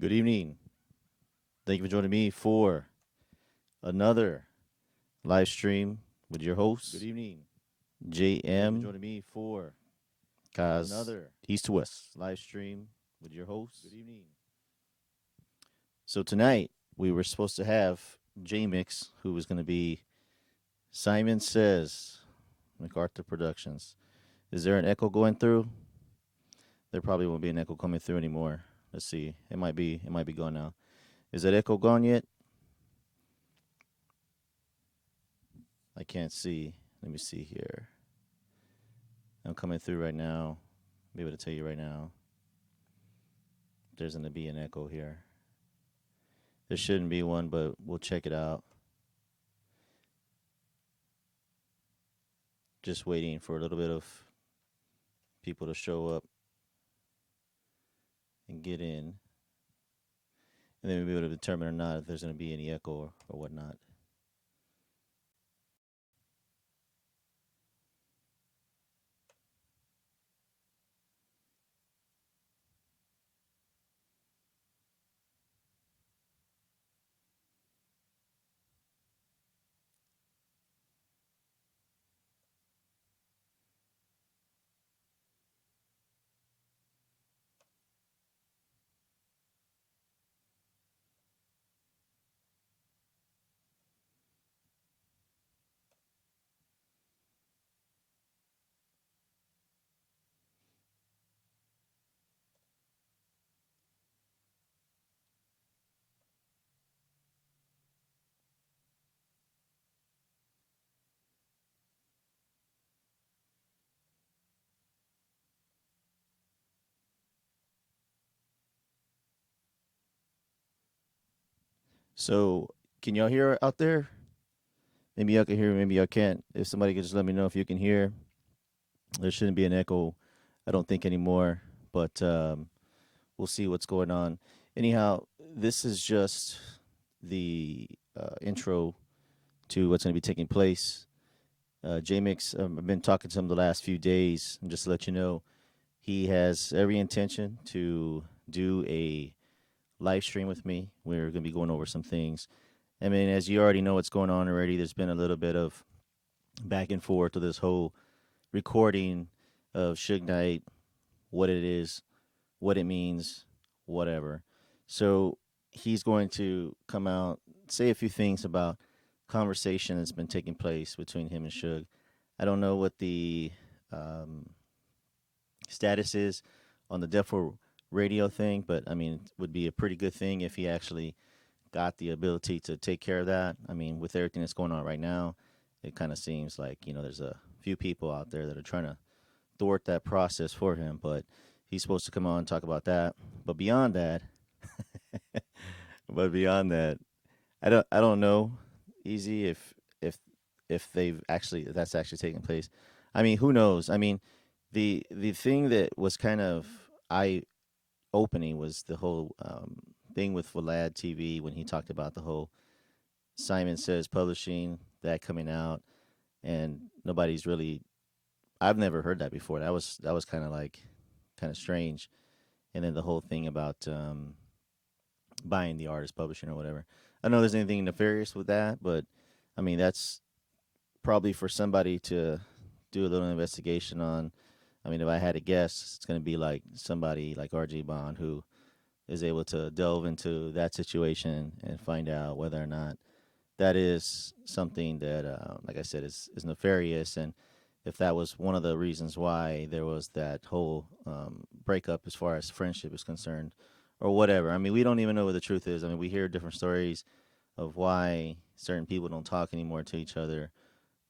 Good evening. Thank you for joining me for another live stream with your host. Good evening. JM. Joining me for another East to West live stream with your host. Good evening. So tonight we were supposed to have JMix, who was going to be Simon Says, MacArthur Productions. Is there an echo going through? There probably won't be an echo coming through anymore. Let's see. It might be gone now. Is that echo gone yet? I can't see. Let me see here. I'm coming through right now. I'll be able to tell you right now. There's going to be an echo here. There shouldn't be one, but we'll check it out. Just waiting for a little bit of people to show up and get in. And then we'll be able to determine or not if there's going to be any echo or whatnot. So, can y'all hear out there? Maybe y'all can hear, maybe y'all can't. If somebody could just let me know if you can hear. There shouldn't be an echo, I don't think, anymore. But we'll see what's going on. Anyhow, this is just the intro to what's going to be taking place. JMix, I've been talking to him the last few days, and just to let you know, he has every intention to do a live stream with me. We're going to be going over some things. I mean, as you already know what's going on already, there's been a little bit of back and forth to this whole recording of Suge Knight, what it is, what it means, whatever. So he's going to come out, say a few things about conversation that's been taking place between him and Suge. I don't know what the status is on the Death Row Radio thing, but I mean, it would be a pretty good thing if he actually got the ability to take care of that. I mean, with everything that's going on right now, it kind of seems like, there's a few people out there that are trying to thwart that process for him, but he's supposed to come on and talk about that. But beyond that, I don't know, Easy, if that's actually taking place. I mean, who knows? I mean, the thing that was kind of eye opening was the whole thing with Vlad TV when he talked about the whole Simon Says publishing that coming out, and nobody's really. I've never heard that before. That was kind of strange, and then the whole thing about buying the artist publishing or whatever. I don't know if there's anything nefarious with that, but I mean that's probably for somebody to do a little investigation on. I mean, if I had to guess, it's going to be like somebody like RG Bond who is able to delve into that situation and find out whether or not that is something that, like I said, is nefarious. And if that was one of the reasons why there was that whole breakup as far as friendship is concerned or whatever. I mean, we don't even know what the truth is. I mean, we hear different stories of why certain people don't talk anymore to each other.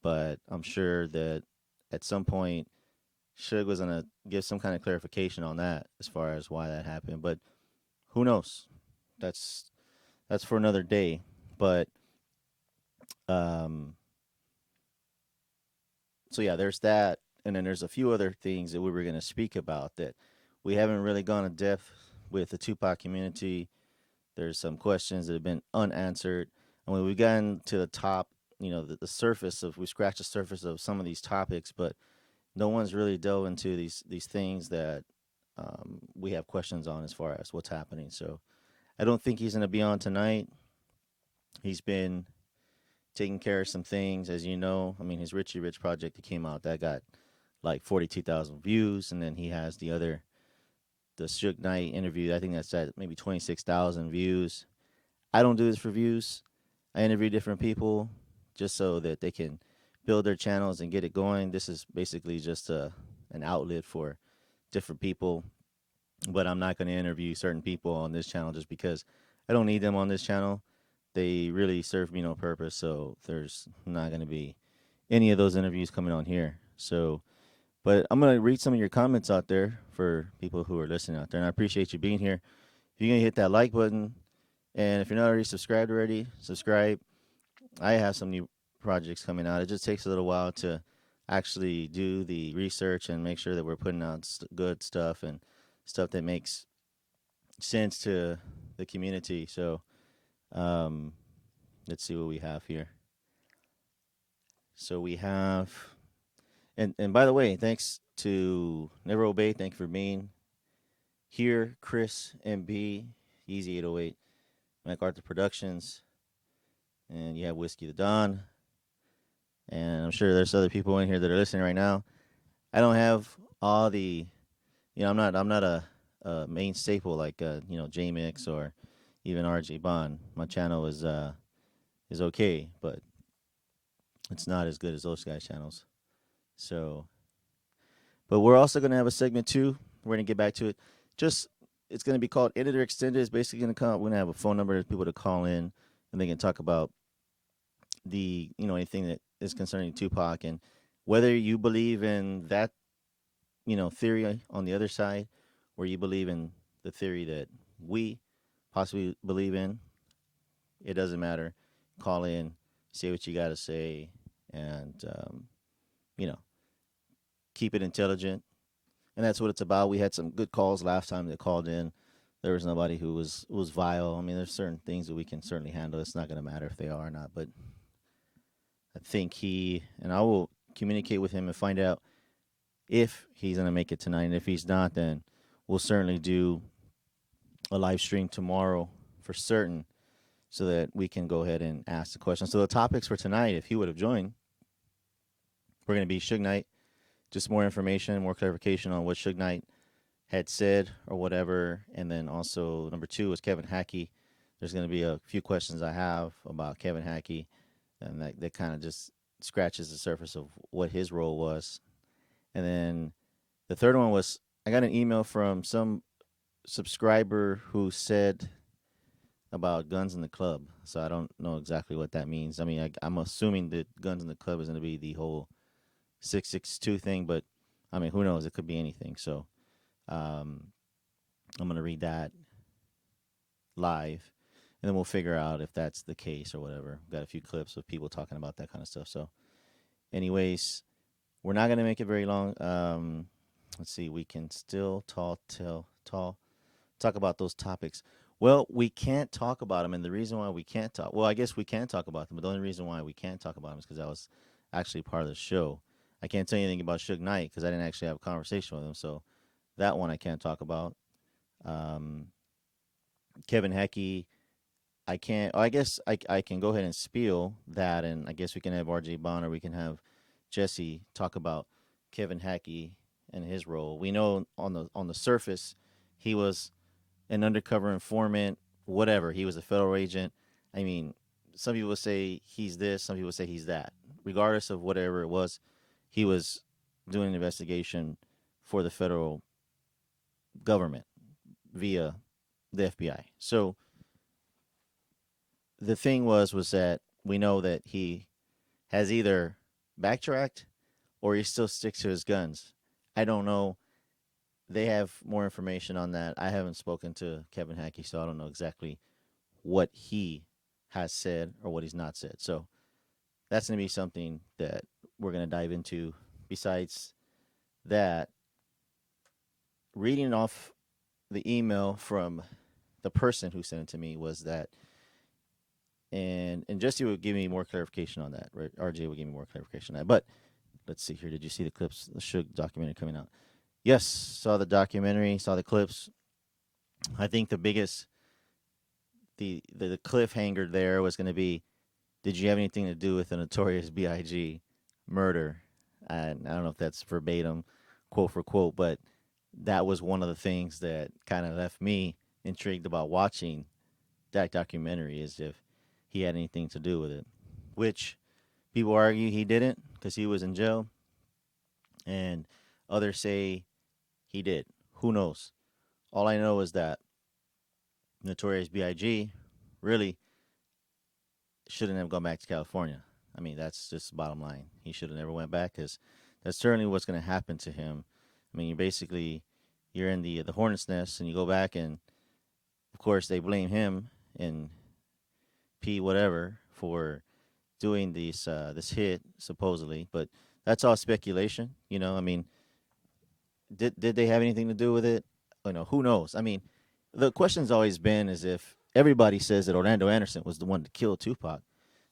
But I'm sure that at some point, Suge was going to give some kind of clarification on that as far as why that happened. But who knows? That's that's for another day. But um, so yeah, there's that, and then there's a few other things that we were going to speak about that we haven't really gone in depth with the Tupac community. There's some questions that have been unanswered, and when we've gotten to the top, the surface of we scratched the surface of some of these topics, but no one's really delved into these things that we have questions on as far as what's happening. So I don't think he's going to be on tonight. He's been taking care of some things, as you know. I mean, his Richie Rich project that came out that got like 42,000 views, and then he has the Suge Knight interview. I think that's at maybe 26,000 views. I don't do this for views. I interview different people just so that they can build their channels and get it going. This is basically just an outlet for different people, but I'm not going to interview certain people on this channel just because I don't need them on this channel. They really serve me no purpose, so there's not going to be any of those interviews coming on here. So, but I'm going to read some of your comments out there for people who are listening out there, and I appreciate you being here. If you're going to hit that like button, and if you're not already subscribed subscribe. I have some new projects coming out. It just takes a little while to actually do the research and make sure that we're putting out good stuff and stuff that makes sense to the community. So, um, let's see what we have here. So we have, and by the way, thanks to Never Obey. Thank you for being here, Chris MB, Easy 808, MacArthur Productions, and you have Whiskey the Don, and I'm sure there's other people in here that are listening right now. I don't have all the, I'm not a main staple like JMix or even RJ Bond. My channel is okay, but it's not as good as those guys' channels. So, but we're also gonna have a segment 2. We're gonna get back to it. It's gonna be called Editor Extended. It's basically gonna come. We're gonna have a phone number for people to call in, and they can talk about anything that is concerning Tupac and whether you believe in that theory on the other side, or you believe in the theory that we possibly believe in. It doesn't matter. Call in, say what you got to say, and keep it intelligent. And that's what it's about. We had some good calls last time that called in. There was nobody who was vile. I mean, there's certain things that we can certainly handle. It's not going to matter if they are or not. But I think I will communicate with him and find out if he's going to make it tonight. And if he's not, then we'll certainly do a live stream tomorrow for certain so that we can go ahead and ask the question. So the topics for tonight, if he would have joined, we're going to be Suge Knight, just more information, more clarification on what Suge Knight had said or whatever. And then also number 2 is Kevin Hackie. There's going to be a few questions I have about Kevin Hackie, and that kind of just scratches the surface of what his role was. And then the third one was, I got an email from some subscriber who said about guns in the club. So I don't know exactly what that means. I mean, I'm assuming that guns in the club is going to be the whole 662 thing, but I mean, who knows? It could be anything. So I'm going to read that live, and then we'll figure out if that's the case or whatever. We've got a few clips of people talking about that kind of stuff. So anyways, we're not going to make it very long. Let's see. We can still talk about those topics. Well, we can't talk about them, and the reason why we can't talk, well, I guess we can talk about them, but the only reason why we can't talk about them is because that was actually part of the show. I can't tell you anything about Suge Knight because I didn't actually have a conversation with him, so that one I can't talk about. Kevin Hackie, I can't. I guess I can go ahead and spiel that, and I guess we can have RJ Bond or we can have Jesse talk about Kevin Hackie and his role. We know on the surface he was an undercover informant, whatever. He was a federal agent. I mean, some people say he's this, some people say he's that. Regardless of whatever it was, he was doing an investigation for the federal government via the FBI. So the thing was that we know that he has either backtracked or he still sticks to his guns. I don't know. They have more information on that. I haven't spoken to Kevin Hackie, so I don't know exactly what he has said or what he's not said. So that's going to be something that we're going to dive into. Besides that, reading off the email from the person who sent it to me was that, and Jesse will give me more clarification on that, right? RJ will give me more clarification on that. But let's see here. Did you see the clips, the Suge documentary coming out? Yes, saw the documentary, saw the clips. I think the biggest the cliffhanger there was going to be, did you have anything to do with the Notorious B.I.G. murder? And I don't know if that's verbatim, quote for quote, but that was one of the things that kind of left me intrigued about watching that documentary, is if he had anything to do with it, which people argue he didn't because he was in jail, and others say he did. Who knows? All I know is that Notorious B.I.G. really shouldn't have gone back to California. I mean, that's just the bottom line. He should have never went back, because that's certainly what's going to happen to him. I mean, you're in the hornet's nest, and you go back, and of course they blame him and P whatever for doing this hit supposedly, but that's all speculation. I mean, did they have anything to do with it? Who knows? I mean, the question's always been is if everybody says that Orlando Anderson was the one to kill Tupac,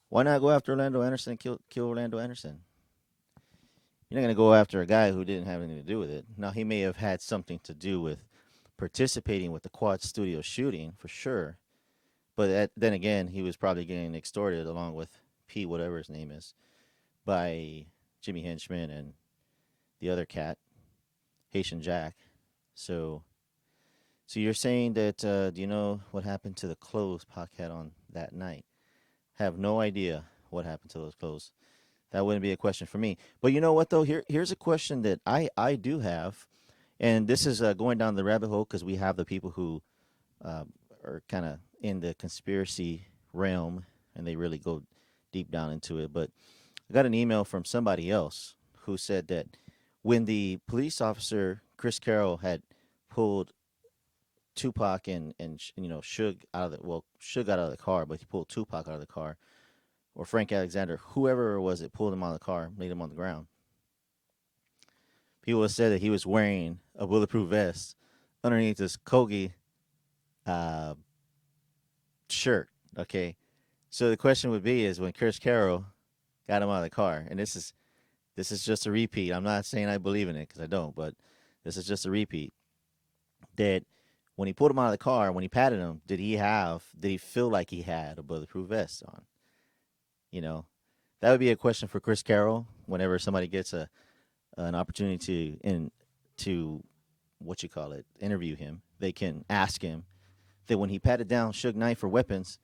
why not go after Orlando Anderson and kill Orlando Anderson? You're not going to go after a guy who didn't have anything to do with it. Now, he may have had something to do with participating with the Quad Studio shooting for sure, but then again, he was probably getting extorted along with P, whatever his name is, by Jimmy Henchman and the other cat, Haitian Jack. So, so you're saying that do you know what happened to the clothes Pac had on that night? Have no idea what happened to those clothes. That wouldn't be a question for me. But you know what though? Here's a question that I do have, and this is going down the rabbit hole because we have the people who uh, are kind of in the conspiracy realm, and they really go deep down into it. But I got an email from somebody else who said that when the police officer Chris Carroll had pulled Tupac and Suge out of Suge got out of the car, but he pulled Tupac out of the car, or Frank Alexander, whoever it was that pulled him out of the car, laid him on the ground. People have said that he was wearing a bulletproof vest underneath this Kogi uh, shirt. Okay, so the question would be is when Chris Carroll got him out of the car, and this is just a repeat. I'm not saying I believe in it because I don't, but this is just a repeat. That when he pulled him out of the car, when he patted him, did he feel like he had a bulletproof vest on? You know, that would be a question for Chris Carroll whenever somebody gets an opportunity to what you call it, interview him. They can ask him that when he patted down Suge Knight for weapons,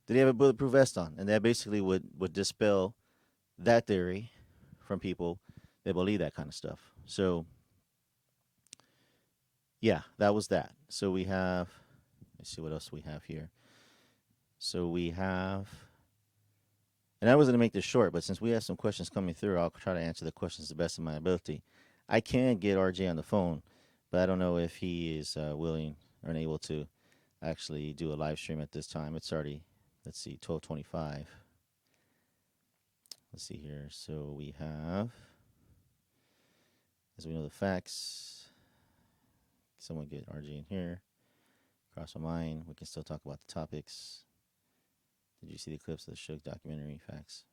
did he have a bulletproof vest on? And that basically would dispel that theory from people that believe that kind of stuff. So yeah, that was that. So we have, let's see what else we have here. So we have, and I was going to make this short, but since we have some questions coming through, I'll try to answer the questions to the best of my ability. I can get RJ on the phone, but I don't know if he is willing or unable to actually do a live stream at this time. It's already, let's see, 12:25. Let's see here. So we have, as we know the facts, someone get RJ in here. Cross my mind. We can still talk about the topics. Did you see the clips of the Suge documentary? Facts.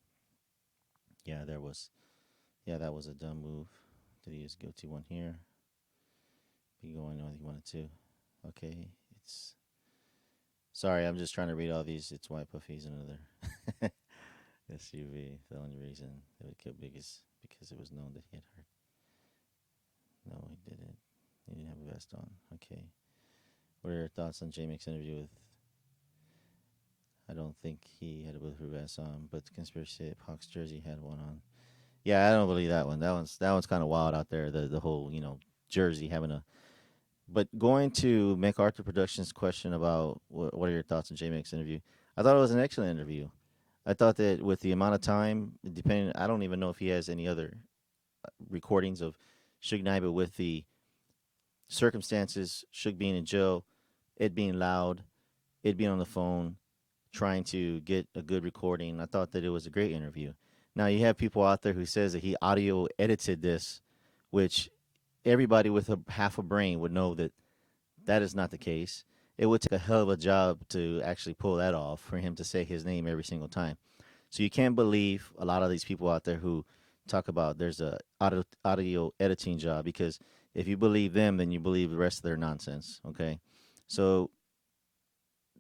Yeah, there was. Yeah, that was a dumb move. Did he use guilty one here? Be going on. He wanted to. Okay, it's. Sorry, I'm just trying to read all these. It's why Puffy's another SUV. The only reason they would kill Big is because it was known that he had hurt. No, he didn't. He didn't have a vest on. Okay. What are your thoughts on J-Mix interview with? I don't think he had a bulletproof vest on, but the conspiracy said Hawks jersey had one on. Yeah, I don't believe that one. That one's kind of wild out there. The whole jersey having a. But going to MacArthur Productions' question about what are your thoughts on J-Mix interview? I thought it was an excellent interview. I thought that with the amount of time, depending, I don't even know if he has any other recordings of Suge Knight, but with the circumstances, Suge being in jail, it being loud, it being on the phone, trying to get a good recording. I thought that it was a great interview. Now you have people out there who says that he audio edited this, which everybody with half a brain would know that that is not the case. It would take a hell of a job to actually pull that off for him to say his name every single time. So you can't believe a lot of these people out there who talk about there's a audio editing job, because if you believe them, then you believe the rest of their nonsense. Okay, so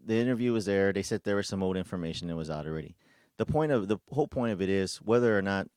the interview was there. They said there was some old information that was out already. The whole point of it is whether or not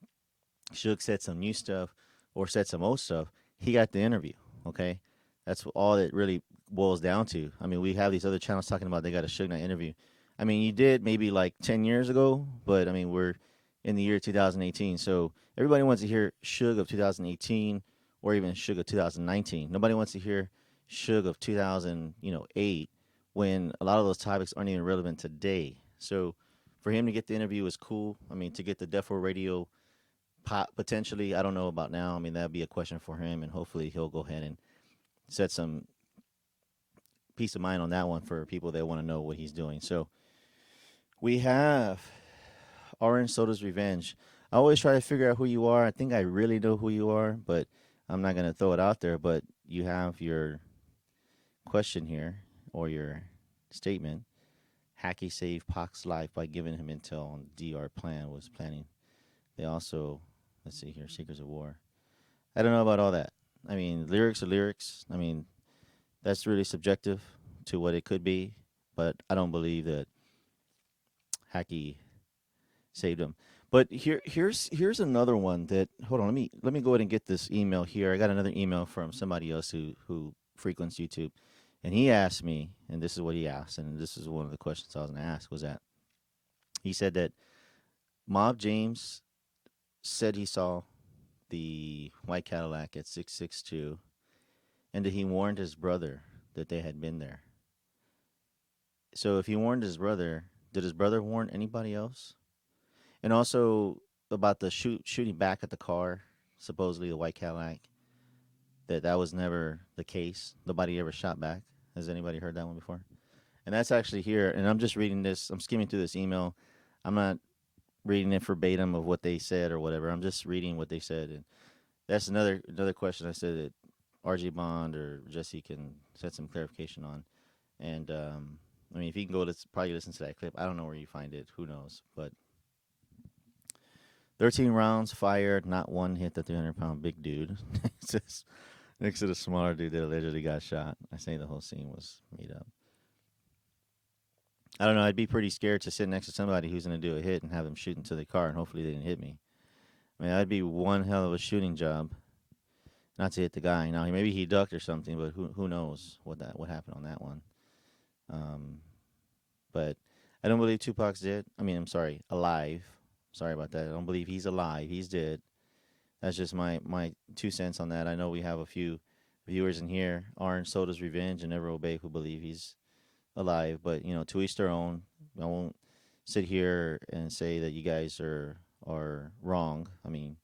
Suge said some new stuff or said some old stuff, he got the interview. Okay, that's all it really boils down to. I mean, we have these other channels talking about they got a Suge Knight interview. I mean, you did maybe like 10 years ago, but I mean, we're in the year 2018, so everybody wants to hear Suge of 2018 or even Suge of 2019. Nobody wants to hear Suge of 2008 when a lot of those topics aren't even relevant today. So for him to get the interview is cool. I mean, to get the Death Row Radio potentially, I don't know about now. I mean, that'd be a question for him, and hopefully he'll go ahead and set some peace of mind on that one for people that want to know what he's doing. So we have Orange Soda's Revenge. I always try to figure out who you are. I think I really know who you are, but I'm not going to throw it out there. But you have your question here or your statement. Hackie saved Pac's life by giving him intel on DR plan was planning. They also, let's see here, Secrets of War. I don't know about all that. I mean, lyrics are lyrics. I mean, that's really subjective to what it could be, but I don't believe that Hackie saved him. But here's another one that, hold on, let me go ahead and get this email here. I got another email from somebody else who frequents YouTube, and he asked me, and this is what he asked, and this is one of the questions I was going to ask, was that he said that Mob James said he saw the white Cadillac at 662, and that he warned his brother that they had been there. So if he warned his brother, did his brother warn anybody else? And also about the shooting back at the car, supposedly the white Cadillac, that was never the case. Nobody ever shot back. Has anybody heard that one before? And that's actually here. And I'm just reading this. I'm skimming through this email. I'm not reading it verbatim of what they said or whatever. I'm just reading what they said. And that's another question I said that RJ Bond or Jesse can set some clarification on. And I mean, if you can go, probably listen to that clip. I don't know where you find it. Who knows? But 13 rounds fired, not one hit the 300-pound big dude. Next to the smaller dude that allegedly got shot. I say the whole scene was made up. I don't know. I'd be pretty scared to sit next to somebody who's going to do a hit and have them shoot into the car, and hopefully they didn't hit me. I mean, that'd be one hell of a shooting job, not to hit the guy. Now, maybe he ducked or something, but who knows what happened on that one. But I don't believe Tupac's dead. I mean, I'm sorry, alive. Sorry about that. I don't believe he's alive. He's dead. That's just my 2 cents on that. I know we have a few viewers in here, Orange Soda's Revenge and Never Obey, who believe he's alive. But, to each their own. I won't sit here and say that you guys are wrong. I mean,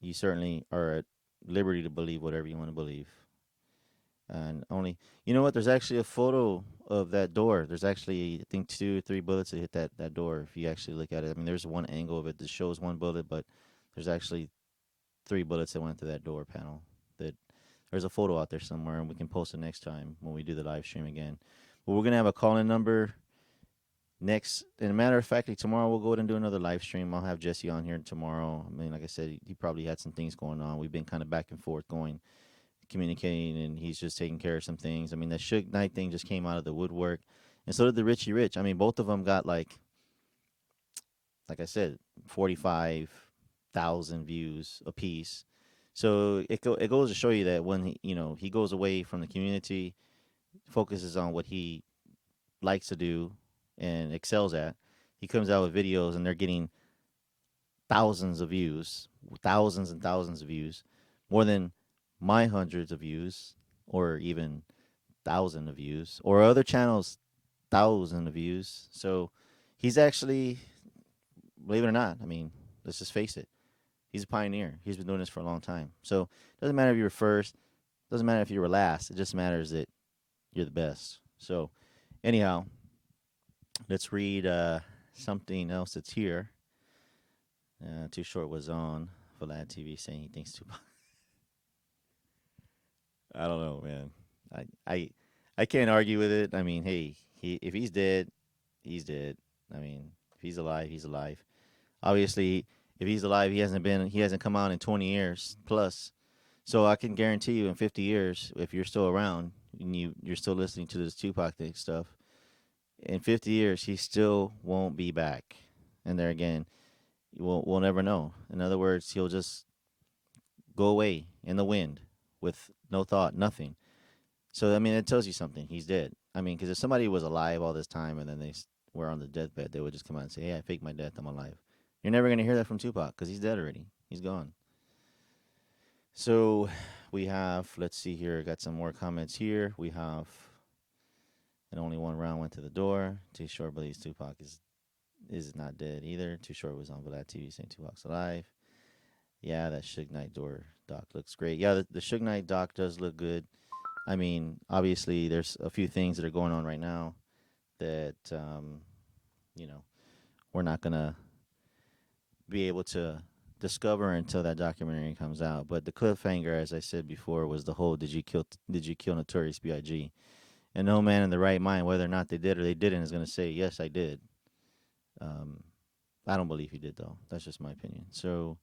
you certainly are at liberty to believe whatever you want to believe. And only, you know what? There's actually a photo of that door. There's actually, I think, 2 or 3 bullets that hit that door. If you actually look at it, I mean, there's one angle of it that shows 1 bullet, but there's actually 3 bullets that went through that door panel. That there's a photo out there somewhere, and we can post it next time when we do the live stream again. But we're gonna have a call-in number next. And a matter of fact, tomorrow we'll go ahead and do another live stream. I'll have Jesse on here tomorrow. I mean, like I said, he probably had some things going on. We've been kind of back and forth communicating, and he's just taking care of some things. I mean, the Suge Knight thing just came out of the woodwork, and so did the Richie Rich. I mean, both of them got like I said, 45,000 views a piece. So it goes to show you that when he goes away from the community, focuses on what he likes to do and excels at, he comes out with videos and they're getting thousands of views, thousands and thousands of views, more than my hundreds of views, or even 1,000 of views, or other channels 1,000 of views. So he's actually, believe it or not, I mean, let's just face it, he's a pioneer. He's been doing this for a long time. So it doesn't matter if you were first, doesn't matter if you were last. It just matters that you're the best. So anyhow, let's read something else that's here. Too Short was on Vlad TV saying he thinks Tupac. I don't know, man. I can't argue with it. I mean, hey, if he's dead, he's dead. I mean, if he's alive, he's alive. Obviously, if he's alive, he hasn't come out in 20 years plus. So I can guarantee you, in 50 years, if you're still around and you're still listening to this Tupac thing stuff, in 50 years, he still won't be back. And there again, we'll never know. In other words, he'll just go away in the wind with no thought, nothing. So I mean, it tells you something. He's dead. I mean, because if somebody was alive all this time and then were on the deathbed, they would just come out and say, "Hey, I faked my death. I'm alive." You're never gonna hear that from Tupac because he's dead already. He's gone. So we have, let's see here, got some more comments here. We have, and only one round went to the door. Too Short believes Tupac is not dead either. Too Short was on Vlad TV saying Tupac's alive. Yeah, that Suge Knight door doc looks great. Yeah, the Suge Knight doc does look good. I mean, obviously, there's a few things that are going on right now that you know we're not gonna be able to discover until that documentary comes out. But the cliffhanger, as I said before, was the whole did you kill Notorious B.I.G. And no man in the right mind, whether or not they did or they didn't, is gonna say yes, I did. Um, I don't believe he did though. That's just my opinion. So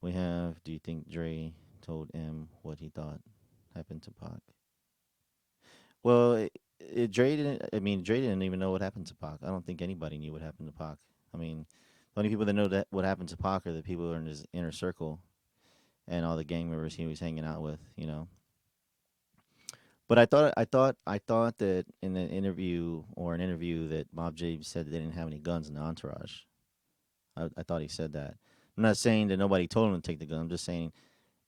we have. Do you think Dre told M what he thought happened to Pac? Well, Dre didn't. I mean, Dre didn't even know what happened to Pac. I don't think anybody knew what happened to Pac. I mean, the only people that know that what happened to Pac are the people who are in his inner circle and all the gang members he was hanging out with. But I thought that in an interview that Mob J said that they didn't have any guns in the entourage. I thought he said that. I'm not saying that nobody told him to take the gun. I'm just saying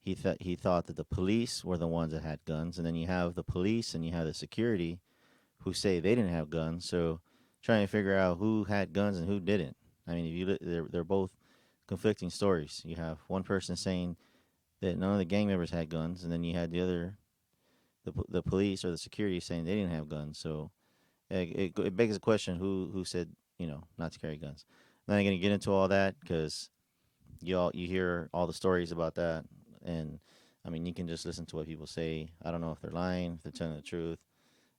he thought that the police were the ones that had guns, and then you have the police and you have the security who say they didn't have guns. So trying to figure out who had guns and who didn't. I mean, if they're both conflicting stories. You have one person saying that none of the gang members had guns, and then you had the police or the security saying they didn't have guns. So it begs the question: who said not to carry guns? I'm not going to get into all that because you hear all the stories about that, and I mean you can just listen to what people say. I don't know if they're lying, if they're telling the truth.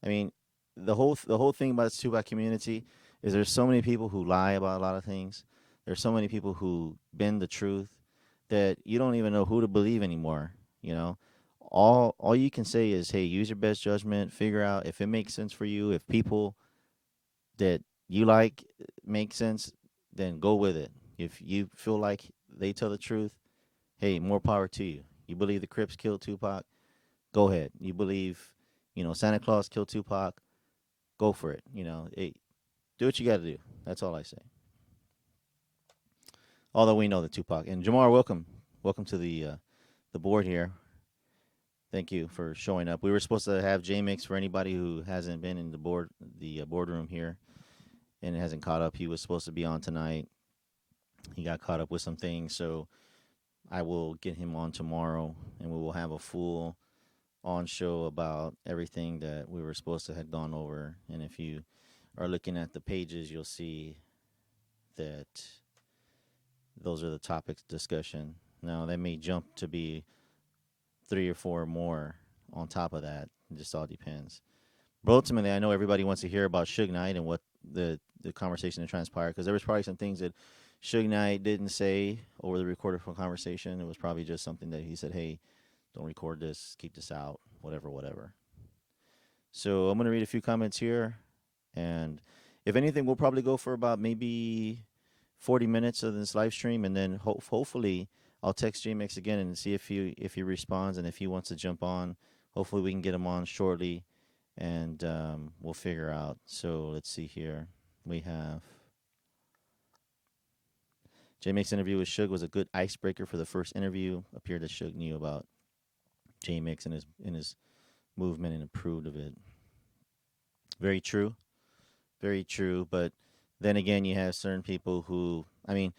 I mean, the whole thing about the Tupac community is there's so many people who lie about a lot of things. There's so many people who bend the truth that you don't even know who to believe anymore. You know, all you can say is, hey, use your best judgment. Figure out if it makes sense for you. If people that you like make sense, then go with it. If you feel like they tell the truth, hey, more power to you. You believe the Crips killed Tupac? Go ahead. You believe, Santa Claus killed Tupac? Go for it. Do what you got to do. That's all I say. Although we know that Tupac and Jamar, welcome to the board here. Thank you for showing up. We were supposed to have JMix for anybody who hasn't been in the boardroom here and hasn't caught up. He was supposed to be on tonight. He got caught up with some things, so I will get him on tomorrow, and we will have a full on show about everything that we were supposed to have gone over. And if you are looking at the pages, you'll see that those are the topics of discussion. Now, that may jump to be 3 or 4 more on top of that. It just all depends. But ultimately, I know everybody wants to hear about Suge Knight and what the conversation that transpired, because there was probably some things that Suge Knight didn't say over the recorded conversation. It was probably just something that he said, hey, don't record this, keep this out, whatever, whatever. So I'm going to read a few comments here. And if anything, we'll probably go for about maybe 40 minutes of this live stream. And then hopefully I'll text JMX again and see if he responds and if he wants to jump on. Hopefully we can get him on shortly and we'll figure out. So let's see here. We have JMX interview with Suge was a good icebreaker for the first interview. Appeared that Suge knew about JMX and his movement and approved of it. Very true. Very true. But then again, you have certain people who, I mean,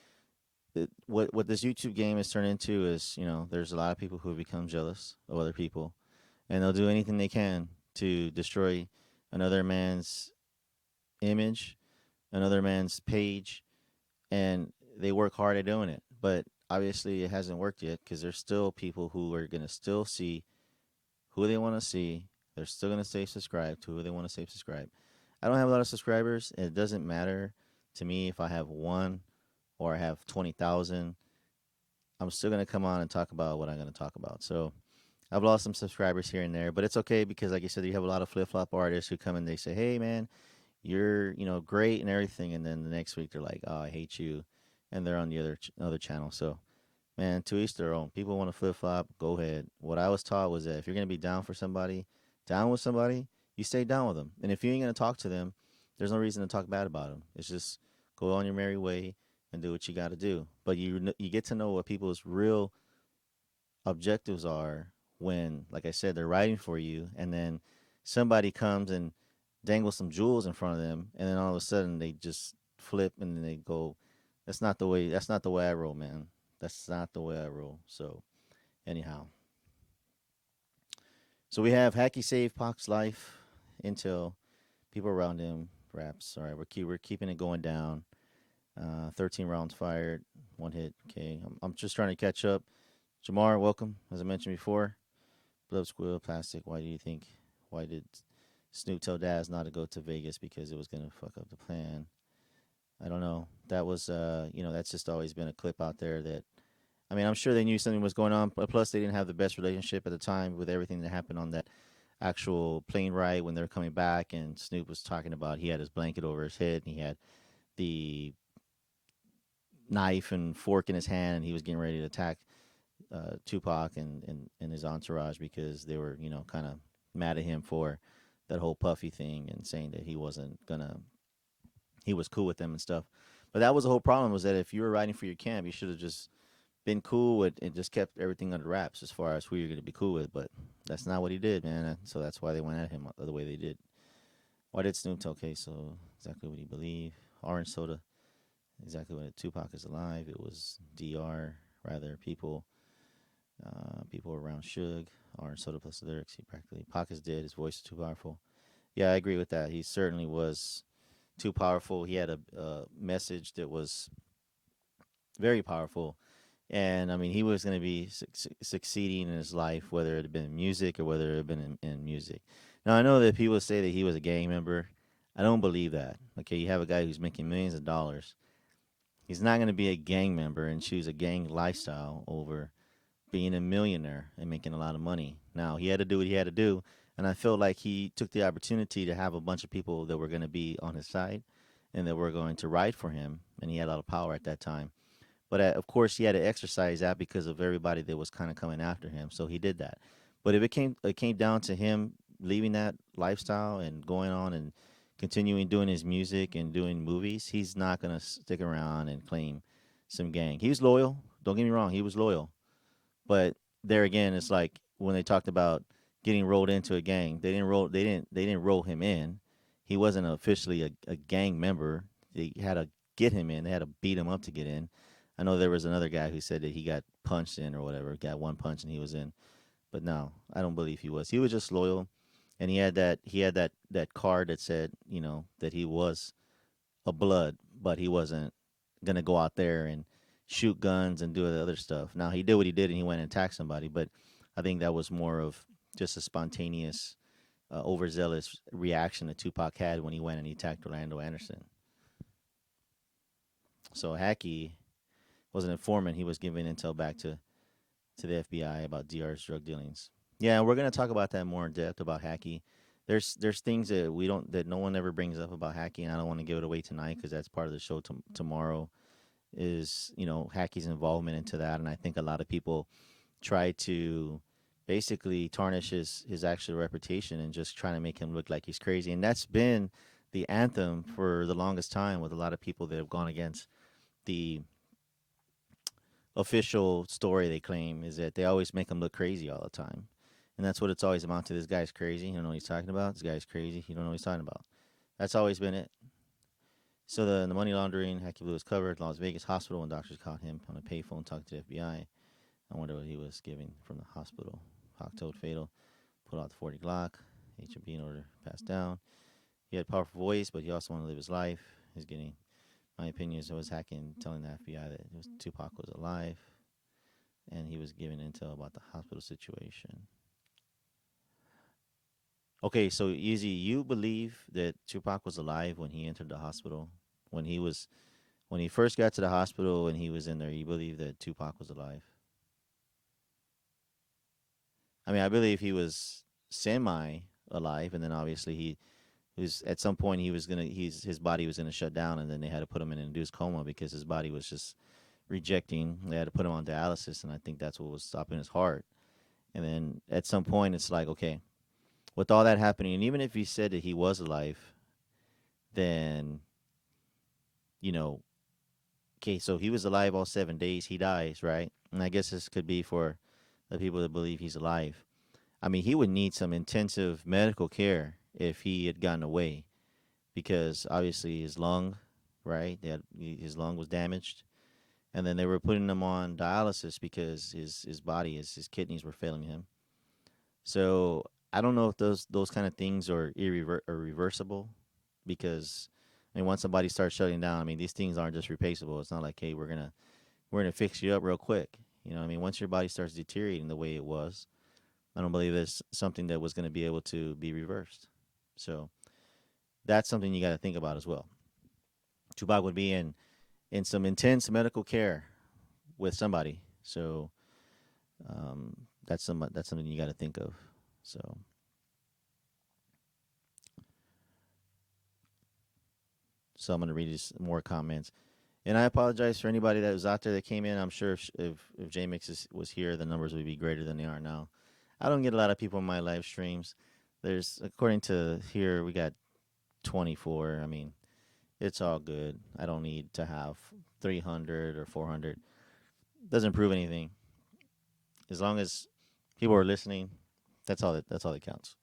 what this YouTube game has turned into is, there's a lot of people who have become jealous of other people, and they'll do anything they can to destroy another man's image, another man's page, and they work hard at doing it. But obviously, it hasn't worked yet because there's still people who are gonna still see who they want to see. They're still gonna stay subscribed to who they want to stay subscribed. I don't have a lot of subscribers, and it doesn't matter to me if I have one or I have 20,000. I'm still gonna come on and talk about what I'm gonna talk about. So I've lost some subscribers here and there, but it's okay because, like I said, you have a lot of flip flop artists who come and they say, "Hey, man, you're, great and everything, and then the next week they're like, oh, I hate you, and they're on the other channel. So, man, to each their own. People want to flip flop, go ahead. What I was taught was that if you're gonna be down for somebody, down with somebody, you stay down with them. And if you ain't gonna talk to them, there's no reason to talk bad about them. It's just go on your merry way and do what you got to do. But you get to know what people's real objectives are when, like I said, they're writing for you, and then somebody comes and dangles some jewels in front of them, and then all of a sudden they just flip and then they go. That's not the way. That's not the way I roll, man. That's not the way I roll. So anyhow, so we have Hacky saved Pac's life until people around him raps. All right, we're keeping it going down. 13 rounds fired, one hit. Okay, I'm just trying to catch up. Jamar, welcome. As I mentioned before, Blood Squill, Plastic. Why do you think? Why did Snoop tell Daz not to go to Vegas because it was gonna fuck up the plan? I don't know. That was, that's just always been a clip out there that, I mean, I'm sure they knew something was going on, but plus they didn't have the best relationship at the time with everything that happened on that actual plane ride when they were coming back. And Snoop was talking about he had his blanket over his head and he had the knife and fork in his hand and he was getting ready to attack Tupac and his entourage because they were, kind of mad at him for that whole Puffy thing and saying that he was cool with them and stuff. But that was the whole problem was that if you were writing for your camp, you should have just been cool with and just kept everything under wraps as far as who you're going to be cool with. But that's not what he did, man. So that's why they went at him the way they did. Why did Snoop tell Queso exactly what he believed? Orange Soda, exactly when Tupac is alive. It was DR, rather, people around Suge. Orange Soda plus the lyrics. He practically, Pac is dead. His voice is too powerful. Yeah, I agree with that. He certainly was too powerful. He had a message that was very powerful. And I mean, he was going to be succeeding in his life, whether it had been in music or whether it had been in music. Now, I know that people say that he was a gang member. I don't believe that. Okay, you have a guy who's making millions of dollars. He's not going to be a gang member and choose a gang lifestyle over being a millionaire and making a lot of money. Now, he had to do what he had to do. And I feel like he took the opportunity to have a bunch of people that were going to be on his side and that were going to ride for him. And he had a lot of power at that time. But of course, he had to exercise that because of everybody that was kind of coming after him. So he did that. But if it came down to him leaving that lifestyle and going on and continuing doing his music and doing movies, he's not gonna stick around and claim some gang. He was loyal. Don't get me wrong, he was loyal. But there again, it's like when they talked about getting rolled into a gang, they didn't roll him in. He wasn't officially a gang member. They had to get him in. They had to beat him up to get in. I know there was another guy who said that he got punched in or whatever, got one punch and he was in. But no, I don't believe he was. He was just loyal, and he had that card that said, that he was a blood, but he wasn't gonna go out there and shoot guns and do the other stuff. Now he did what he did and he went and attacked somebody, but I think that was more of just a spontaneous, overzealous reaction that Tupac had when he went and he attacked Orlando Anderson. So Hackie was an informant. He was giving intel back to the FBI about DR's drug dealings. Yeah, we're gonna talk about that more in depth about Hackie. There's things that no one ever brings up about Hackie, and I don't want to give it away tonight because that's part of the show tomorrow. Is Hackie's involvement into that, and I think a lot of people try to basically tarnish his actual reputation and just trying to make him look like he's crazy, and that's been the anthem for the longest time with a lot of people that have gone against the official story they claim is that they always make him look crazy all the time. And that's what it's always about to this guy's crazy. You don't know what he's talking about. This guy's crazy. You don't know what he's talking about. That's always been it. So the money laundering, Hacky Blue was covered. Las Vegas hospital when doctors caught him on a payphone talking to the FBI. I wonder what he was giving from the hospital. Hawk told Fatal, pull out the 40 Glock. HMP in order passed down. He had a powerful voice, but he also wanted to live his life. He's getting, my opinion is, was Hacking telling the FBI that Tupac was alive, and he was giving intel about the hospital situation. Okay, so Easy, you believe that Tupac was alive when he entered the hospital, when he first got to the hospital and he was in there. You believe that Tupac was alive? I mean, I believe he was semi alive, and then obviously At some point his body was gonna shut down, and then they had to put him in an induced coma because his body was just rejecting. They had to put him on dialysis, and I think that's what was stopping his heart. And then at some point, it's like, okay, with all that happening, and even if he said that he was alive, then you know, okay, so he was alive all 7 days. He dies, right? And I guess this could be for the people that believe he's alive. I mean, he would need some intensive medical care if he had gotten away, because obviously his lung, right? His lung was damaged, and then they were putting him on dialysis because his body, his kidneys were failing him. So I don't know if those kind of things are reversible, because I mean, once somebody starts shutting down, I mean, these things aren't just replaceable. It's not like, hey, we're gonna fix you up real quick. You know, I mean, once your body starts deteriorating the way it was, I don't believe there's something that was going to be able to be reversed. So that's something you got to think about as well. Tupac would be in some intense medical care with somebody. So that's something you got to think of. So I'm going to read these more comments. And I apologize for anybody that was out there that came in. I'm sure if JMix was here, the numbers would be greater than they are now. I don't get a lot of people in my live streams. There's, according to here, we got 24. I mean, it's all good. I don't need to have 300 or 400. Doesn't prove anything. As long as people are listening, that's all that counts.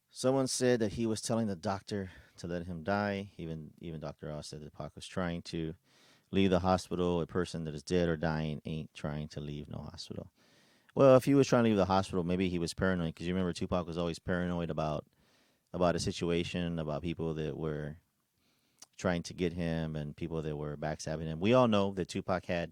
Someone said that he was telling the doctor to let him die. Even Dr. Oz said that Pac was trying to leave the hospital. A person that is dead or dying ain't trying to leave no hospital. Well, if he was trying to leave the hospital, maybe he was paranoid, because you remember Tupac was always paranoid about a situation, about people that were trying to get him and people that were backstabbing him. We all know that Tupac had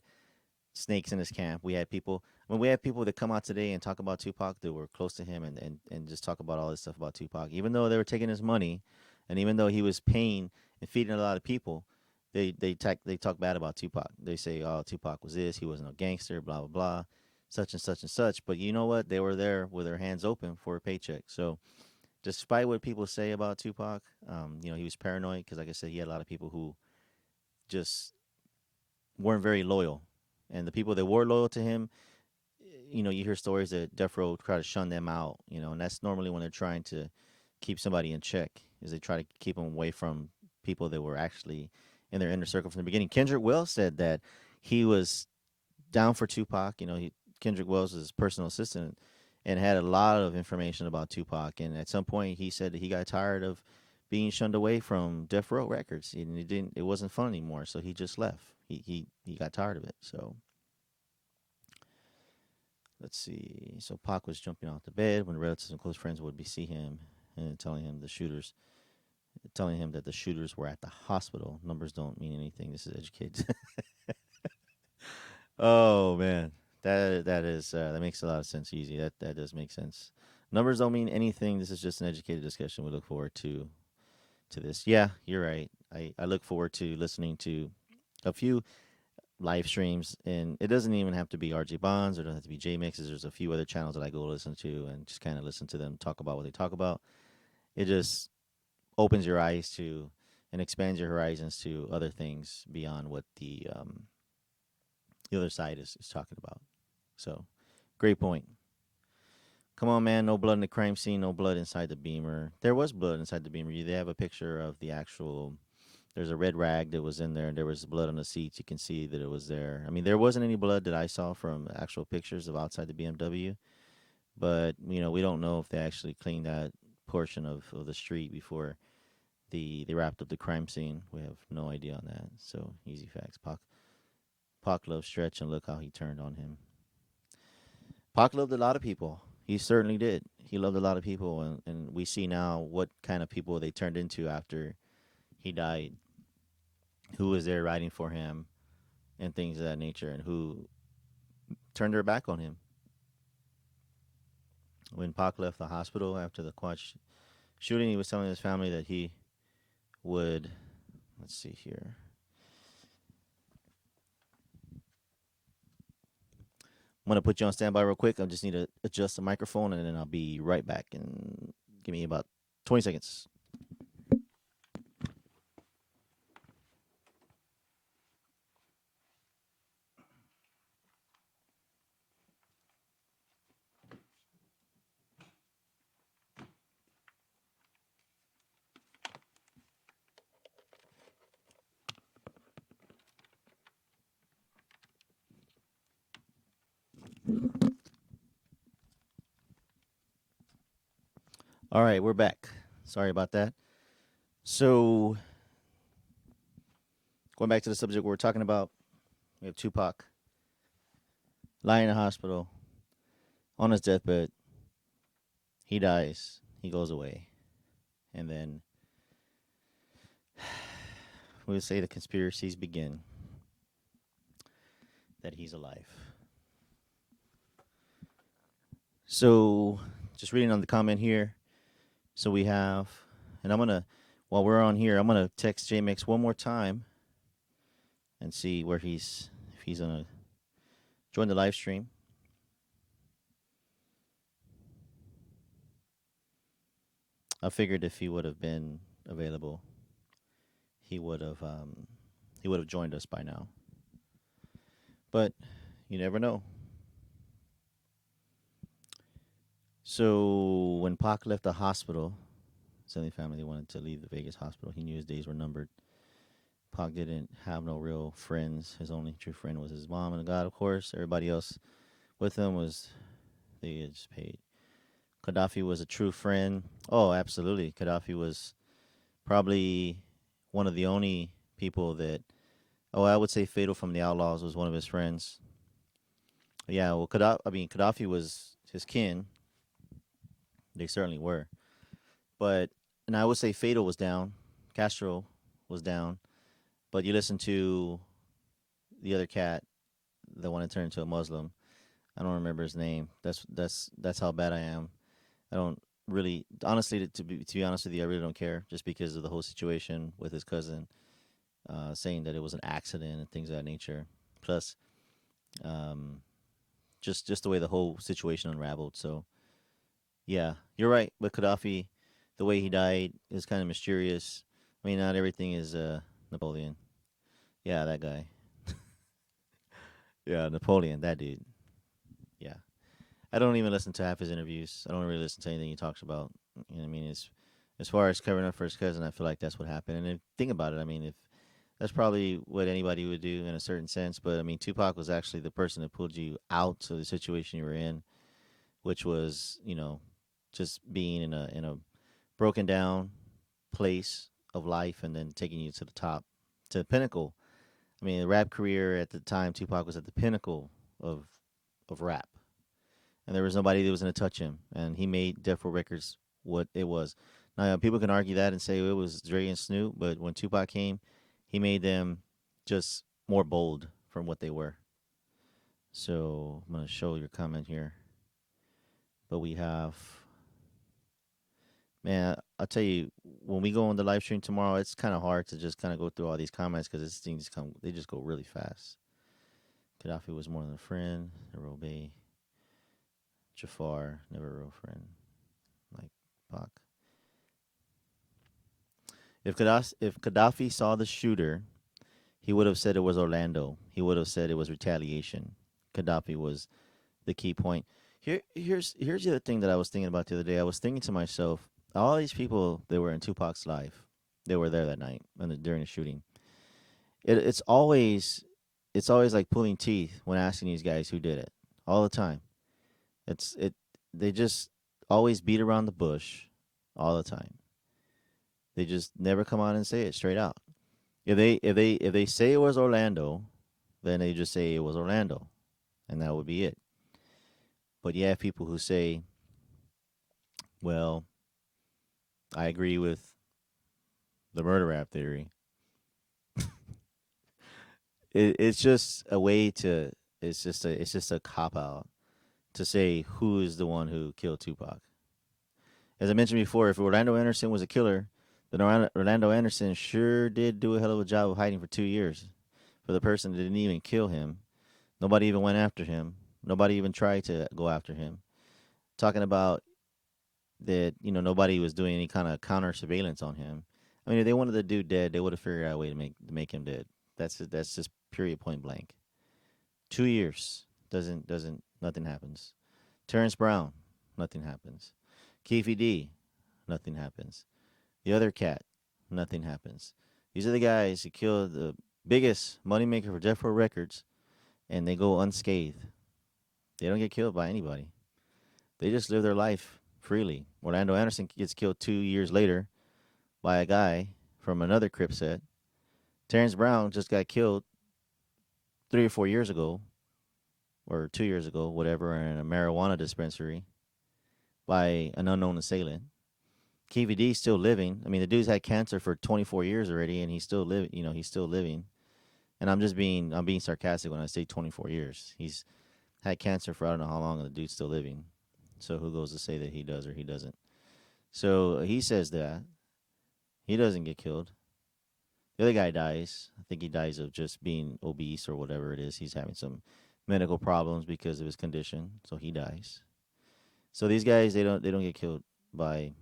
snakes in his camp. We have people that come out today and talk about Tupac that were close to him, and just talk about all this stuff about Tupac. Even though they were taking his money, and even though he was paying and feeding a lot of people, they talk bad about Tupac. They say, oh, Tupac was this, he wasn't a gangster, blah blah blah, such and such and such. But you know what? They were there with their hands open for a paycheck. So despite what people say about Tupac, he was paranoid because, like I said, he had a lot of people who just weren't very loyal, and the people that were loyal to him, you hear stories that Death Row try to shun them out, and that's normally when they're trying to keep somebody in check, is they try to keep them away from people that were actually in their inner circle from the beginning. Kendrick Wells said that he was down for Tupac. Kendrick Wells was his personal assistant and had a lot of information about Tupac. And at some point, he said that he got tired of being shunned away from Death Row Records, and it wasn't fun anymore. So he just left. He got tired of it. So let's see. So Pac was jumping off the bed when relatives and close friends would be see him and telling him that the shooters were at the hospital. Numbers don't mean anything. This is educated. Oh man, that makes a lot of sense. Easy. That does make sense. Numbers don't mean anything. This is just an educated discussion. We look forward to this. Yeah, you're right. I look forward to listening to a few live streams, and it doesn't even have to be RJ Bonds, or it doesn't have to be J Mixes. There's a few other channels that I go listen to and just kind of listen to them talk about what they talk about. It just opens your eyes to and expands your horizons to other things beyond what the other side is talking about. So, great point. Come on, man. No blood in the crime scene. No blood inside the Beamer. There was blood inside the Beamer. They have a picture of the actual. There's a red rag that was in there, and there was blood on the seats. You can see that it was there. I mean, there wasn't any blood that I saw from actual pictures of outside the BMW, but we don't know if they actually cleaned that portion of the street before they wrapped up the crime scene. We have no idea on that. So easy facts. Pac loved Stretch, and look how he turned on him. Pac loved a lot of people. He certainly did. He loved a lot of people, and we see now what kind of people they turned into after he died. Who was there riding for him, and things of that nature, and who turned their back on him. When Pac left the hospital after the quad shooting, he was telling his family that he would. Let's see here. I'm gonna put you on standby real quick. I just need to adjust the microphone, and then I'll be right back. And give me about 20 seconds. All right, we're back. Sorry about that. So, going back to the subject we're talking about, we have Tupac lying in a hospital on his deathbed. He dies. He goes away. And then we'll say the conspiracies begin that he's alive. So, just reading on the comment here. So we have, and I'm going to, while we're on here, I'm going to text JMX one more time and see where if he's going to join the live stream. I figured if he would have been available, he would have joined us by now. But you never know. So when Pac left the hospital, Silly family wanted to leave the Vegas hospital. He knew his days were numbered. Pac didn't have no real friends. His only true friend was his mom and God, of course. Everybody else with him was they just paid. Gaddafi was a true friend. Oh, absolutely. Gaddafi was probably one of the only people that. Oh, I would say Fatal from the Outlaws was one of his friends. Yeah, well, Gaddafi was his kin. They certainly were. But, and I would say Fatal was down. Castro was down. But you listen to the other cat that wanted to turn into a Muslim. I don't remember his name. That's how bad I am. I don't really, honestly, to be honest with you, I really don't care, just because of the whole situation with his cousin, saying that it was an accident and things of that nature. Plus, um, just the way the whole situation unraveled. So, yeah, you're right. But Gaddafi, the way he died is kind of mysterious. I mean, not everything is Napoleon. Yeah, that guy. Yeah, Napoleon, that dude. Yeah. I don't even listen to half his interviews. I don't really listen to anything he talks about. You know what I mean? As far as covering up for his cousin, I feel like that's what happened. And think about it. I mean, if that's probably what anybody would do in a certain sense. But I mean, Tupac was actually the person that pulled you out of the situation you were in, which was, just being in a broken down place of life, and then taking you to the top, to the pinnacle. I mean, the rap career at the time, Tupac was at the pinnacle of rap, and there was nobody that was going to touch him. And he made Death Row Records what it was. Now, people can argue that and say it was Dre and Snoop, but when Tupac came, he made them just more bold from what they were. So I'm going to show your comment here. But we have, man, I'll tell you, when we go on the live stream tomorrow, it's kind of hard to just kind of go through all these comments because these things they just go really fast. Gaddafi was more than a friend. Robe, Jafar, never a real friend. Like Pac. If Gaddafi saw the shooter, he would have said it was Orlando. He would have said it was retaliation. Gaddafi was the key point. Here's the other thing that I was thinking about the other day. I was thinking to myself, all these people that were in Tupac's life, they were there that night during the shooting. It's always like pulling teeth when asking these guys who did it all the time. They just always beat around the bush all the time. They just never come out and say it straight out. If they say it was Orlando, then they just say it was Orlando, and that would be it. But you have people who say, well, I agree with the murder rap theory. It's just a way to it's just a cop out to say who is the one who killed Tupac. As I mentioned before, if Orlando Anderson was a killer, then Orlando Anderson sure did do a hell of a job of hiding for 2 years. For the person that didn't even kill him, nobody even went after him. Nobody even tried to go after him. Talking about that, nobody was doing any kind of counter surveillance on him. I mean, if they wanted the dude dead, they would have figured out a way to make him dead. That's just period, point blank. 2 years doesn't nothing happens. Terrence Brown, nothing happens. Keefe D, nothing happens. The other cat, nothing happens. These are the guys who killed the biggest moneymaker for Death Row Records, and they go unscathed. They don't get killed by anybody. They just live their life freely. Orlando Anderson gets killed 2 years later by a guy from another Crip set. Terrence Brown just got killed 3 or 4 years ago, or 2 years ago, whatever, in a marijuana dispensary by an unknown assailant. KVD's still living. I mean, the dude's had cancer for 24 years already, and he's still living. He's still living. And I'm being sarcastic when I say 24 years. He's had cancer for I don't know how long, and the dude's still living. So who goes to say that he does or he doesn't? So he says that he doesn't get killed. The other guy dies. I think he dies of just being obese or whatever it is. He's having some medical problems because of his condition, so he dies. So these guys, they don't get killed by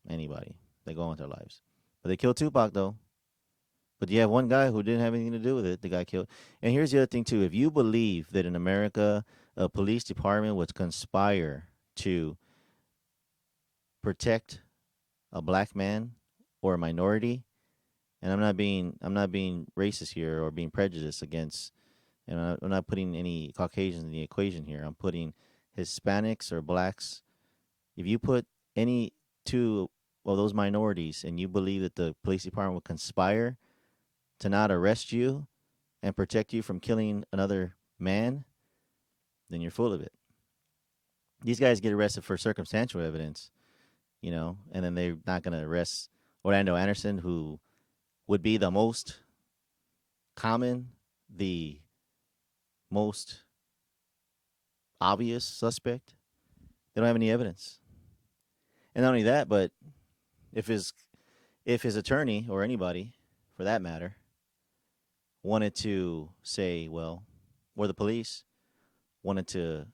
anybody. They go on with their lives. But they killed Tupac though. But you have one guy who didn't have anything to do with it. The guy killed. And here's the other thing too. If you believe that in America a police department would conspire to protect a black man or a minority, and I'm not being racist here or being prejudiced against, and I'm not putting any Caucasians in the equation here. I'm putting Hispanics or blacks. If you put any two of those minorities and you believe that the police department would conspire to not arrest you and protect you from killing another man, then you're full of it. These guys get arrested for circumstantial evidence, and then they're not going to arrest Orlando Anderson, who would be the most common, the most obvious suspect. They don't have any evidence. And not only that, but if his attorney or anybody, for that matter, wanted to say, well, or the police wanted to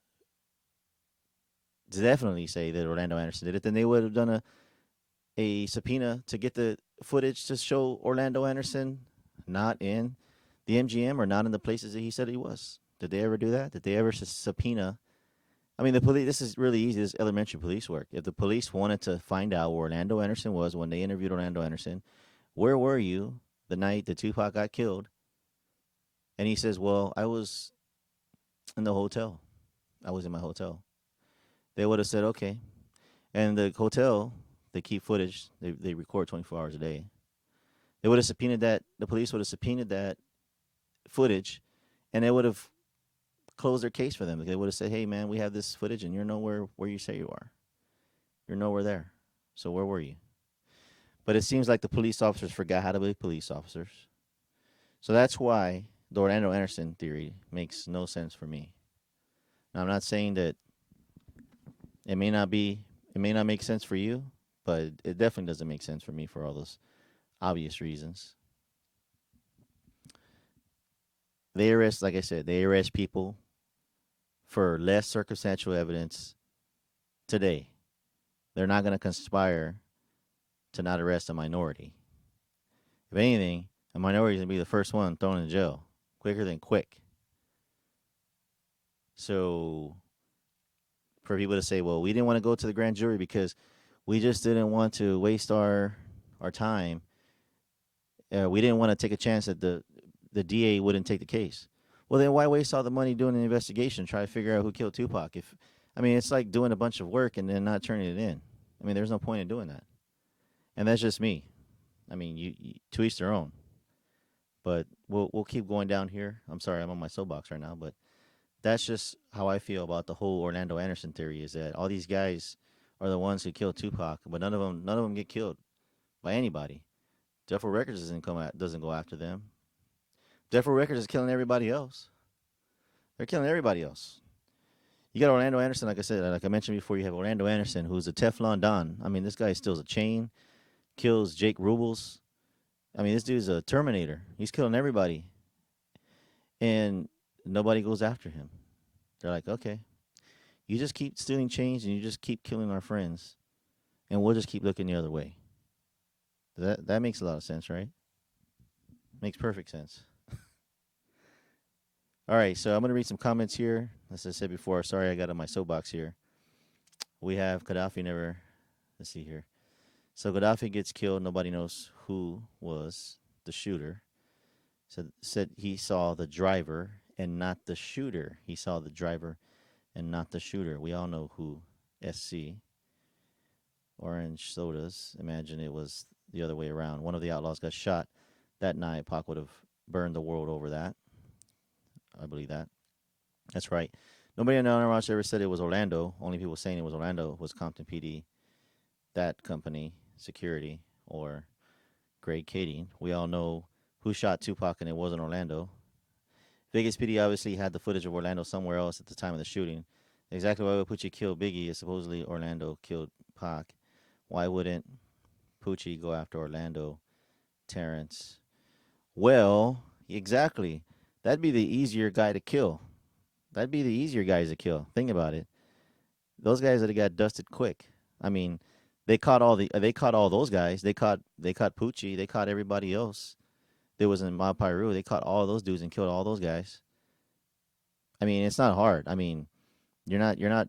definitely say that Orlando Anderson did it, then they would have done a subpoena to get the footage to show Orlando Anderson not in the MGM or not in the places that he said he was. Did they ever do that? Did they ever subpoena? I mean, the police, this is really easy. This is elementary police work. If the police wanted to find out where Orlando Anderson was when they interviewed Orlando Anderson, where were you the night that Tupac got killed? And he says, well, I was in the hotel. I was in my hotel. They would have said, okay. And the hotel, they keep footage. They record 24 hours a day. They would have subpoenaed that. The police would have subpoenaed that footage, and they would have closed their case for them. They would have said, hey, man, we have this footage, and you're nowhere where you say you are. You're nowhere there. So where were you? But it seems like the police officers forgot how to be police officers. So that's why the Orlando Anderson theory makes no sense for me. Now, I'm not saying that it may not make sense for you, but it definitely doesn't make sense for me for all those obvious reasons. They arrest, like I said, they arrest people for less circumstantial evidence today. They're not going to conspire to not arrest a minority. If anything, a minority is going to be the first one thrown in jail quicker than quick. So for people to say, well, we didn't want to go to the grand jury because we just didn't want to waste our time. We didn't want to take a chance that the DA wouldn't take the case. Well, then why waste all the money doing an investigation, try to figure out who killed Tupac? It's like doing a bunch of work and then not turning it in. I mean, there's no point in doing that. And that's just me. I mean, you to each their own. But we'll keep going down here. I'm sorry, I'm on my soapbox right now, but that's just how I feel about the whole Orlando Anderson theory. Is that all these guys are the ones who killed Tupac, but none of them get killed by anybody. Death Row Records doesn't go after them. Death Row Records is killing everybody else. They're killing everybody else. You got Orlando Anderson, like I said, like I mentioned before. You have Orlando Anderson, who's a Teflon Don. I mean, this guy steals a chain, kills Jake Rubles. I mean, this dude's a Terminator. He's killing everybody, and nobody goes after him. They're like, okay, you just keep stealing change and you just keep killing our friends, and we'll just keep looking the other way. That makes a lot of sense, right? Makes perfect sense. All right, so I'm gonna read some comments here. As I said before, sorry I got on my soapbox here. We have Gaddafi never. Let's see here. So Gaddafi gets killed. Nobody knows who was the shooter. Said he saw the driver and not the shooter. He saw the driver and not the shooter. We all know who. SC. Orange sodas. Imagine it was the other way around. One of the outlaws got shot that night. Pac would have burned the world over that. I believe that. That's right. Nobody in the Watch ever said it was Orlando. Only people saying it was Orlando was Compton PD, that company, security, or Greg Kading. We all know who shot Tupac, and it wasn't Orlando. Vegas PD obviously had the footage of Orlando somewhere else at the time of the shooting. Exactly why would Poochie kill Biggie is supposedly Orlando killed Pac. Why wouldn't Poochie go after Orlando, Terrence? Well, exactly. That'd be the easier guy to kill. That'd be the easier guys to kill. Think about it. Those guys that got dusted quick. I mean, they caught all those guys. They caught Poochie. They caught everybody else. There was in Mob Piru. They caught all those dudes and killed all those guys. I mean, it's not hard. I mean, you're not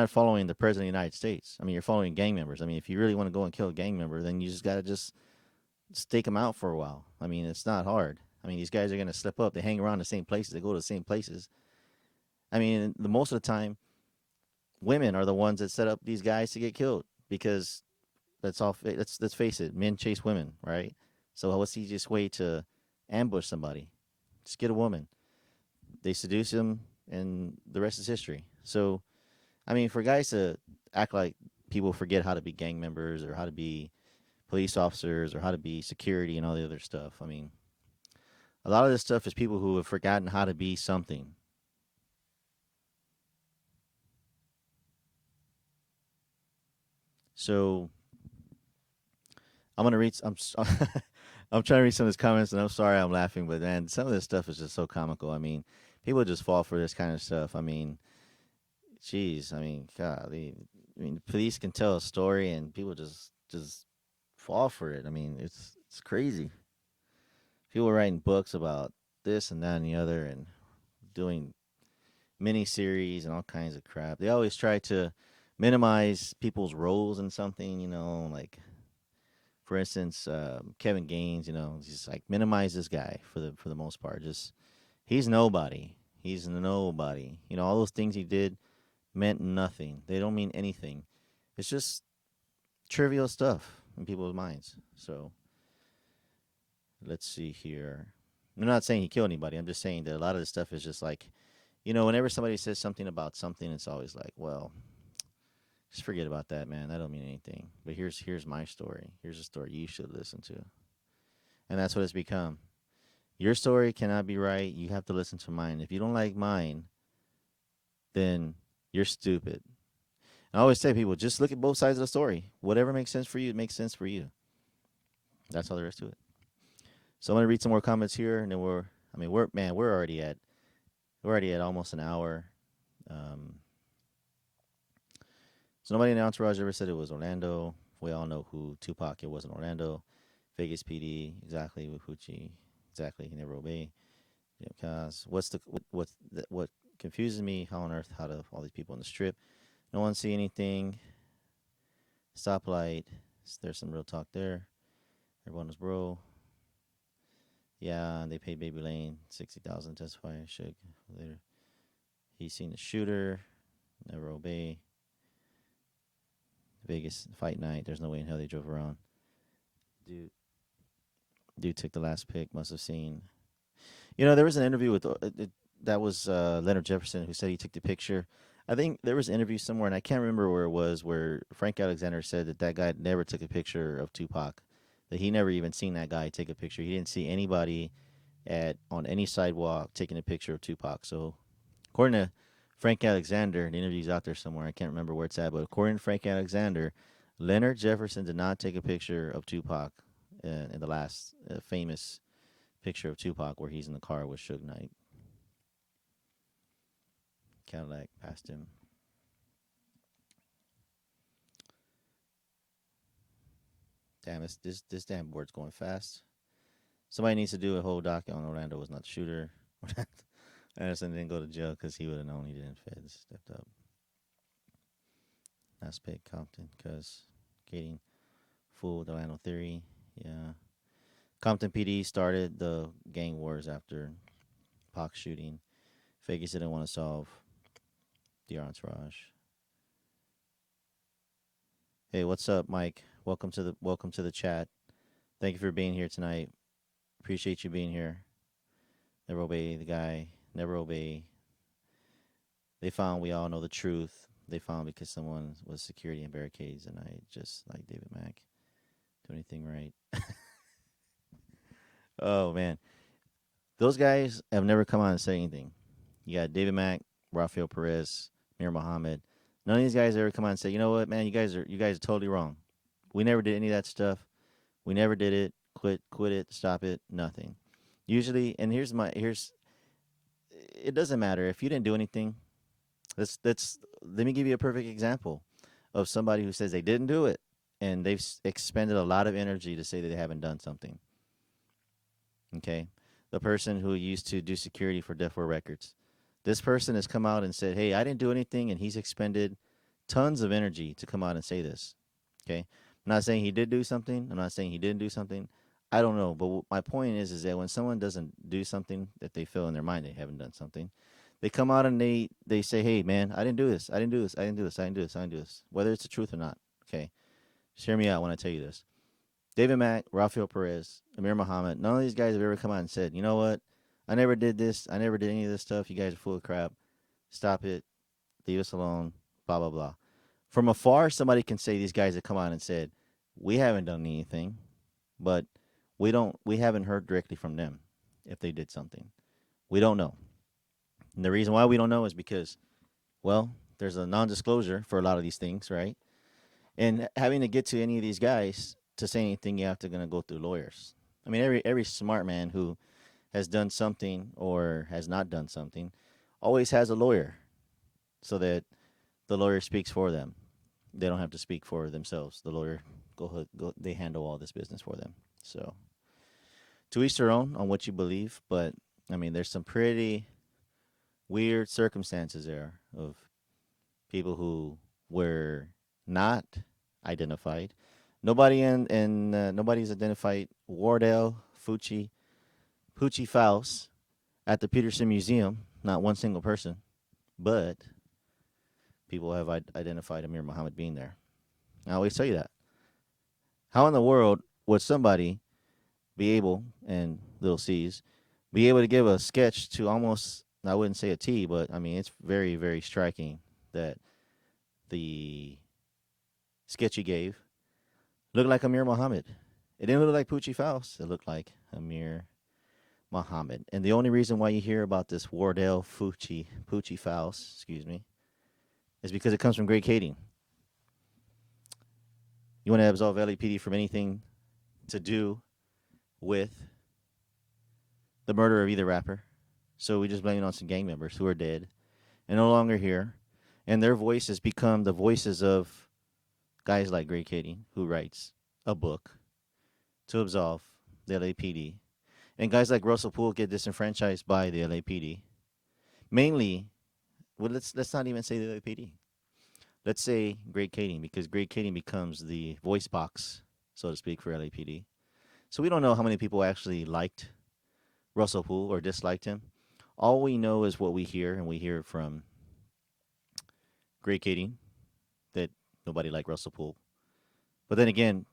following the president of the United States. I mean, you're following gang members. I mean, if you really want to go and kill a gang member, then you just gotta just stake them out for a while. I mean, it's not hard. I mean, these guys are gonna slip up. They hang around the same places. They go to the same places. I mean, the most of the time, women are the ones that set up these guys to get killed because let's face it, men chase women, right? So what's the easiest way to ambush somebody? Just get a woman. They seduce them, and the rest is history. So, I mean, for guys to act like people forget how to be gang members or how to be police officers or how to be security and all the other stuff. I mean, a lot of this stuff is people who have forgotten how to be something. So I'm gonna read. I'm trying to read some of these comments, and I'm sorry I'm laughing, but man, some of this stuff is just so comical. I mean, people just fall for this kind of stuff. I mean, jeez. I mean, golly. I mean, police can tell a story, and people just fall for it. I mean, it's crazy. People are writing books about this and that and the other, and doing mini series and all kinds of crap. They always try to minimize people's roles in something. Like for instance, Kevin Gaines. Just like minimize this guy for the most part. Just he's nobody. He's nobody. All those things he did meant nothing. They don't mean anything. It's just trivial stuff in people's minds. So let's see here. I'm not saying he killed anybody. I'm just saying that a lot of this stuff is just like, whenever somebody says something about something, it's always like, well, just forget about that, man. That don't mean anything. But here's my story. Here's a story you should listen to. And that's what it's become. Your story cannot be right. You have to listen to mine. If you don't like mine, then you're stupid. And I always say people, just look at both sides of the story. Whatever makes sense for you, it makes sense for you. That's all there is to it. So I'm gonna read some more comments here, and then we're already at almost an hour. Um, so nobody in the entourage ever said it was Orlando. We all know who Tupac. It wasn't Orlando. Vegas PD exactly with Hoochie. Exactly, he never obeyed. JMKAZE. What confuses me? How on earth? How do all these people on the strip? No one see anything. Stoplight. There's some real talk there. Everyone was bro. Yeah, they paid Baby Lane 60,000 to testify. Suge later. He's seen the shooter. Never obey. Vegas fight night. There's no way in hell they drove around. Dude took the last pick. Must have seen. There was an interview with that was Leonard Jefferson who said he took the picture. I think there was an interview somewhere, and I can't remember where it was, where Frank Alexander said that guy never took a picture of Tupac. That he never even seen that guy take a picture. He didn't see anybody on any sidewalk taking a picture of Tupac. So, according to Frank Alexander, the interview's out there somewhere. I can't remember where it's at, but according to Frank Alexander, Leonard Jefferson did not take a picture of Tupac in the last famous picture of Tupac where he's in the car with Suge Knight. Cadillac passed him. Damn, this damn board's going fast. Somebody needs to do a whole doc on Orlando was not the shooter. Anderson didn't go to jail because he would have known he didn't. Feds stepped up. Last pick Compton because getting fool with Orlando theory. Yeah. Compton PD started the gang wars after Pac shooting. Vegas didn't want to solve the entourage. Hey, what's up, Mike? Welcome to the chat. Thank you for being here tonight. Appreciate you being here. Never obey the guy. Never obey. They found we all know the truth. They found because someone was security and barricades, and I just like David Mack. Do anything right. Oh man, those guys have never come on and said anything. You got David Mack, Rafael Perez, Mir Muhammad. None of these guys ever come on and say, you know what, man, you guys are totally wrong. We never did any of that stuff. We never did it. Quit it, stop it, nothing. Usually, and here's it doesn't matter if you didn't do anything. Let me give you a perfect example of somebody who says they didn't do it and they've expended a lot of energy to say that they haven't done something. Okay, the person who used to do security for Death Row Records. This person has come out and said, hey, I didn't do anything, and he's expended tons of energy to come out and say this. Okay, I'm not saying he did do something. I'm not saying he didn't do something. I don't know, but my point is that when someone doesn't do something that they feel in their mind they haven't done something, they come out and they say, hey, man, I didn't do this. I didn't do this. I didn't do this. I didn't do this. I didn't do this. Whether it's the truth or not, okay? Just hear me out when I tell you this. David Mack, Rafael Perez, Amir Muhammad, none of these guys have ever come out and said, you know what? I never did this. I never did any of this stuff. You guys are full of crap. Stop it. Leave us alone. Blah, blah, blah. From afar, somebody can say these guys have come out and said, we haven't done anything, but we haven't heard directly from them if they did something. We don't know. And the reason why we don't know is because, well, there's a non-disclosure for a lot of these things, right? And having to get to any of these guys to say anything, you have to gonna go through lawyers. I mean, every smart man who has done something or has not done something always has a lawyer, so that the lawyer speaks for them. They don't have to speak for themselves. The lawyer go they handle all this business for them. So to each their own on what you believe, but I mean, there's some pretty weird circumstances there of people who were not identified. Nobody's identified Wardell Pucci Faust at the Peterson Museum. Not one single person, but people have identified Amir Muhammad being there. I always tell you that. How in the world would somebody be able, and little C's, be able to give a sketch to almost, I wouldn't say a T, but I mean, it's very, very striking that the sketch he gave looked like Amir Muhammad. It didn't look like Pucci Faust. It looked like Amir Muhammad. And the only reason why you hear about this Wardell Pucci Faust, is because it comes from Greg Kading. You want to absolve LAPD from anything to do with the murder of either rapper. So we just blame it on some gang members who are dead and no longer here. And their voices become the voices of guys like Greg Kading, who writes a book to absolve the LAPD. And guys like Russell Poole get disenfranchised by the LAPD. Mainly, well, let's not even say the LAPD. Let's say Greg Kading, because Greg Kading becomes the voice box, so to speak, for LAPD. So we don't know how many people actually liked Russell Poole or disliked him. All we know is what we hear, and we hear it from Greg Kading, that nobody liked Russell Poole. But then again,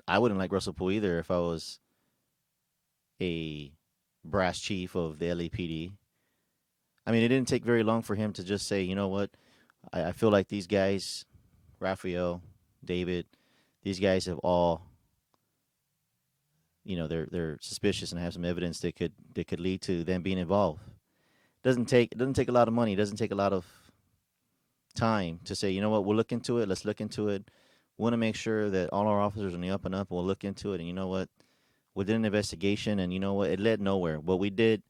I wouldn't like Russell Poole either if I was a brass chief of the LAPD. I mean, it didn't take very long for him to just say, you know what, I feel like these guys, Raphael, David, these guys have all, they're suspicious and have some evidence that could lead to them being involved. It doesn't take a lot of money. It doesn't take a lot of time to say, you know what, we'll look into it. Let's look into it. We want to make sure that all our officers are on the up and up. We'll look into it. And you know what, we did an investigation, and you know what, it led nowhere. But we did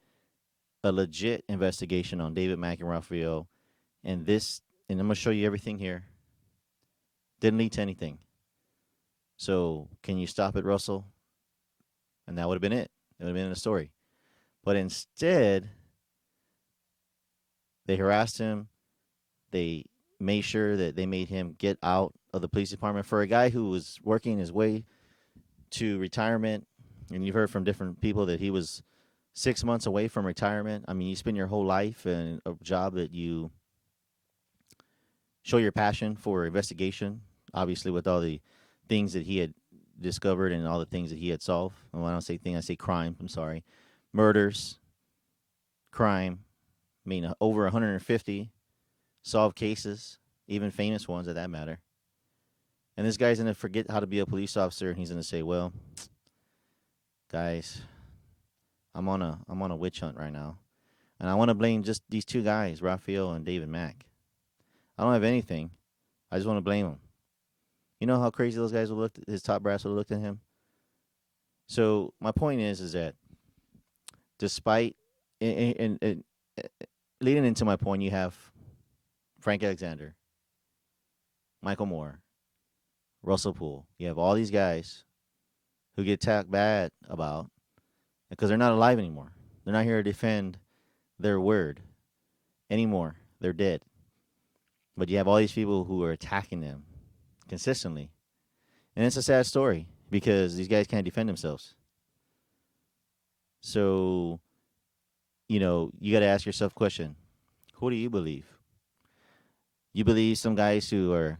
a legit investigation on David Mack and Raphael, And this, and I'm gonna show you everything here. Didn't lead to anything. So can you stop it, Russell? And that would have been it. It would have been the story. But instead, they harassed him. They made sure that they made him get out of the police department for a guy who was working his way to retirement. And you've heard from different people that he was 6 months away from retirement. I mean, you spend your whole life in a job that you show your passion for investigation, obviously, with all the things that he had discovered and all the things that he had solved. And when I don't say thing, I say crime. I'm sorry. Murders, crime. I mean, over 150 solved cases, even famous ones at that matter. And this guy's going to forget how to be a police officer, and he's going to say, well, guys, I'm on a witch hunt right now. And I want to blame just these two guys, Raphael and David Mack. I don't have anything. I just want to blame them. You know how crazy those guys would look, his top brass would have looked at him? So my point is that despite, and leading into my point, you have Frank Alexander, Michael Moore, Russell Poole. You have all these guys who get talked bad about because they're not alive anymore. They're not here to defend their word anymore. They're dead. But you have all these people who are attacking them consistently. And it's a sad story because these guys can't defend themselves. So, you got to ask yourself a question. Who do you believe? You believe some guys who are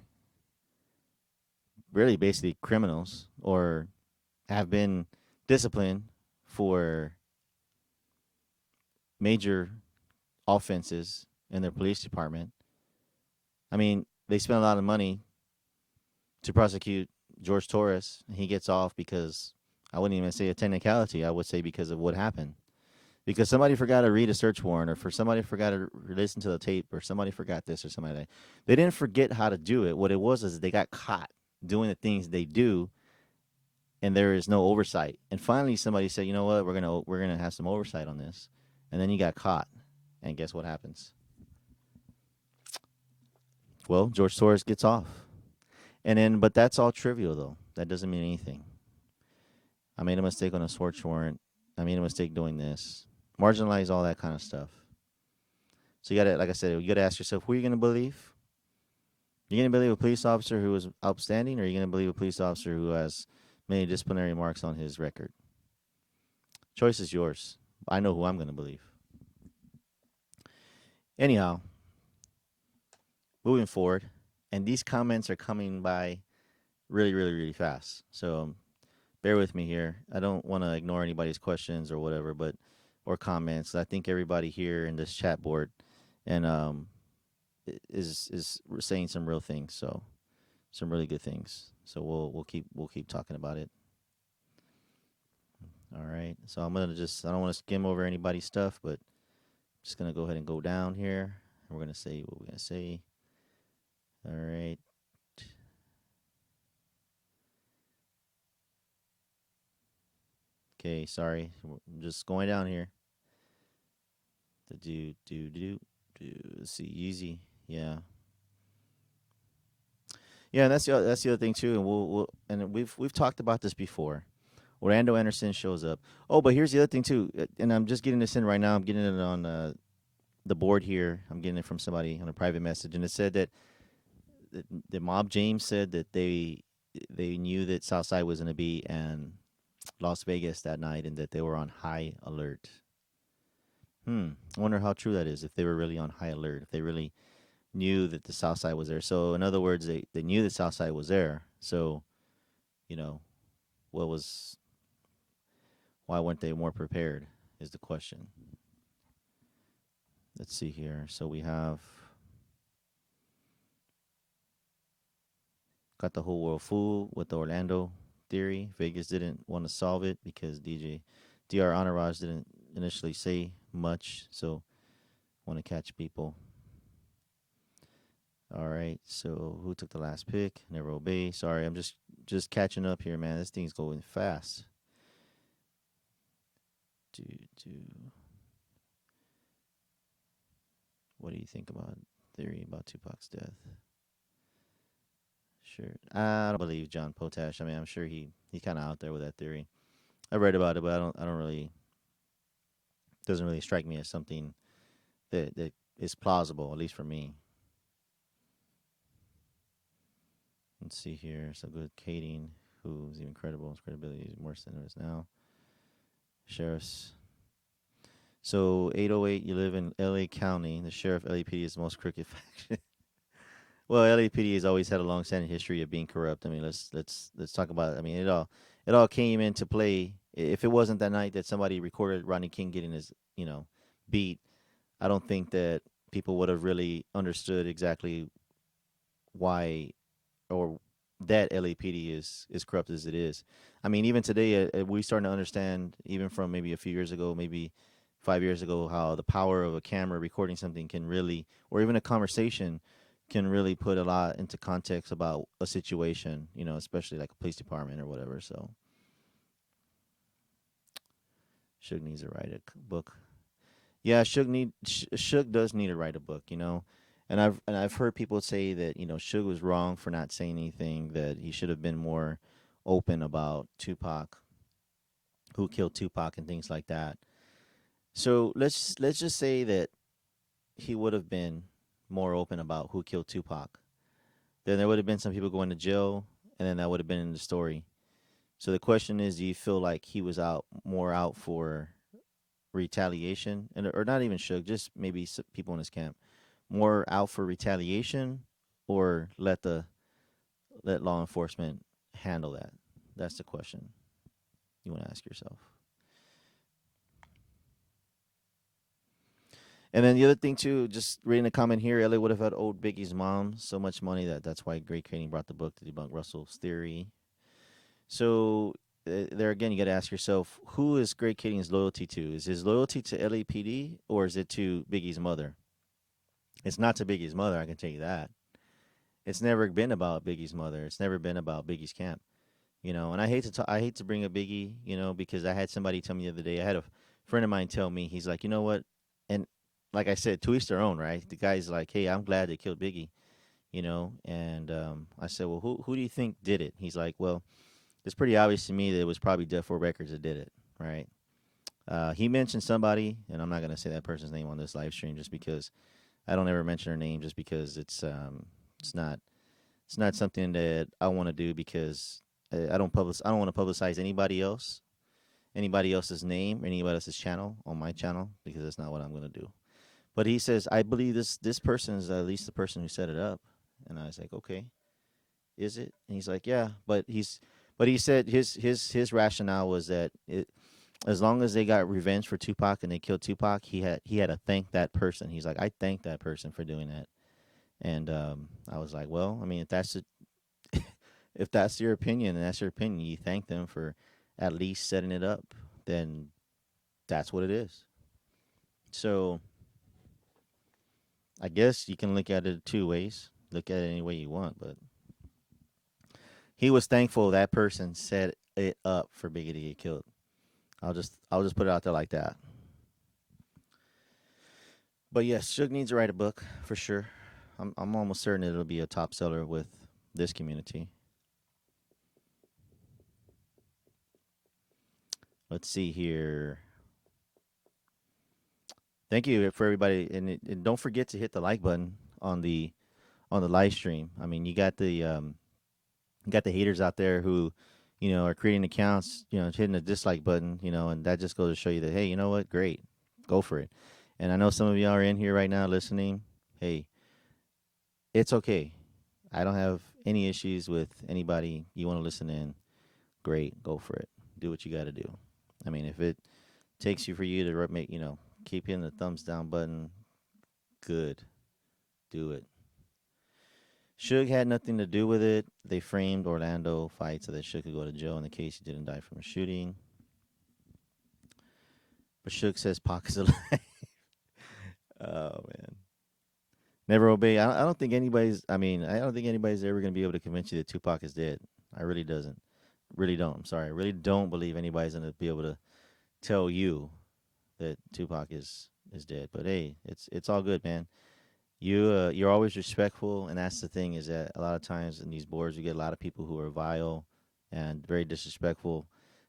really basically criminals or have been disciplined for major offenses in their police department. I mean, they spent a lot of money to prosecute George Torres, and he gets off because I wouldn't even say a technicality. I would say because of what happened. Because somebody forgot to read a search warrant, or for somebody forgot to listen to the tape, or somebody forgot this, or somebody like that. They didn't forget how to do it. What it was is they got caught doing the things they do, and there is no oversight. And finally, somebody said, "You know what? We're gonna have some oversight on this." And then you got caught, and guess what happens? Well, George Torres gets off, and then but that's all trivial though. That doesn't mean anything. I made a mistake on a search warrant. I made a mistake doing this. Marginalize all that kind of stuff. So you gotta, like I said, you gotta ask yourself, who are you gonna believe? You're gonna believe a police officer who is outstanding, or are you gonna believe a police officer who has many disciplinary marks on his record? Choice is yours. I know who I'm gonna believe. Anyhow, moving forward, and these comments are coming by really, really, really fast. So bear with me here. I don't want to ignore anybody's questions or whatever, but or comments. I think everybody here in this chat board and is saying some real things. So some really good things. So we'll keep talking about it. All right. So I don't want to skim over anybody's stuff, but I'm just gonna go ahead and go down here. And we're gonna say what we're gonna say. All right. Okay, sorry. I'm just going down here. Let's see, easy. Yeah. Yeah, and that's the other thing too, and we've talked about this before. Orlando Anderson shows up. Oh, but here's the other thing too, and I'm just getting this in right now. I'm getting it on the board here. I'm getting it from somebody on a private message, and it said that the Mob James said that they knew that Southside was going to be in Las Vegas that night, and that they were on high alert. I wonder how true that is. If they were really on high alert, if they really knew that the South Side was there. So in other words, they knew the South Side was there. So, what was why weren't they more prepared is the question. Let's see here. So we have got the whole world fooled with the Orlando theory. Vegas didn't want to solve it because Dr. Anuraj didn't initially say much, so want to catch people. All right, so who took the last pick? Never Obey. Sorry, I'm just catching up here, man. This thing's going fast. What do you think about theory about Tupac's death. Sure. I don't believe John Potash. I mean, I'm sure he kind of out there with that theory. I read about it, but I don't really doesn't really strike me as something that is plausible, at least for me. Let's see here. So good Kading, who's even credible. His credibility is worse than it is now. Sheriff's. So 808, you live in L.A. County. The sheriff LAPD is the most crooked faction. Well, LAPD has always had a long-standing history of being corrupt. I mean, let's talk about it. I mean, it all came into play. If it wasn't that night that somebody recorded Rodney King getting his beat, I don't think that people would have really understood exactly why or that LAPD is corrupt as it is. I mean, even today, we starting to understand, even from maybe a few years ago, maybe 5 years ago, how the power of a camera recording something can really, or even a conversation, can really put a lot into context about a situation. Especially like a police department or whatever. So, Suge needs to write a book. Yeah, Suge does need to write a book. And I've heard people say that Suge was wrong for not saying anything. That he should have been more open about Tupac, who killed Tupac, and things like that. So let's just say that he would have been more open about who killed Tupac. Then there would have been some people going to jail, and then that would have been in the story. So the question is, do you feel like he was out for retaliation, and or not even Suge, just maybe people in his camp, more out for retaliation, or let law enforcement handle that? That's the question you want to ask yourself. And then the other thing too, just reading a comment here, LA would have had owed Biggie's mom so much money that's why Great Kading brought the book to debunk Russell's theory. So there again, you got to ask yourself, who is Great Kading's loyalty to? Is his loyalty to LAPD, or is it to Biggie's mother? It's not to Biggie's mother, I can tell you that. It's never been about Biggie's mother. It's never been about Biggie's camp. And I hate to bring up Biggie, because I had somebody tell me the other day. I had a friend of mine tell me, he's like, you know what, and like I said, to each their own, right? The guy's like, hey, I'm glad they killed Biggie, and I said, well, who do you think did it? He's like, well, it's pretty obvious to me that it was probably Death Row Records that did it, right? He mentioned somebody, and I'm not gonna say that person's name on this live stream just because I don't ever mention her name, just because it's not something that I want to do, because I don't want to publicize anybody else's name, anybody else's channel on my channel, because that's not what I'm gonna do. But he says, I believe this person is at least the person who set it up, and I was like, okay, is it? And he's like, yeah, but he said his rationale was that as long as they got revenge for Tupac and they killed Tupac, he had to thank that person. He's like, I thank that person for doing that. And I was like, well, I mean, if that's your opinion, and that's your opinion, you thank them for at least setting it up, then that's what it is. So I guess you can look at it two ways. Look at it any way you want, but he was thankful that person set it up for Biggie to get killed. I'll just put it out there like that. But yes, Suge needs to write a book for sure. I'm almost certain it'll be a top seller with this community. Let's see here. Thank you for everybody, and don't forget to hit the like button on the live stream. I mean, you got the haters out there who, are creating accounts, hitting the dislike button, and that just goes to show you that, hey, you know what, great, go for it. And I know some of y'all are in here right now listening. Hey, it's okay. I don't have any issues with anybody. You want to listen in, great, go for it. Do what you got to do. I mean, if it takes you for you to make, keep hitting the thumbs down button, good, do it. Suge had nothing to do with it. They framed Orlando fight so that Suge could go to jail in the case he didn't die from a shooting. But Suge says Pac is alive. Oh man, never obey. I don't think anybody's. I mean, I don't think anybody's ever gonna be able to convince you that Tupac is dead. I really doesn't. Really don't. I'm sorry. I really don't believe anybody's gonna be able to tell you that Tupac is dead. But hey, it's all good, man. You're always respectful, and that's the thing is that a lot of times in these boards you get a lot of people who are vile and very disrespectful.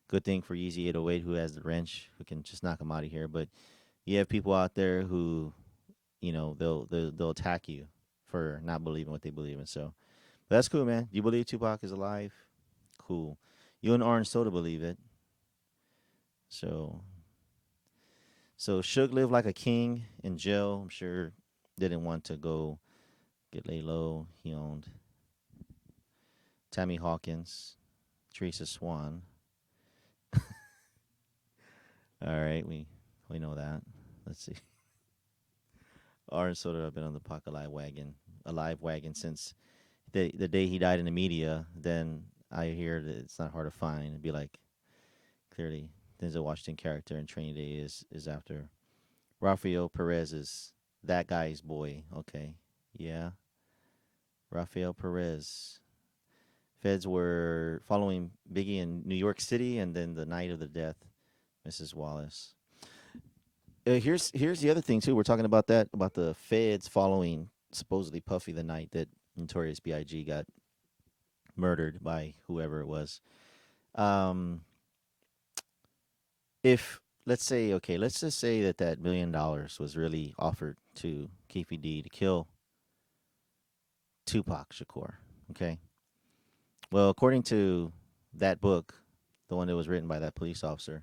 Good thing for Easy 808 who has the wrench who can just knock them out of here. But you have people out there who they'll attack you for not believing what they believe in. So but that's cool, man. You believe Tupac is alive? Cool. You and Orange Soda believe it. So Suge lived like a king in jail. I'm sure didn't want to go get lay low. He owned Tammy Hawkins, Teresa Swan. All right, we know that. Let's see. Orange Soda have been on the Pac alive wagon since the day he died in the media. Then I hear that it's not hard to find. It'd be like clearly Denzel Washington character in Training Day is after Rafael Perez is that guy's boy. Okay, yeah, Rafael Perez. Feds were following Biggie in New York City, and then the night of the death, Mrs. Wallace. Here's the other thing too. We're talking about that about the feds following supposedly Puffy the night that Notorious B.I.G. got murdered by whoever it was. Um, if let's say okay, let's just say that $1 million was really offered to Keefe D to kill Tupac Shakur. Okay. Well, according to that book, the one that was written by that police officer,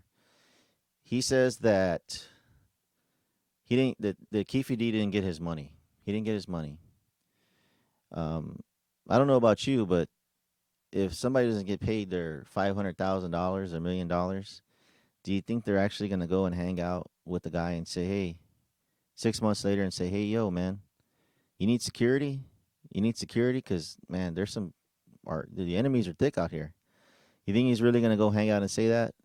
he says that he didn't that Keefe D didn't get his money. He didn't get his money. Um, I don't know about you, but if somebody doesn't get paid their $500,000, $1 million, do you think they're actually gonna go and hang out with the guy and say, hey, 6 months later, and say, hey, yo, man, you need security? You need security because man, there's some, the enemies are thick out here. You think he's really gonna go hang out and say that?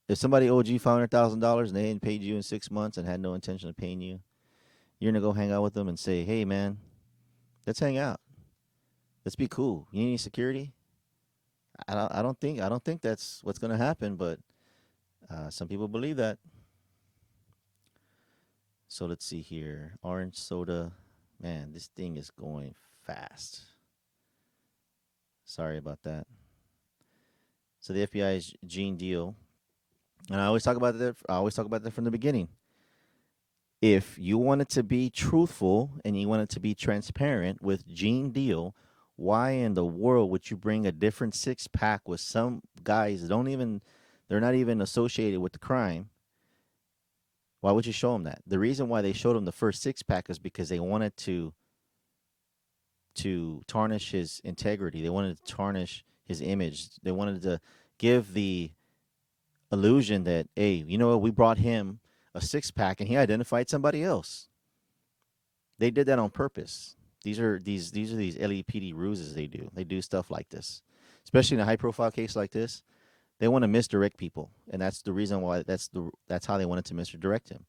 If somebody owed you $500,000 and they hadn't paid you in 6 months and had no intention of paying you, you're gonna go hang out with them and say, "Hey, man, let's hang out. Let's be cool. You need any security?" I don't think that's what's gonna happen, but some people believe that. So let's see here. Orange soda, man, this thing is going fast. Sorry about that. So the FBI's Gene Deal, and I always talk about that. I always talk about that from the beginning. If you wanted to be truthful and you wanted to be transparent with Gene Deal, why in the world would you bring a different six pack with some guys that don't even they're not even associated with the crime? Why would you show them that? The reason why they showed him the first six pack is because they wanted to tarnish his integrity. They wanted to tarnish his image. They wanted to give the illusion that, hey, you know what, we brought him a six pack and he identified somebody else. They did that on purpose. These LEPD ruses they do. They do stuff like this, especially in a high profile case like this. They want to misdirect people, and that's the reason why that's how they wanted to misdirect him.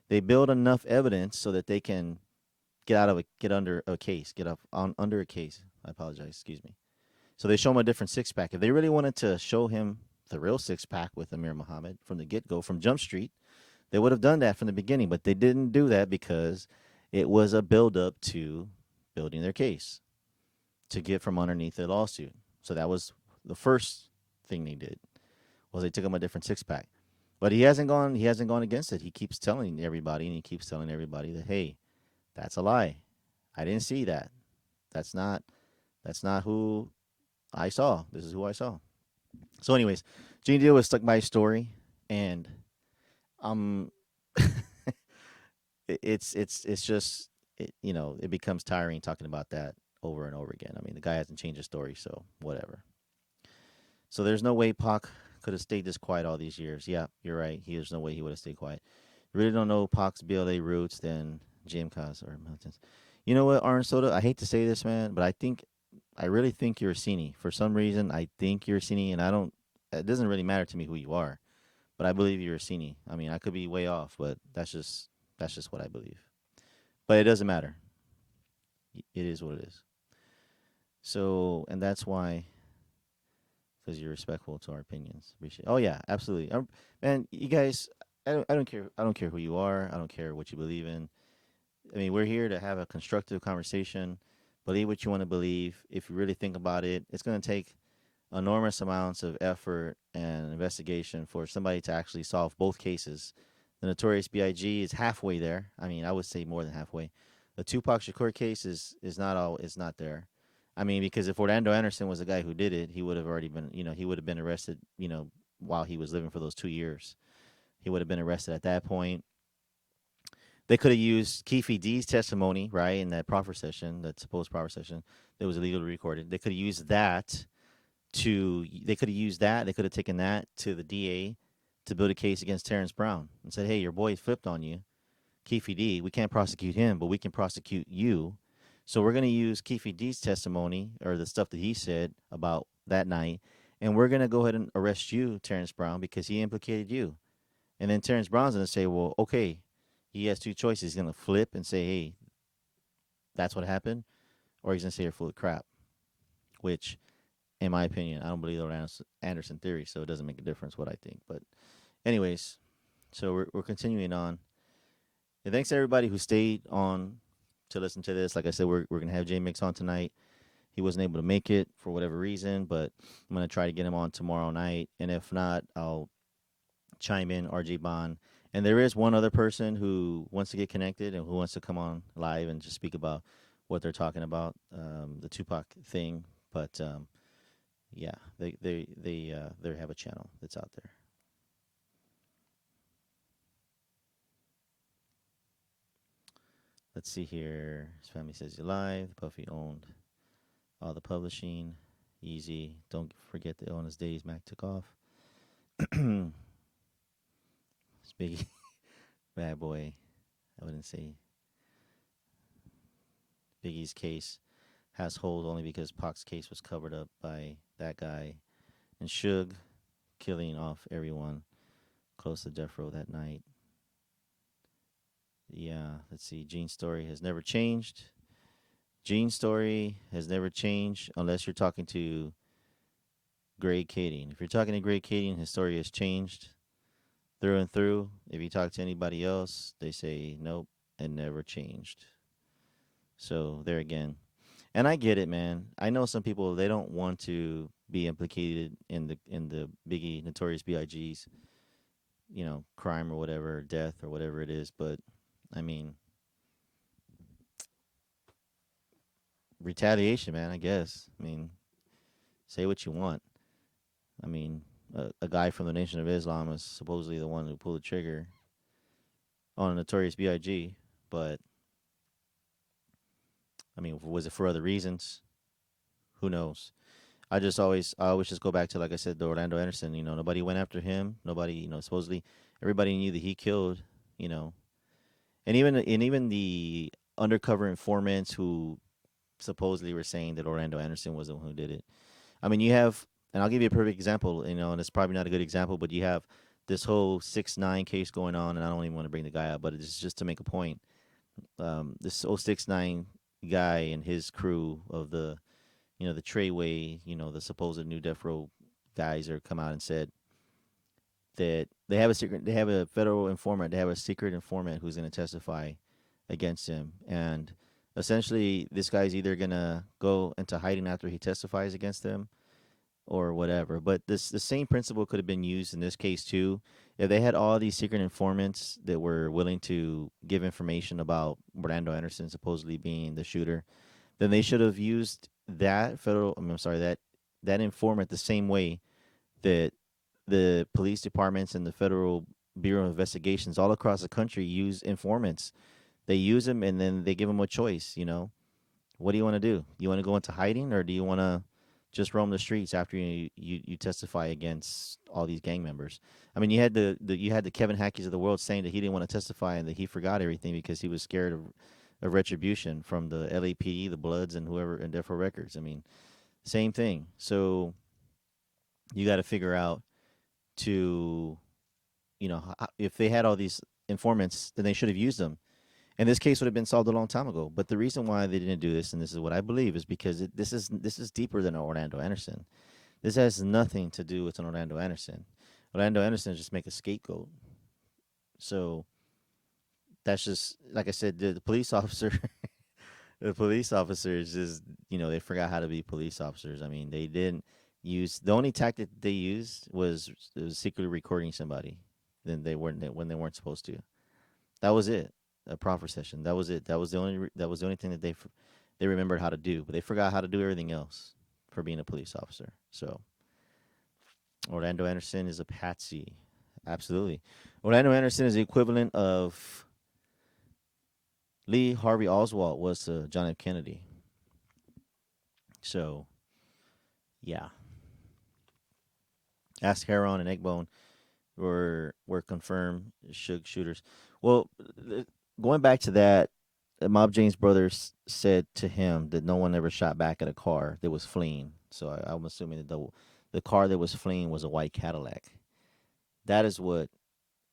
They build enough evidence so that they can get under a case, get up on under a case. I apologize, excuse me. So they show him a different six pack. If they really wanted to show him the real six pack with Amir Muhammad from the get go, from Jump Street, they would have done that from the beginning, but they didn't do that because it was a build up to building their case to get from underneath the lawsuit. So that was the first thing they did was they took him a different six pack. But he hasn't gone against it. He keeps telling everybody and he keeps telling everybody that hey, that's a lie. I didn't see that. That's not who I saw. This is who I saw. So anyways, Gene Deal was stuck by his story and um it's just it becomes tiring talking about that over and over again. I mean, the guy hasn't changed his story, so whatever. So there's no way Pac could have stayed this quiet all these years. Yeah, you're right. There's no way he would have stayed quiet. You really don't know Pac's BLA roots, then JMKAZE or Milton's. You know what, Orange Soda? I hate to say this, man, but I really think you're a Cine. For some reason, I think you're a Cine, and I don't. It doesn't really matter to me who you are, but I believe you're a Cine. I mean, I could be way off, but that's just what I believe. But it doesn't matter. It is what it is. So, and that's why, because you're respectful to our opinions. Appreciate. Oh yeah, absolutely. Man, you guys, I don't care. I don't care who you are. I don't care what you believe in. I mean, we're here to have a constructive conversation. Believe what you want to believe. If you really think about it, it's going to take enormous amounts of effort and investigation for somebody to actually solve both cases. The Notorious B.I.G. is halfway there. I mean, I would say more than halfway. The Tupac Shakur case is not all. It's not there. I mean, because if Orlando Anderson was the guy who did it, he would have already been. He would have been arrested. While he was living for those 2 years, he would have been arrested at that point. They could have used Keefe D's testimony, right, in that proffer session, that supposed proffer session that was illegally recorded. They could have used that they could have used that. They could have taken that to the DA to build a case against Terrence Brown and said, "Hey, your boy flipped on you, Keefe D. We can't prosecute him, but we can prosecute you. So we're going to use Keefe D's testimony or the stuff that he said about that night, and we're going to go ahead and arrest you, Terrence Brown, because he implicated you." And then Terrence Brown's going to say, "Well, okay." He has two choices. He's going to flip and say, "Hey, that's what happened," or he's going to say you're full of crap, which, in my opinion, I don't believe the Anderson theory, so it doesn't make a difference what I think. But, anyways, so we're continuing on. And thanks to everybody who stayed on to listen to this. Like I said, we're going to have JMKAZE on tonight. He wasn't able to make it for whatever reason, but I'm going to try to get him on tomorrow night. And if not, I'll chime in, RJ Bond. And there is one other person who wants to get connected and who wants to come on live and just speak about what they're talking about, the Tupac thing. But yeah, they have a channel that's out there. Let's see here. His family says you're live. Puffy owned all the publishing. Easy. Don't forget that on his days Mac took off. Biggie, bad boy. I wouldn't say Biggie's case has hold only because Pac's case was covered up by that guy and Suge killing off everyone close to death row that night. Yeah, let's see. Gene's story has never changed. Gene's story has never changed unless you're talking to Greg Kading. If you're talking to Greg Kading, his story has changed through and through. If you talk to anybody else, they say nope, it never changed. So there again. And I get it, man. I know some people they don't want to be implicated in the Biggie Notorious B.I.G's, crime or whatever, death or whatever it is, but I mean, retaliation, man, I guess. I mean, say what you want. I mean, a guy from the Nation of Islam is supposedly the one who pulled the trigger on a Notorious B.I.G., but I mean, was it for other reasons? Who knows? I always just go back to, like I said, the Orlando Anderson. Nobody went after him. Nobody, supposedly everybody knew that he killed. You know, and even the undercover informants who supposedly were saying that Orlando Anderson was the one who did it. I mean, you have, and I'll give you a perfect example. And it's probably not a good example, but you have this whole 6ix9ine case going on, and I don't even want to bring the guy up, but it's just to make a point. This 6ix9ine guy and his crew of the Treyway, the supposed new death row guys are come out and said that they have a federal informant, they have a secret informant who's going to testify against him, and essentially this guy's either going to go into hiding after he testifies against them or whatever. But the same principle could have been used in this case too. If they had all these secret informants that were willing to give information about Orlando Anderson supposedly being the shooter, then they should have used that I'm sorry, that informant the same way that the police departments and the Federal Bureau of Investigations all across the country use informants. They use them and then they give them a choice. What do you want to do? You want to go into hiding, or do you want to just roam the streets after you testify against all these gang members? I mean, you had the Kevin Hackies of the world saying that he didn't want to testify and that he forgot everything because he was scared of retribution from the LAPD, the Bloods, and whoever, and Defo Records. I mean, same thing. So you got to figure out to, if they had all these informants, then they should have used them. And this case would have been solved a long time ago. But the reason why they didn't do this, and this is what I believe, is because this is deeper than Orlando Anderson. This has nothing to do with an Orlando Anderson. Orlando Anderson is just make a scapegoat. So that's just like I said. The police officer, the police officers just they forgot how to be police officers. I mean, they didn't use the only tactic they used was secretly recording somebody. Then they weren't when they weren't supposed to. That was it. A proffer session. That was it. That was the only thing that they remembered how to do. But they forgot how to do everything else for being a police officer. So Orlando Anderson is a patsy. Absolutely. Orlando Anderson is the equivalent of Lee Harvey Oswald was to John F. Kennedy. So yeah, Ask Heron and Eggbone were confirmed shooters. Well, going back to that, Mob James' brothers said to him that no one ever shot back at a car that was fleeing. So I'm assuming that the car that was fleeing was a white Cadillac. That is what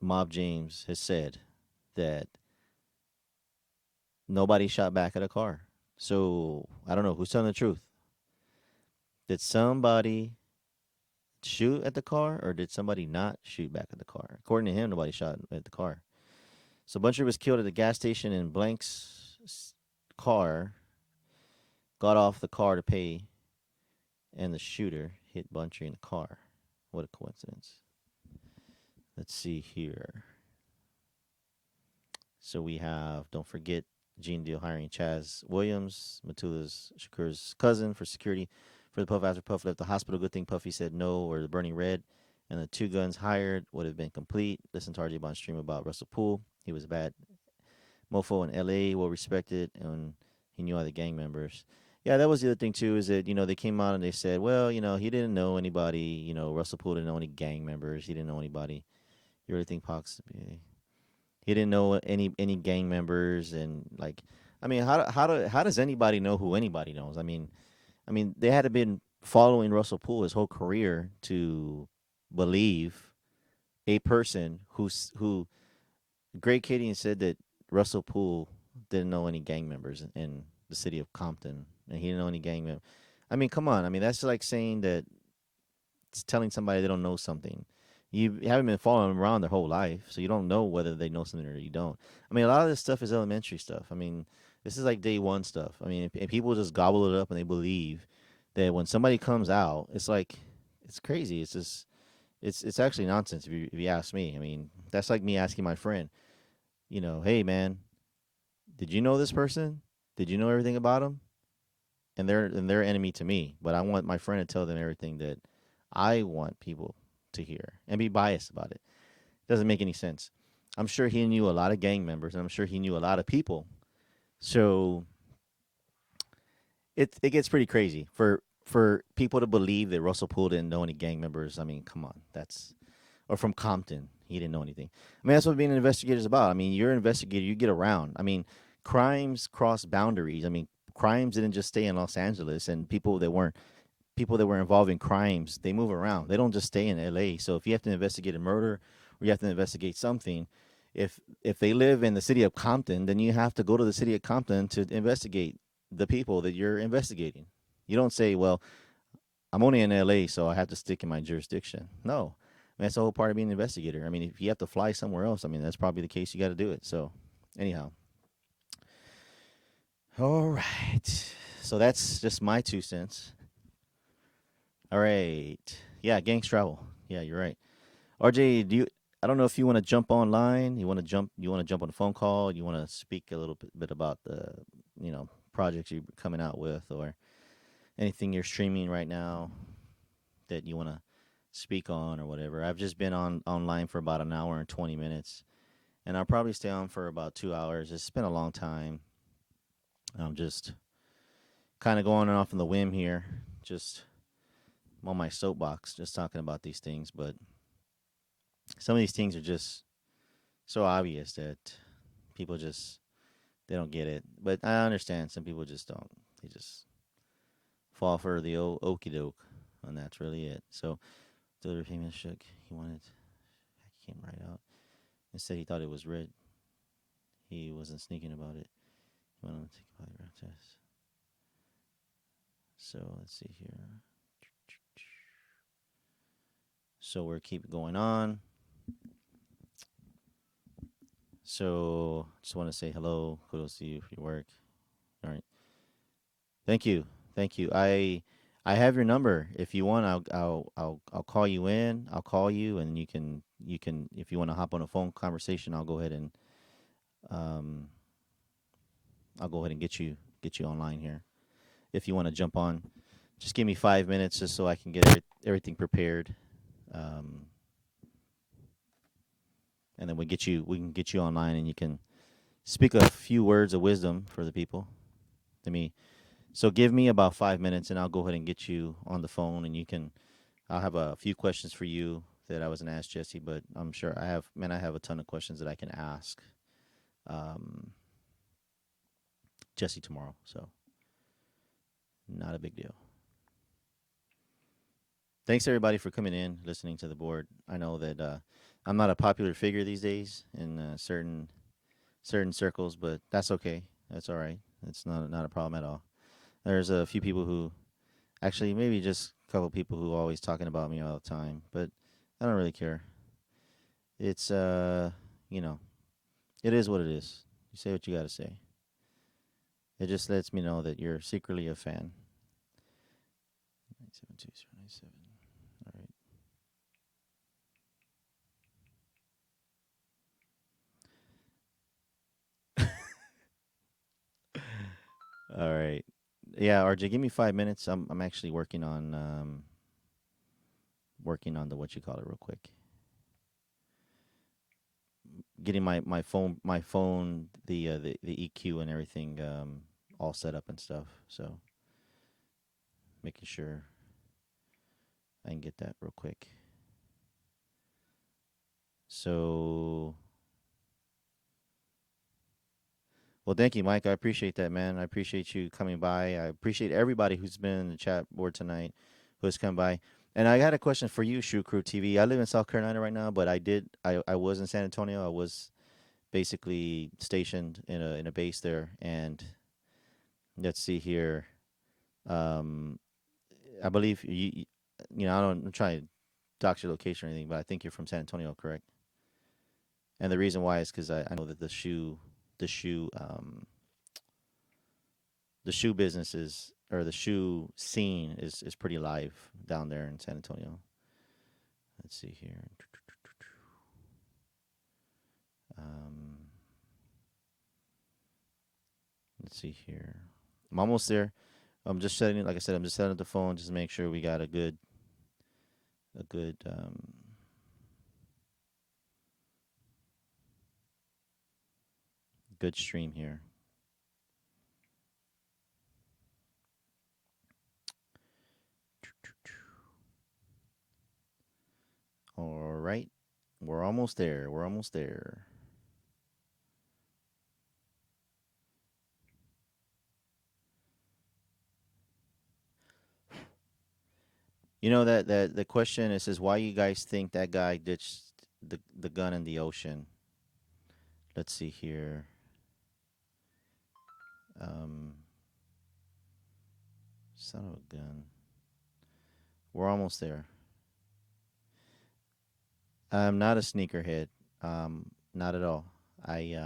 Mob James has said, that nobody shot back at a car. So I don't know who's telling the truth. Did somebody shoot at the car, or did somebody not shoot back at the car? According to him, nobody shot at the car. So Buncher was killed at the gas station, and Blank's car got off the car to pay, and the shooter hit Buncher in the car. What a coincidence. Let's see here. So we have, don't forget, Gene Deal hiring Chaz Williams, Matula's Shakur's cousin, for security for the Puff after Puff left the hospital. Good thing Puffy said no, or the Burning Red and the two guns hired would have been complete. Listen to RJ Bond stream about Russell Poole. He was a bad mofo in LA, well respected, and he knew all the gang members. Yeah, that was the other thing too, is that, they came out and they said, well, he didn't know anybody, Russell Poole didn't know any gang members, he didn't know anybody. You really think Pox, he didn't know any gang members, and like, I mean, how does anybody know who anybody knows? I mean, they had to been following Russell Poole his whole career to believe a person who Greg Cadian said that Russell Poole didn't know any gang members in the city of Compton, and he didn't know any gang members. I mean, come on. I mean, that's like saying that it's telling somebody they don't know something. You haven't been following them around their whole life, so you don't know whether they know something or you don't. I mean, a lot of this stuff is elementary stuff. I mean, this is like day one stuff. I mean, if people just gobble it up and they believe that when somebody comes out, it's like, it's crazy. It's just, it's actually nonsense if you ask me. I mean, that's like me asking my friend, hey man, did you know this person? Did you know everything about them? And they're enemy to me, but I want my friend to tell them everything that I want people to hear and be biased about it. Doesn't make any sense. I'm sure he knew a lot of gang members, and I'm sure he knew a lot of people. So it gets pretty crazy for people to believe that Russell Poole didn't know any gang members. I mean, come on, that's or from Compton, he didn't know anything. I mean, that's what being an investigator is about. I mean, you're an investigator, you get around. I mean, crimes cross boundaries. I mean, crimes didn't just stay in Los Angeles, and people that were involved in crimes, they move around. They don't just stay in LA. So if you have to investigate a murder or you have to investigate something, if they live in the city of Compton, then you have to go to the city of Compton to investigate the people that you're investigating. You don't say, well, I'm only in LA, so I have to stick in my jurisdiction. No. I mean, that's the whole part of being an investigator. I mean, if you have to fly somewhere else, I mean, that's probably the case. You got to do it. So, anyhow. All right. So that's just my 2 cents. All right. Yeah, gangs travel. Yeah, you're right. RJ, I don't know if you want to jump online. You want to jump on a phone call. You want to speak a little bit about the, projects you're coming out with, or anything you're streaming right now that you want to speak on or whatever. I've just been online for about an hour and 20 minutes, and I'll probably stay on for about 2 hours. It's been a long time. I'm just kind of going off on the whim here. Just I'm on my soapbox, just talking about these things, but some of these things are just so obvious that people just they don't get it. But I understand some people just don't. They just fall for the old okey doke, and that's really it. So the other famous Suge, he came right out and said he thought it was red. He wasn't sneaking about it. He went on to take a polygraph test. So let's see here. So we're keep going on. So just want to say hello. Kudos to you for your work. All right. Thank you. Thank you. I have your number. If you want, I'll call you in. I'll call you, and you can if you want to hop on a phone conversation, um I'll go ahead and get you online here. If you want to jump on, just give me 5 minutes just so I can get everything prepared, um, and then we can get you online, and you can speak a few words of wisdom for the people. Let me So give me about 5 minutes, and I'll go ahead and get you on the phone, and you can. I'll have a few questions for you that I wasn't asked, Jesse, but I'm sure I have. Man, I have a ton of questions that I can ask um, Jesse tomorrow. So not a big deal. Thanks everybody for coming in, listening to the board. I know that I'm not a popular figure these days in certain circles, but that's okay. That's all right. It's not a problem at all. There's a few people who actually maybe just a couple people who are always talking about me all the time, but I don't really care. It's you know, it is what it is. You say what you got to say. It just lets me know that you're secretly a fan. 972-097. All right. All right. Yeah, RJ, give me 5 minutes. I'm actually working on the what you call it real quick. Getting my phone the EQ and everything all set up and stuff. So making sure I can get that real quick. So well, thank you, Mike. I appreciate that, man. I appreciate you coming by. I appreciate everybody who's been in the chat board tonight, who has come by. And I got a question for you, Shoe Crew TV. I live in South Carolina right now, but I was in San Antonio. I was basically stationed in a base there. And let's see here. Um, I believe I'm trying to dox your location or anything, but I think you're from San Antonio, correct? And the reason why is because I know that the shoe the shoe business is or the shoe scene is pretty live down there in San Antonio. Let's see here. Um, let's see here. I'm almost there. I'm just setting, like I said, I'm just setting up the phone just to make sure we got a good stream here. All right, we're almost there. We're almost there. You know that the question it says why you guys think that guy ditched the gun in the ocean. Let's see here. Um, Son of a gun. We're almost there. I'm not a sneakerhead. Not at all. I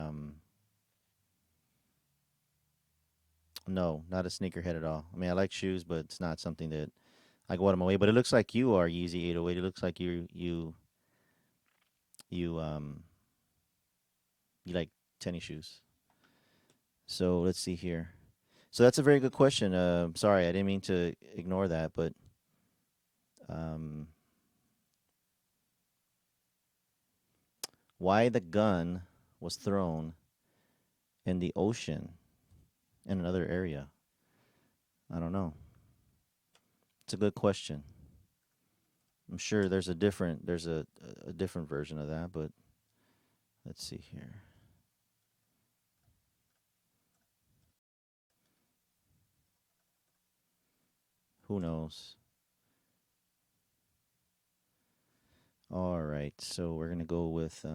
No, not a sneakerhead at all. I mean, I like shoes, but it's not something that I go out of my way. But it looks like you are Yeezy 808. It looks like you you like tennis shoes. So let's see here. So that's a very good question. Sorry, I didn't mean to ignore that, but um, why the gun was thrown in the ocean in another area? I don't know. It's a good question. I'm sure there's a different version of that, but let's see here. Who knows? All right, so we're gonna go with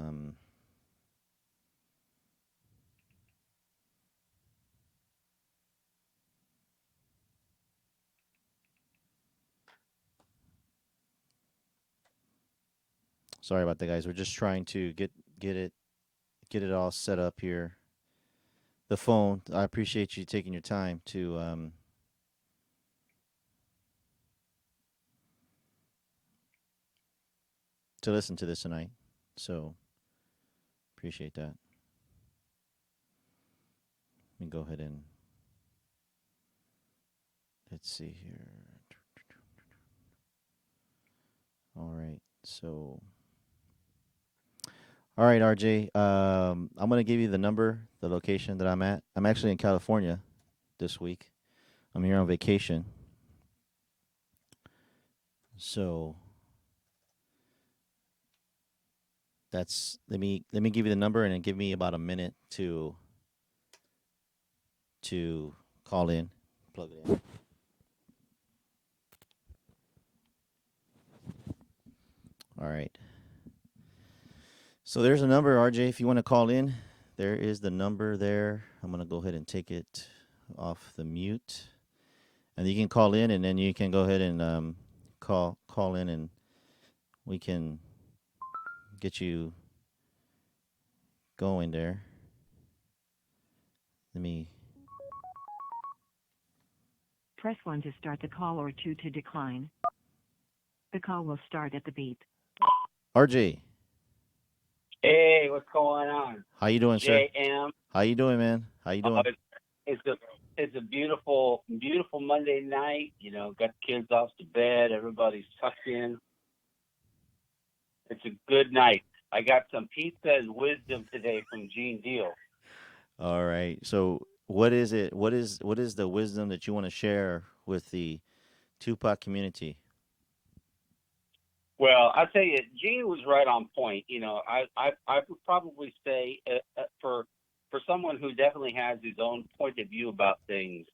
sorry about that, guys. We're just trying to get it get it all set up here. The phone. I appreciate you taking your time to listen to this tonight. So appreciate that. Let me go ahead and let's see here. All right. So, all right, RJ. I'm gonna give you the number, the location that I'm at. I'm actually in California this week. I'm here on vacation. So that's let me give you the number and then give me about a minute to call in, plug it in. All right. So there's a number, RJ, if you want to call in. There is the number there. I'm going to go ahead and take it off the mute. And you can call in and then you can go ahead and call in and we can get you going there. Let me Press 1 to start the call or 2 to decline. The call will start at the beep. RJ. Hey, what's going on? How you doing, sir? JM. How you doing, man? How you doing? It's a beautiful Monday night. You know, got the kids off to bed. Everybody's tucked in. It's a good night. I got some pizza and wisdom today from Gene Deal. All right. So what is it? What is the wisdom that you want to share with the Tupac community? Well, I'll tell you, Gene was right on point. You know, I would probably say for someone who definitely has his own point of view about things,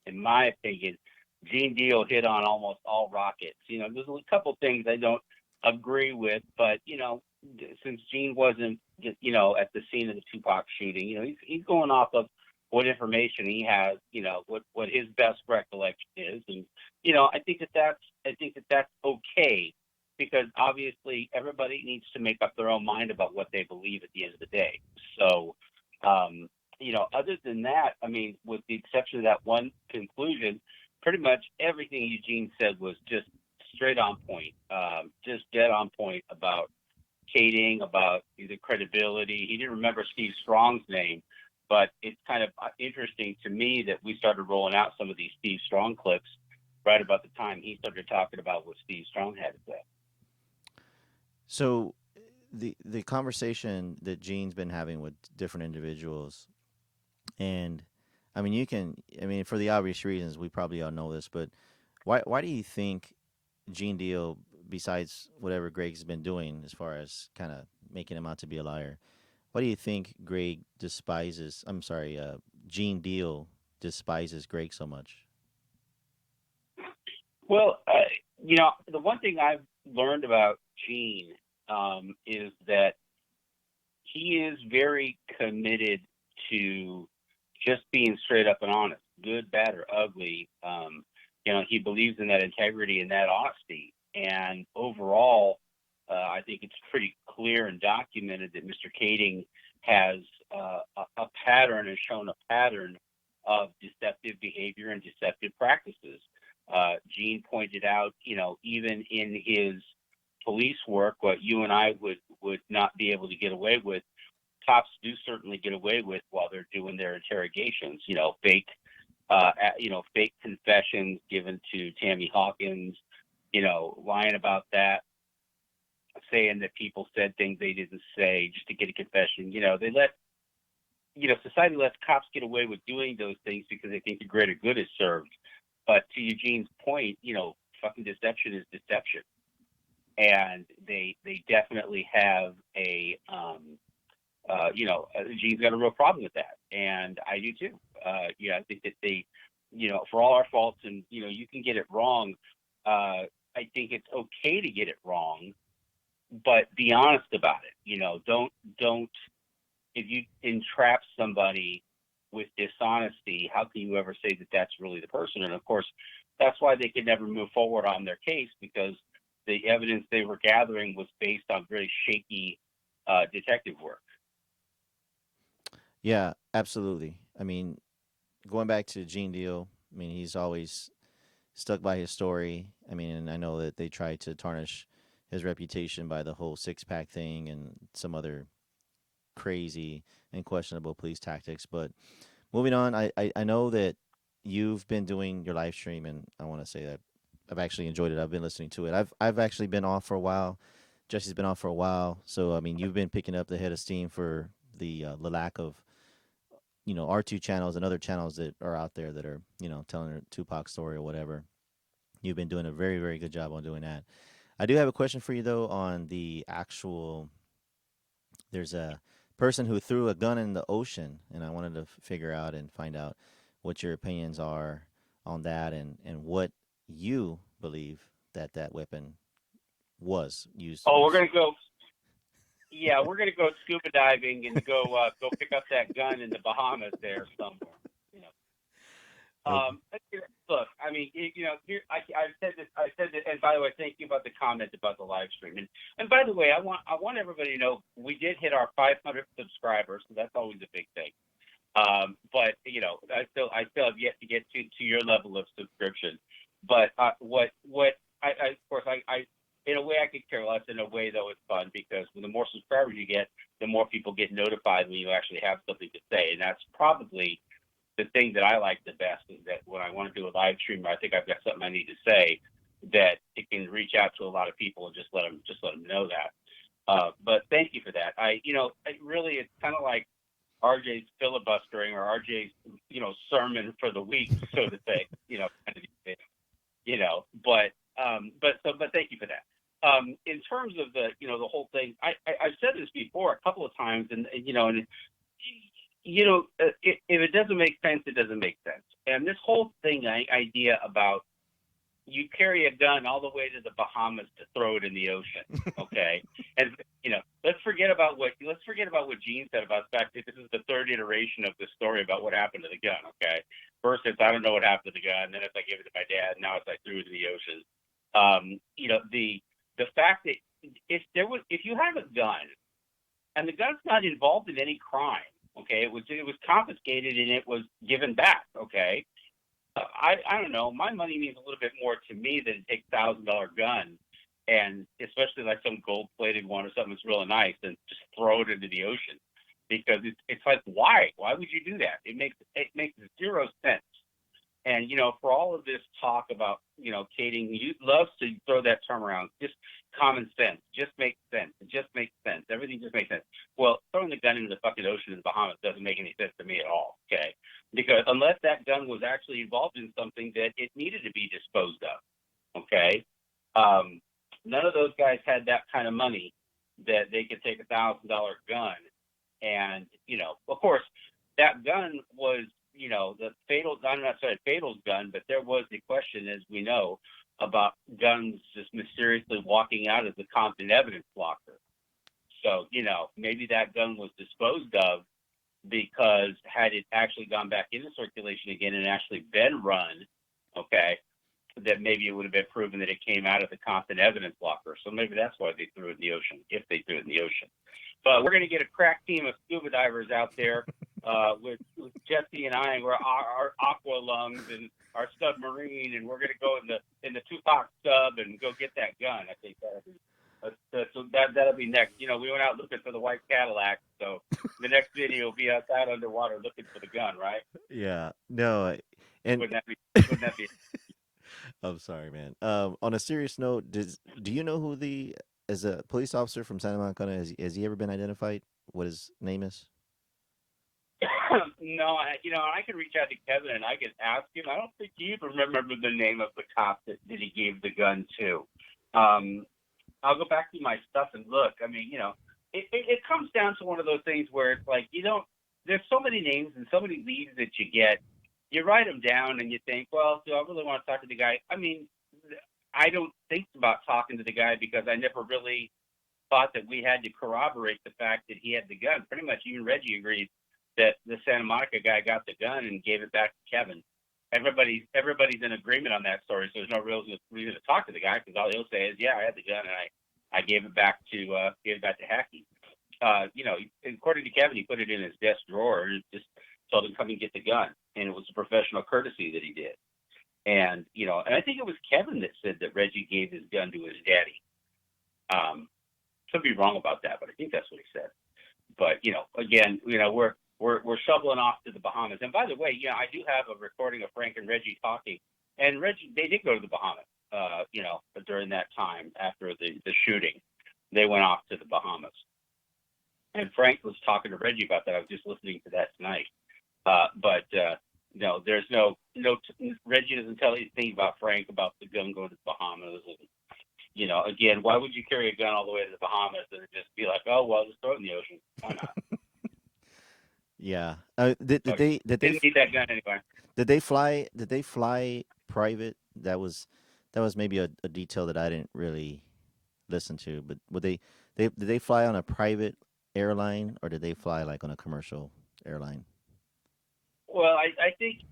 in my opinion, Gene Deal hit on almost all rockets. You know, there's a couple things I don't agree with, but you know, since Gene wasn't, you know, at the scene of the Tupac shooting, you know, he's going off of what information he has, you know, what his best recollection is, and you know, I think that's okay because obviously everybody needs to make up their own mind about what they believe at the end of the day. So, you know, other than that, I mean, with the exception of that one conclusion, pretty much everything Eugene said was just straight on point, just dead on point about Kading, about the credibility. He didn't remember Steve Strong's name, but it's kind of interesting to me that we started rolling out some of these Steve Strong clips right about the time he started talking about what Steve Strong had to say. So the conversation that Gene's been having with different individuals, and I mean, I mean, for the obvious reasons, we probably all know this, but why do you think Gene Deal, besides whatever Greg's been doing as far as kind of making him out to be a liar, why do you think Greg despises? I'm sorry, Gene Deal despises Greg so much? Well, you know, the one thing I've learned about Gene is that he is very committed to just being straight up and honest, good, bad, or ugly. You know, he believes in that integrity and that honesty. And overall, I think it's pretty clear and documented that Mr. Kading has a pattern, has shown a pattern of deceptive behavior and deceptive practices. Gene pointed out, you know, even in his police work, what you and I would not be able to get away with, cops do certainly get away with while they're doing their interrogations. You know, fake confessions given to Tammy Hawkins. You know, lying about that, saying that people said things they didn't say just to get a confession. You know, society lets cops get away with doing those things because they think the greater good is served. But to Eugene's point, you know, fucking deception is deception. And they definitely have you know, Gene's got a real problem with that. And I do too. Yeah, I think that they, you know, for all our faults and, you know, you can get it wrong. I think it's okay to get it wrong, but be honest about it. You know, don't, if you entrap somebody with dishonesty, how can you ever say that that's really the person? And of course, that's why they could never move forward on their case because the evidence they were gathering was based on very shaky detective work. Yeah, absolutely. I mean, going back to Gene Deal, I mean, he's always stuck by his story. I mean, and I know that they tried to tarnish his reputation by the whole six pack thing and some other crazy and questionable police tactics. But moving on, I know that you've been doing your live stream, and I want to say that I've actually enjoyed it. I've been listening to it. I've actually been off for a while. Jesse's been off for a while, so I mean, you've been picking up the head of steam for the lack of R2 channels and other channels that are out there that are telling a Tupac story or whatever. You've been doing a very very good job on doing that. I do have a question for you though on the actual. There's a person who threw a gun in the ocean, and I wanted to figure out and find out what your opinions are on that, and what you believe that that weapon was used to Oh, be. we're gonna go. Yeah, we're gonna go scuba diving and go pick up that gun in the Bahamas there somewhere. You know. Okay. Look, I mean, here I've said this. I said that, and by the way, thank you about the comment about the live stream. And by the way, I want everybody to know we did hit our 500 subscribers, so that's always a big thing. But I still have yet to get to your level of subscription. But what of course I in a way I could care less. In a way though, it's fun because the more subscribers you get, the more people get notified when you actually have something to say, and that's probably the thing that I like the best is that when I want to do a live stream, I think I've got something I need to say that it can reach out to a lot of people and just let them know that. But thank you for that. Really, it's kind of like RJ's filibustering or RJ's, sermon for the week, so to say, kind of thing, but thank you for that. In terms of the whole thing, I've said this before a couple of times, if it doesn't make sense, it doesn't make sense. And this whole thing, idea about you carry a gun all the way to the Bahamas to throw it in the ocean, okay? And let's forget about what Gene said about the fact that this is the third iteration of the story about what happened to the gun, okay? First, it's I don't know what happened to the gun. Then it's I gave it to my dad. Now it's I threw it in the ocean. The fact that if you have a gun and the gun's not involved in any crime, okay, it was confiscated and it was given back, okay. I don't know. My money means a little bit more to me than take $1,000 gun, and especially like some gold plated one or something that's really nice, and just throw it into the ocean, because it's like why would you do that? It makes zero sense. And for all of this talk about Kading, you loves to throw that term around. Just common sense, just makes sense. It just makes sense. Everything just makes sense. Well, throwing the gun into the fucking ocean in the Bahamas doesn't make any sense to me at all. Okay, because unless that gun was actually involved in something that it needed to be disposed of, okay, none of those guys had that kind of money that they could take $1,000 gun, and of course, that gun was the fatal. I'm not saying fatal's gun, but there was the question, as we know, about guns just mysteriously walking out of the Compton evidence locker. So maybe that gun was disposed of because had it actually gone back into circulation again and actually been run, okay, that maybe it would have been proven that it came out of the Compton evidence locker. So maybe that's why they threw it in the ocean, if they threw it in the ocean. But we're going to get a crack team of scuba divers out there with Jesse and I, we're our aqua lungs and our submarine, and we're going to go in the Tupac sub and go get that gun. I think that'll be next. We went out looking for the white Cadillac, so the next video will be us out underwater looking for the gun, right? Yeah. No. And Wouldn't that be? I'm sorry, man. On a serious note, do you know who the as a police officer from Santa Monica has he ever been identified? What his name is? No, I can reach out to Kevin and I can ask him. I don't think he even remember the name of the cop that he gave the gun to. I'll go back to my stuff and look. I mean, it comes down to one of those things where it's like there's so many names and so many leads that you get. You write them down and you think, well, do I really want to talk to the guy? I mean, I don't think about talking to the guy because I never really thought that we had to corroborate the fact that he had the gun. Pretty much even Reggie agrees that the Santa Monica guy got the gun and gave it back to Kevin. Everybody's in agreement on that story, so there's no real reason to talk to the guy because all he'll say is, "Yeah, I had the gun and I gave it back to Hackie." according to Kevin, he put it in his desk drawer and just told him, come and get the gun. And it was a professional courtesy that he did. And, and I think it was Kevin that said that Reggie gave his gun to his daddy. Could be wrong about that, but I think that's what he said. But, again, we're shoveling off to the Bahamas. And by the way, I do have a recording of Frank and Reggie talking. And Reggie, they did go to the Bahamas, during that time after the shooting. They went off to the Bahamas. And Frank was talking to Reggie about that. I was just listening to that tonight. No, there's no, Reggie doesn't tell anything about Frank about the gun going to the Bahamas. And, again, why would you carry a gun all the way to the Bahamas and just be like, oh, well, just throw it in the ocean? Why not? Yeah. Did they Didn't need that gun anyway. Did they fly? Did they fly private? That was maybe a detail that I didn't really listen to. But did they fly on a private airline or did they fly like on a commercial airline? Well, I think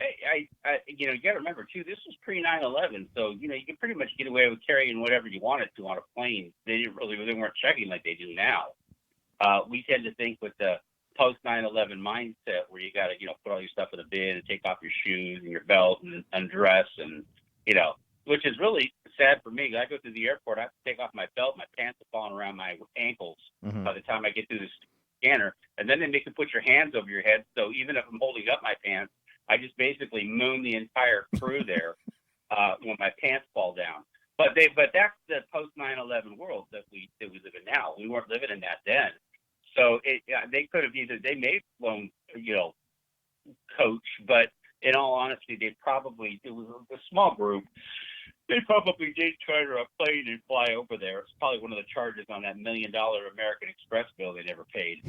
you got to remember too. This was pre 9/11, so you could pretty much get away with carrying whatever you wanted to on a plane. They weren't checking like they do now. We tend to think with the post 9/11 mindset where you got to put all your stuff in a bin and take off your shoes and your belt and undress and which is really sad for me. I go through the airport, I have to take off my belt, my pants are falling around my ankles by the time I get through the scanner, and then they make you put your hands over your head. So even if I'm holding up my pants, I just basically moon the entire crew there when my pants fall down. But that's the post 9/11 world that we live in now. We weren't living in that then. So they could have they may have flown coach, but in all honesty, it was a small group. They probably did charter a plane and fly over there. It's probably one of the charges on that $1 million American Express bill they never paid.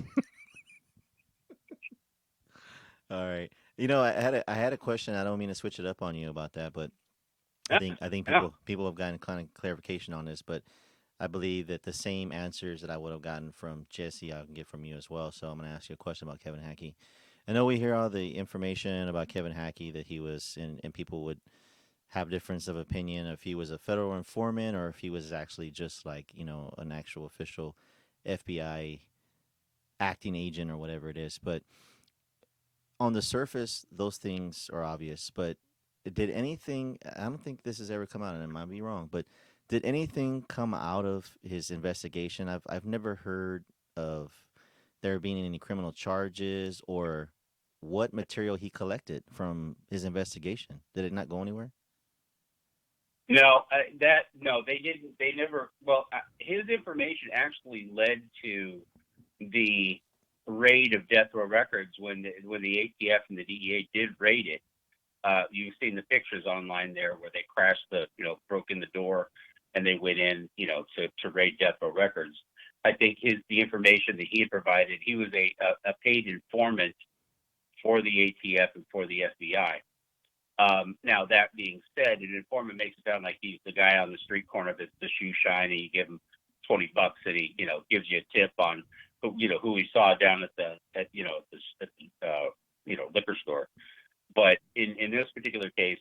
All right. I had a question. I don't mean to switch it up on you about that, but I think people have gotten kind of clarification on this, but I believe that the same answers that I would have gotten from Jesse, I can get from you as well. So I'm going to ask you a question about Kevin Hackie. I know we hear all the information about Kevin Hackie that he was, and people would have difference of opinion if he was a federal informant or if he was actually just like an actual official FBI acting agent or whatever it is. But on the surface, those things are obvious. But did anything? I don't think this has ever come out, and I might be wrong, but did anything come out of his investigation? I've never heard of there being any criminal charges or what material he collected from his investigation. Did it not go anywhere? No, they didn't. They never. Well, his information actually led to the raid of death row records when the ATF and the DEA did raid it. You've seen the pictures online there where they crashed broke in the door and they went in, to raid death row records. I think the information that he had provided, he was a paid informant for the ATF and for the FBI. Now, that being said, an informant makes it sound like he's the guy on the street corner that's the shoe shine, and you give him $20 and he, gives you a tip on who he saw down at the liquor store. But in this particular case,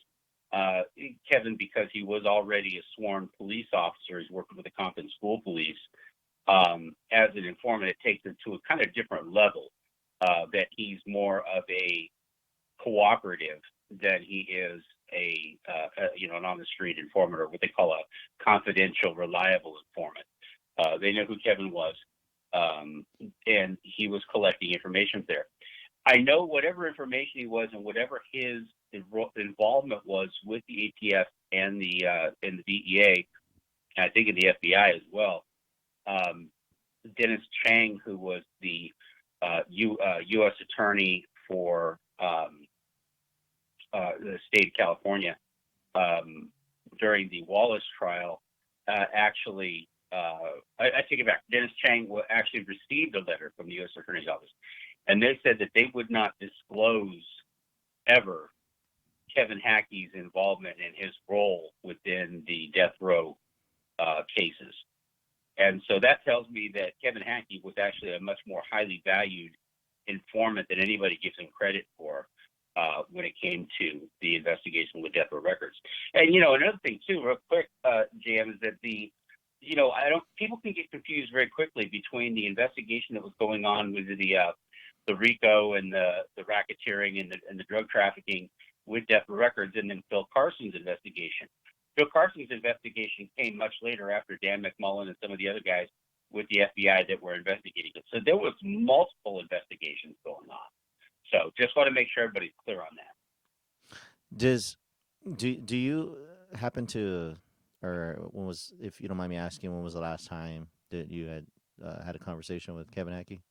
Kevin, because he was already a sworn police officer, he's working with the Compton School Police, as an informant, it takes him to a kind of different level, that he's more of a cooperative than he is an on the street informant, or what they call a confidential, reliable informant. They know who Kevin was, and he was collecting information there. I know whatever information he was and whatever his involvement was with the ATF and the DEA, and I think in the FBI as well. Dennis Chang, who was the U.S. attorney for the state of California during the Wallace trial, actually, I take it back. Dennis Chang actually received a letter from the U.S. Attorney's Office, and they said that they would not disclose ever Kevin Hackie's involvement and his role within the death row cases. And so that tells me that Kevin Hackie was actually a much more highly valued informant than anybody gives him credit for when it came to the investigation with death row records. And, another thing, too, real quick, JM, is that I don't. People can get confused very quickly between the investigation that was going on with the RICO and the racketeering and the drug trafficking with Def Records, and then Phil Carson's investigation. Phil Carson's investigation came much later after Dan McMullen and some of the other guys with the FBI that were investigating it. So there was multiple investigations going on. So just want to make sure everybody's clear on that. Do you happen to, or when was, if you don't mind me asking, when was the last time that you had a conversation with Kevin Hackie?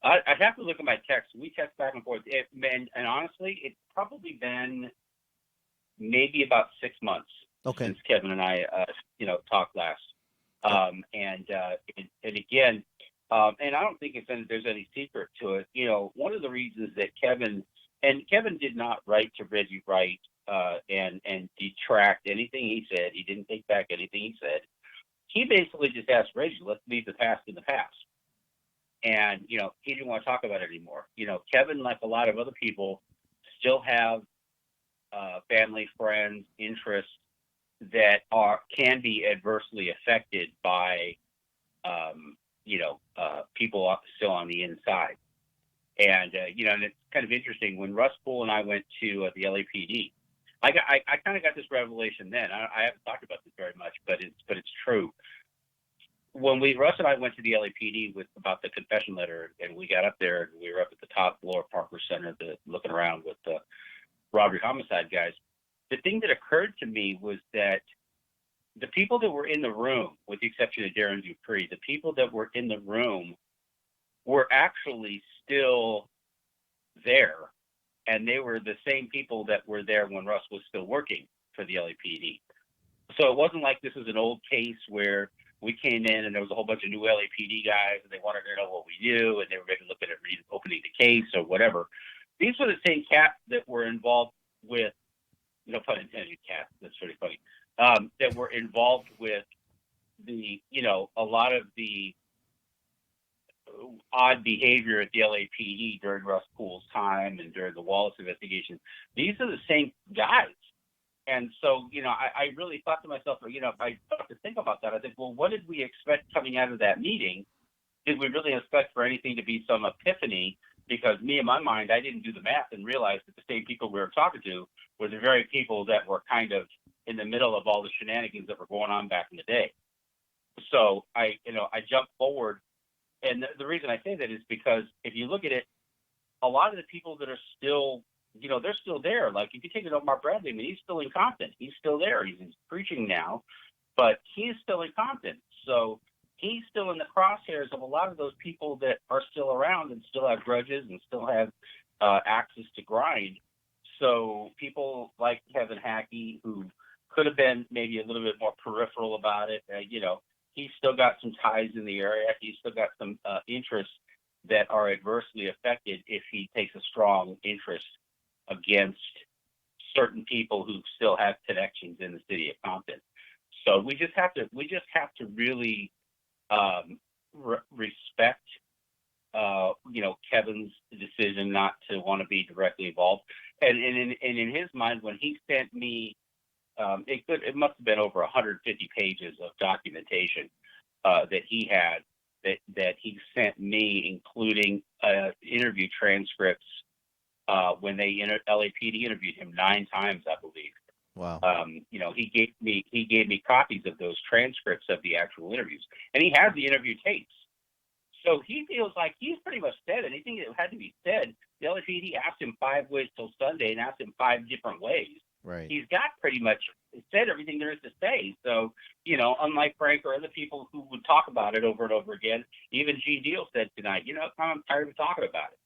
I'd have to look at my text. We text back and forth. And honestly, it's probably been maybe about 6 months since Kevin and I, talked last. And again, and I don't think there's any secret to it. One of the reasons that Kevin did not write to Reggie Wright and detract anything he said. He didn't take back anything he said. He basically just asked Reggie, let's leave the past in the past. And, he didn't want to talk about it anymore. Kevin, like a lot of other people, still have family, friends, interests that can be adversely affected by, people still on the inside. And, and it's kind of interesting. When Russ Poole and I went to the LAPD, I kind of got this revelation then. I haven't talked about this very much, but it's true. When Russ and I went to the LAPD about the confession letter, and we got up there, and we were up at the top floor of Parker Center, looking around with the robbery homicide guys. The thing that occurred to me was that the people that were in the room, with the exception of Darren Dupree, the people that were in the room were actually still there, and they were the same people that were there when Russ was still working for the LAPD. So it wasn't like this was an old case where we came in and there was a whole bunch of new LAPD guys and they wanted to know what we knew and they were maybe looking at opening the case or whatever. These were the same cats that were involved with, no pun intended, cats, that's really funny, that were involved with the, a lot of the odd behavior at the LAPD during Russ Poole's time and during the Wallace investigation. These are the same guys. And so, I really thought to myself, if I start to think about that, I think, well, what did we expect coming out of that meeting? Did we really expect for anything to be some epiphany? Because me, in my mind, I didn't do the math and realize that the same people we were talking to were the very people that were kind of in the middle of all the shenanigans that were going on back in the day. So I jumped forward. And the reason I say that is because if you look at it, a lot of the people that are still, they're still there. Like if you take it up Mark Bradley, I mean, he's still in Compton. He's still there. He's preaching now, but he's still in Compton. So he's still in the crosshairs of a lot of those people that are still around and still have grudges and still have axes to grind. So people like Kevin Hackie, who could have been maybe a little bit more peripheral about it, he's still got some ties in the area. He's still got some interests that are adversely affected if he takes a strong interest against certain people who still have connections in the city of Compton. So we just have to really respect, Kevin's decision not to want to be directly involved. And in his mind, when he sent me, it must have been over 150 pages of documentation that he had that he sent me, including interview transcripts when they LAPD interviewed him 9 times, I believe. Wow. He gave me copies of those transcripts of the actual interviews, and he has the interview tapes. So he feels like he's pretty much said anything that had to be said. The LAPD asked him 5 ways till Sunday and asked him 5 different ways. Right. He's got pretty much said everything there is to say. So, unlike Frank or other people who would talk about it over and over again, even Gene Deal said tonight, I'm tired of talking about it.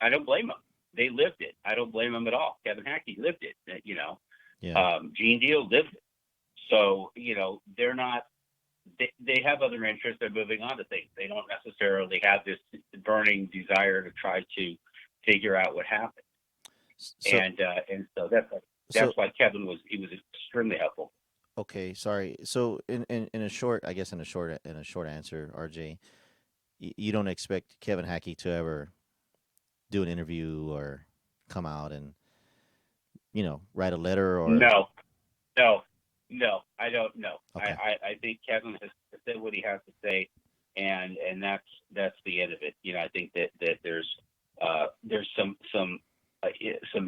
I don't blame them. They lived it. I don't blame them at all. Kevin Hackie lived it. Yeah. Gene Deal lived it. So, they're not. They have other interests. They're moving on to things. They don't necessarily have this burning desire to try to figure out what happened. So, and so that's why Kevin was extremely helpful. Okay, sorry. So in a short answer, RJ, you don't expect Kevin Hackie to ever do an interview or come out and write a letter or no, No, I don't know. Okay. I think Kevin has said what he has to say, and that's the end of it. I think that there's some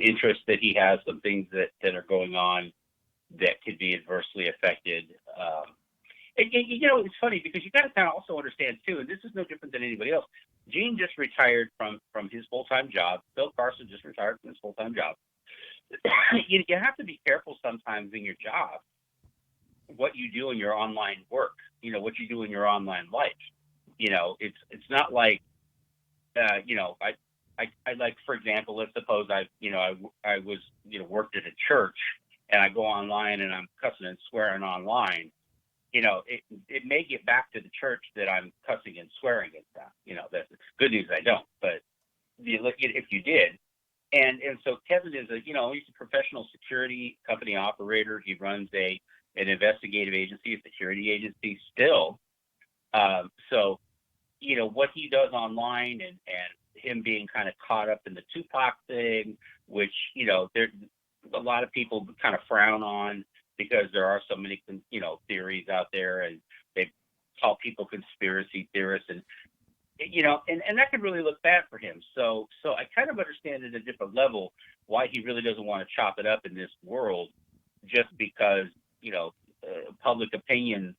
interest that he has, some things that are going on that could be adversely affected. It's funny because you got to kind of also understand too, and this is no different than anybody else. Gene just retired from his full time job. Bill Carson just retired from his full time job. You have to be careful sometimes in your job what you do in your online work, what you do in your online life. It's not like, I like, for example, let's suppose I was, worked at a church and I go online and I'm cussing and swearing online. It may get back to the church that I'm cussing and swearing at them. That's good news. I don't, but you look at if you did. And so Kevin is he's a professional security company operator. He runs an investigative agency, a security agency still. So, what he does online and him being kind of caught up in the Tupac thing, which, there a lot of people kind of frown on because there are so many, theories out there, and they call people conspiracy theorists, and that could really look bad for him. So I kind of understand at a different level why he really doesn't want to chop it up in this world, just because public opinion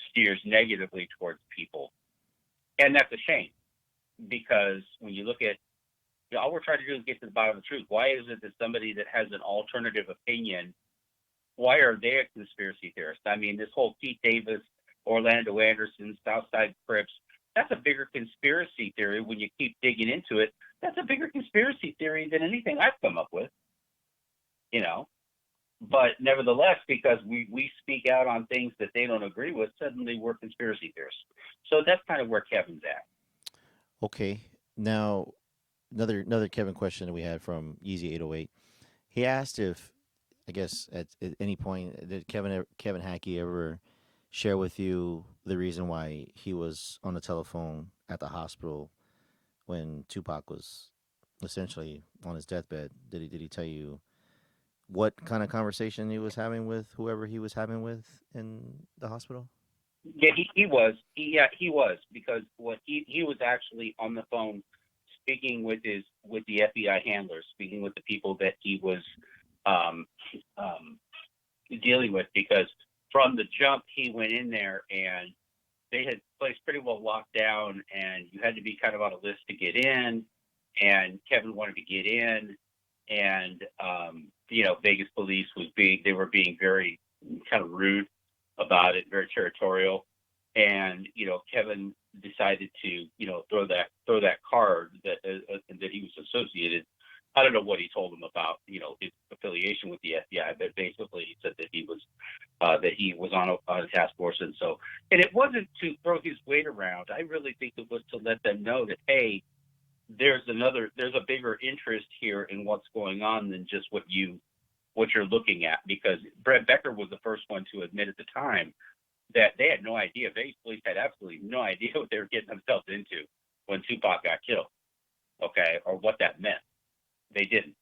steers negatively towards people, and that's a shame, because when you look at, all we're trying to do is get to the bottom of the truth. Why is it that somebody that has an alternative opinion, why are they a conspiracy theorist? I mean, this whole Pete Davis, Orlando Anderson, Southside Crips, that's a bigger conspiracy theory when you keep digging into it. That's a bigger conspiracy theory than anything I've come up with, But nevertheless, because we speak out on things that they don't agree with, suddenly we're conspiracy theorists. So that's kind of where Kevin's at. Okay. Now, another Kevin question that we had from Yeezy 808. He asked if, I guess, at any point did Kevin Hackie ever share with you the reason why he was on the telephone at the hospital when Tupac was essentially on his deathbed? Did he tell you what kind of conversation he was having with whoever he was having with in the hospital? Yeah, he was. He was, because what he was actually on the phone speaking with the FBI handlers, speaking with the people that he was um, um, dealing with, because from the jump he went in there and they had the place pretty well locked down, and you had to be kind of on a list to get in, and Kevin wanted to get in, and Vegas police they were being very kind of rude about it, very territorial, and Kevin decided to throw that card that he was associated. I don't know what he told him about his affiliation with the FBI, but basically he said that he was on a task force, and it wasn't to throw his weight around. I really think it was to let them know that, hey, there's a bigger interest here in what's going on than just what you're looking at, because Brett Becker was the first one to admit at the time that they had no idea. Vegas police had absolutely no idea what they were getting themselves into when Tupac got killed, okay, or what that meant. They didn't.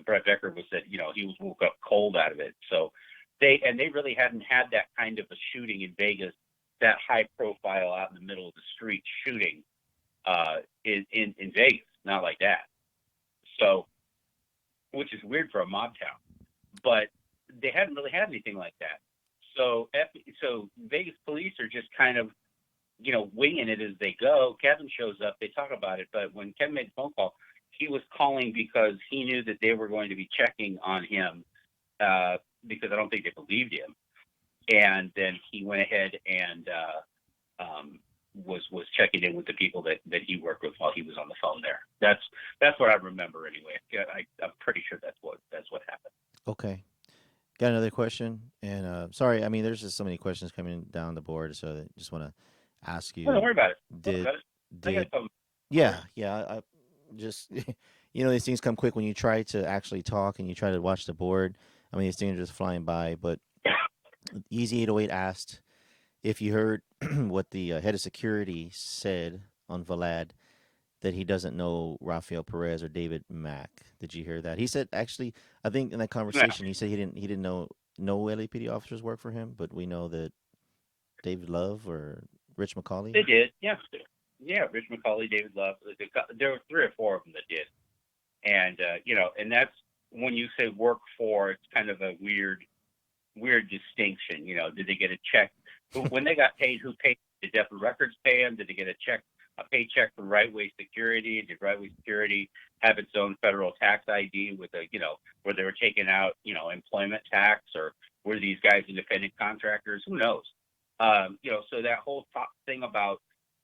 Brett Becker was said, he was woke up cold out of it. So they really hadn't had that kind of a shooting in Vegas, that high profile out in the middle of the street shooting in Vegas, not like that. So, which is weird for a mob town, but they hadn't really had anything like that. So Vegas police are just kind of, winging it as they go. Kevin shows up, they talk about it, but when Kevin made the phone call, he was calling because he knew that they were going to be checking on him, because I don't think they believed him. And then he went ahead and was checking in with the people that he worked with while he was on the phone there. That's what I remember anyway. I'm pretty sure that's what happened. Okay. Got another question, and sorry, I mean, there's just so many questions coming down the board, so I just want to ask Oh, don't you, worry about it. did I got did some. yeah, I just these things come quick when you try to actually talk and you try to watch the board. I mean, these things are just flying by. But Easy 808 asked if you heard what the head of security said on Vlad, that he doesn't know Rafael Perez or David Mack. Did you hear that? He said, actually, I think in that Yeah. conversation he said he didn't know no LAPD officers work for him, but we know that David Love or Rich McCauley. They did, yeah, yeah. Rich McCauley, David Love. There were 3 or 4 of them that did, and and that's when you say work for. It's kind of a weird distinction. Did they get a check when they got paid? Who paid? Did Def Records pay them? Did they get a paycheck from Right Way Security? Did Right Way Security have its own federal tax ID with where they were taking out employment tax, or were these guys independent contractors? Who knows? So that whole thing about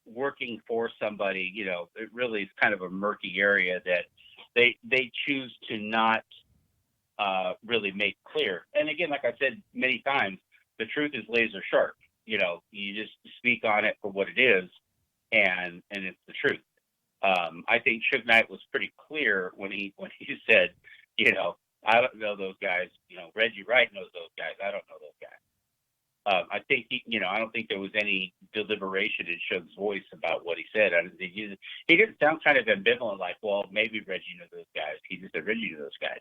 working for somebody, it really is kind of a murky area that they choose to not really make clear. And again, like I said many times, the truth is laser sharp. You just speak on it for what it is, and it's the truth. I think Suge Knight was pretty clear when he said, I don't know those guys. Reggie Wright knows those guys. I don't know those guys. I think I don't think there was any deliberation in Suge's voice about what he said. He didn't sound kind of ambivalent, like, well, maybe Reggie knew those guys. He just said Reggie knew those guys.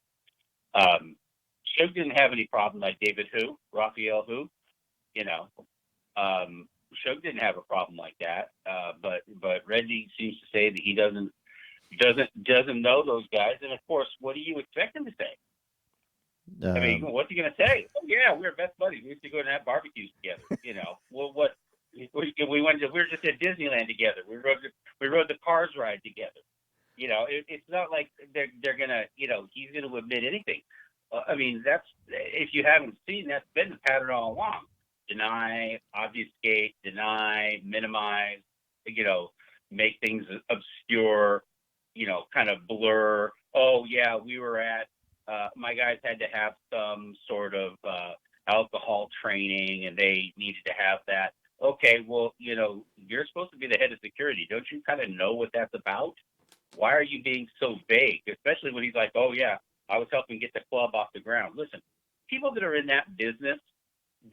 Suge didn't have any problem like David Raphael Suge didn't have a problem like that. But Reggie seems to say that he doesn't know those guys. And of course, what do you expect him to say? I mean, what's he going to say? Oh yeah, we were best buddies. We used to go and have barbecues together. Well, what we were just at Disneyland together. We rode the Cars ride together. It's not like they're gonna, he's gonna admit anything. I mean, that's, if you haven't seen, that's been the pattern all along. Deny, obfuscate, deny, minimize, make things obscure, kind of blur. Oh yeah, we were at, my guys had to have some sort of alcohol training and they needed to have that. Okay, well, you're supposed to be the head of security. Don't you kind of know what that's about? Why are you being so vague? Especially when he's like, oh yeah, I was helping get the club off the ground. Listen, people that are in that business,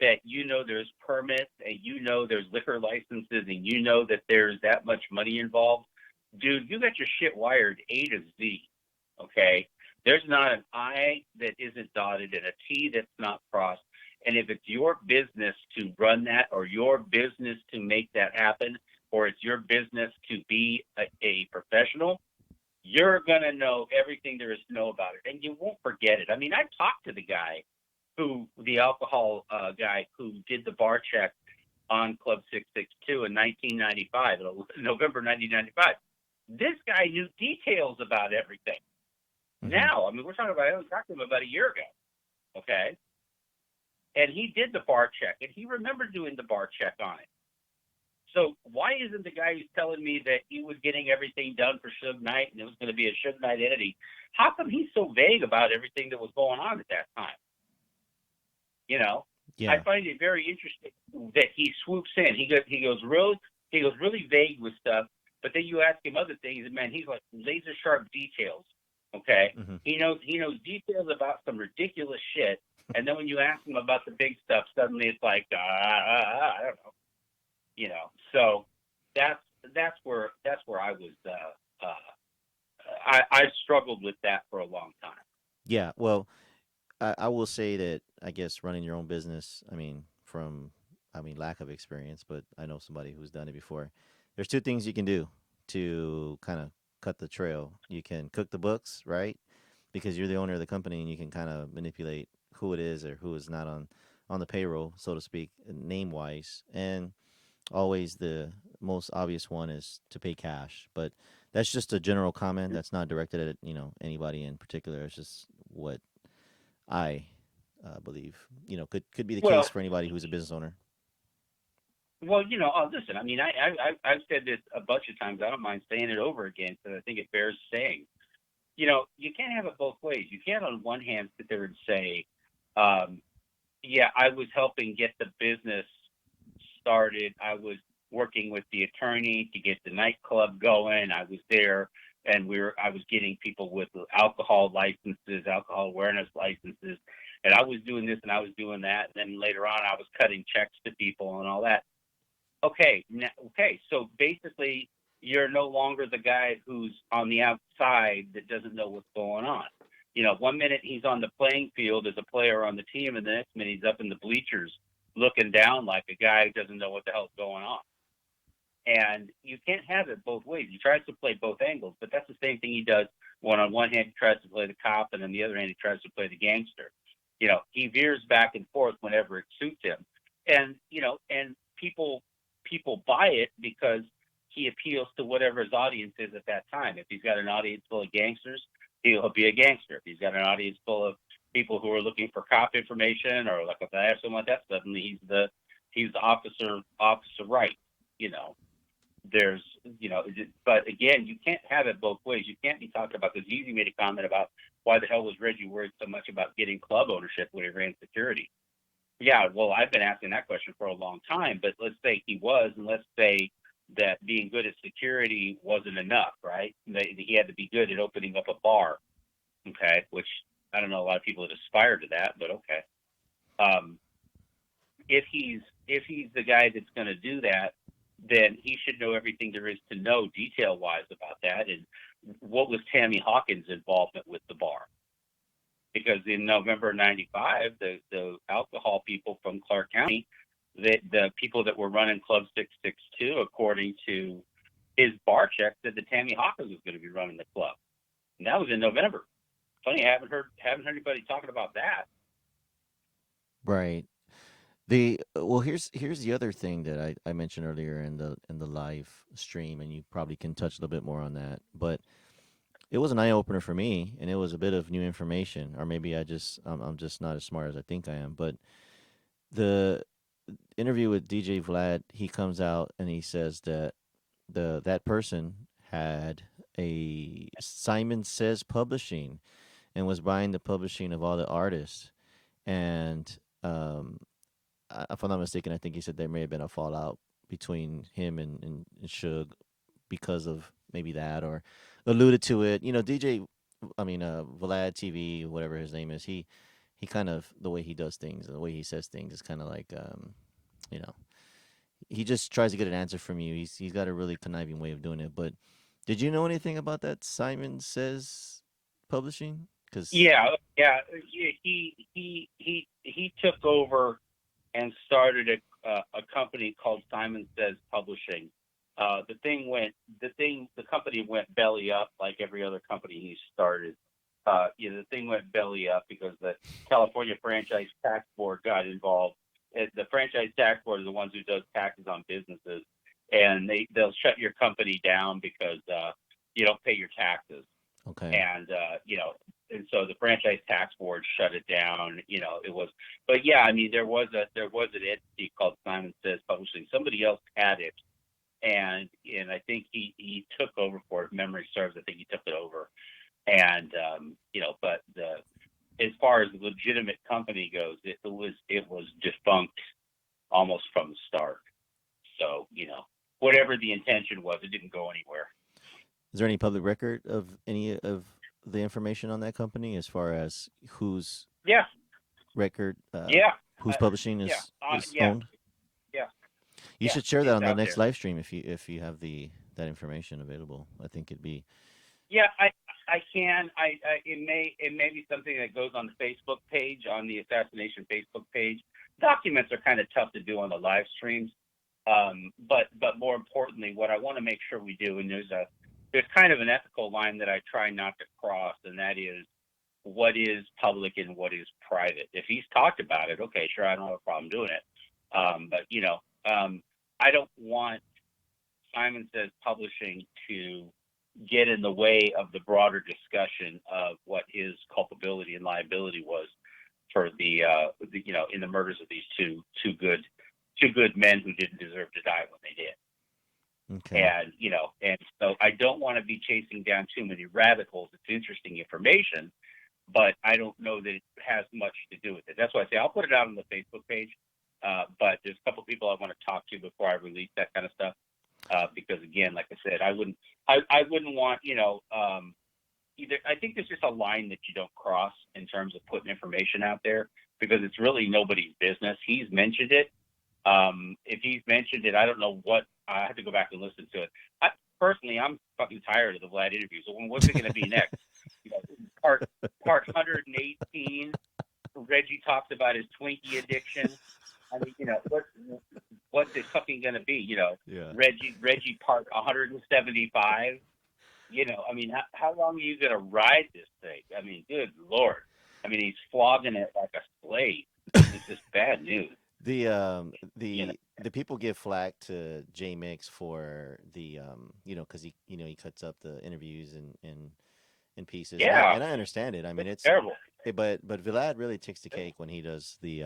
that there's permits and there's liquor licenses and that there's that much money involved, dude, you got your shit wired A to Z, okay? There's not an I that isn't dotted and a T that's not crossed. And if it's your business to run that, or your business to make that happen, or it's your business to be a professional, you're going to know everything there is to know about it. And you won't forget it. I mean, I talked to the alcohol guy who did the bar check on Club 662 in 1995, November 1995. This guy knew details about everything. Mm-hmm. Now, I mean, I talked to him about a year ago, okay? And he did the bar check, and he remembered doing the bar check on it. So why isn't the guy who's telling me that he was getting everything done for Suge Knight and it was going to be a Suge Knight entity, how come he's so vague about everything that was going on at that time? Yeah. I find it very interesting that he swoops in. He goes really vague with stuff, but then you ask him other things, and man, he's like laser sharp details. Okay, mm-hmm. He knows details about some ridiculous shit, and then when you ask him about the big stuff, suddenly it's like I don't know. So that's where I was. I struggled with that for a long time. Yeah, well, I will say that I guess running your own business, lack of experience, but I know somebody who's done it before. There's 2 things you can do to kind of cut the trail. You can cook the books, right? Because you're the owner of the company and you can kind of manipulate who it is or who is not on the payroll, so to speak, name wise. And always the most obvious one is to pay cash. But that's just a general comment. That's not directed at, anybody in particular. It's just what I believe, could be the case for anybody who's a business owner. Well, listen, I mean, I've said this a bunch of times. I don't mind saying it over again because I think it bears saying. You can't have it both ways. You can't, on one hand, sit there and say, yeah, I was helping get the business started. I was working with the attorney to get the nightclub going. I was there, and I was getting people with alcohol licenses, alcohol awareness licenses, and I was doing this and I was doing that. And then later on, I was cutting checks to people and all that. Okay. So basically, you're no longer the guy who's on the outside that doesn't know what's going on. 1 minute he's on the playing field as a player on the team, and the next minute he's up in the bleachers looking down like a guy who doesn't know what the hell's going on. And you can't have it both ways. He tries to play both angles, but that's the same thing he does when on one hand he tries to play the cop, and on the other hand he tries to play the gangster. He veers back and forth whenever it suits him. And, and people buy it because he appeals to whatever his audience is at that time. If he's got an audience full of gangsters, he'll be a gangster. If he's got an audience full of people who are looking for cop information or like a flash, something like that, suddenly he's the officer right. There's, but again, you can't have it both ways. You can't be talking about this. Yeezy made a comment about why the hell was Reggie worried so much about getting club ownership when he ran security. Yeah, well, I've been asking that question for a long time, but let's say he was, and let's say that being good at security wasn't enough, right? He had to be good at opening up a bar, okay, which I don't know a lot of people that aspire to that, but okay. If he's the guy that's going to do that, then he should know everything there is to know detail-wise about that. And what was Tammy Hawkins' involvement with the bar? Because in November '95, the alcohol people from Clark County, the people that were running Club 662, according to his bar check, said that Tammy Hawkins was going to be running the club. And that was in November. Funny, I haven't heard anybody talking about that. Right. Here's the other thing that I mentioned earlier in the live stream, and you probably can touch a little bit more on that. But it was an eye opener for me, and it was a bit of new information, or maybe I'm just not as smart as I think I am. But the interview with DJ Vlad, he comes out and he says that that person had a Simon Says Publishing and was buying the publishing of all the artists. And if I'm not mistaken, I think he said there may have been a fallout between him and Suge because of maybe that, or alluded to it. Vlad TV, whatever his name is, he kind of, the way he does things, the way he says things is kind of like, you know, he just tries to get an answer from you. He's got a really conniving way of doing it. But did you know anything about that Simon Says Publishing? Because Yeah. He took over and started a company called Simon Says Publishing. The company went belly up like every other company he started. The thing went belly up because the California Franchise Tax Board got involved. The Franchise Tax Board is the ones who does taxes on businesses, and they'll shut your company down because you don't pay your taxes. okay, And so the Franchise Tax Board shut it down. It was, but yeah, I mean, there was an entity called Simon Says Publishing. Somebody else had it, and I think he took over for it. If memory serves, I think he took it over. And but as far as the legitimate company goes, it was defunct almost from the start. So whatever the intention was, it didn't go anywhere. is there any public record of any of the information on that company as far as whose Yeah, record, yeah, whose publishing is yeah, owned? yeah, You yeah. should share that It's on the out next there. live stream if you have that information available. I think it'd be Yeah, I can. It may be something that goes on the Facebook page, on the assassination Facebook page. Documents are kind of tough to do on the live streams, but more importantly, what I want to make sure we do, and there's kind of an ethical line that I try not to cross, and that is what is public and what is private. If he's talked about it, okay, sure, I don't have a problem doing it. But I don't want Simon Says Publishing to get in the way of the broader discussion of what his culpability and liability was for in the murders of these two good men who didn't deserve to die when they did. okay. And so I don't want to be chasing down too many rabbit holes. It's interesting information, but I don't know that it has much to do with it. That's why I say I'll put it out on the Facebook page. But there's a couple people I want to talk to before I release that kind of stuff. Because again, like I said, I wouldn't want, either. I think there's just a line that you don't cross in terms of putting information out there because it's really nobody's business. He's mentioned it. If he's mentioned it, I don't know what. I have to go back and listen to it. Personally, I'm fucking tired of the Vlad interview. So what's it going to be next? part 118. Reggie talks about his Twinkie addiction. I mean, what's it fucking gonna be? Yeah. Reggie part 175. I mean, how long are you gonna ride this thing? I mean, good lord. I mean, he's flogging it like a slave. It's just bad news. The You know. the people give flack to J Mix for the because he cuts up the interviews in pieces, and I Yeah, and I understand it. I mean, it's terrible. but Vlad really takes the cake when he does the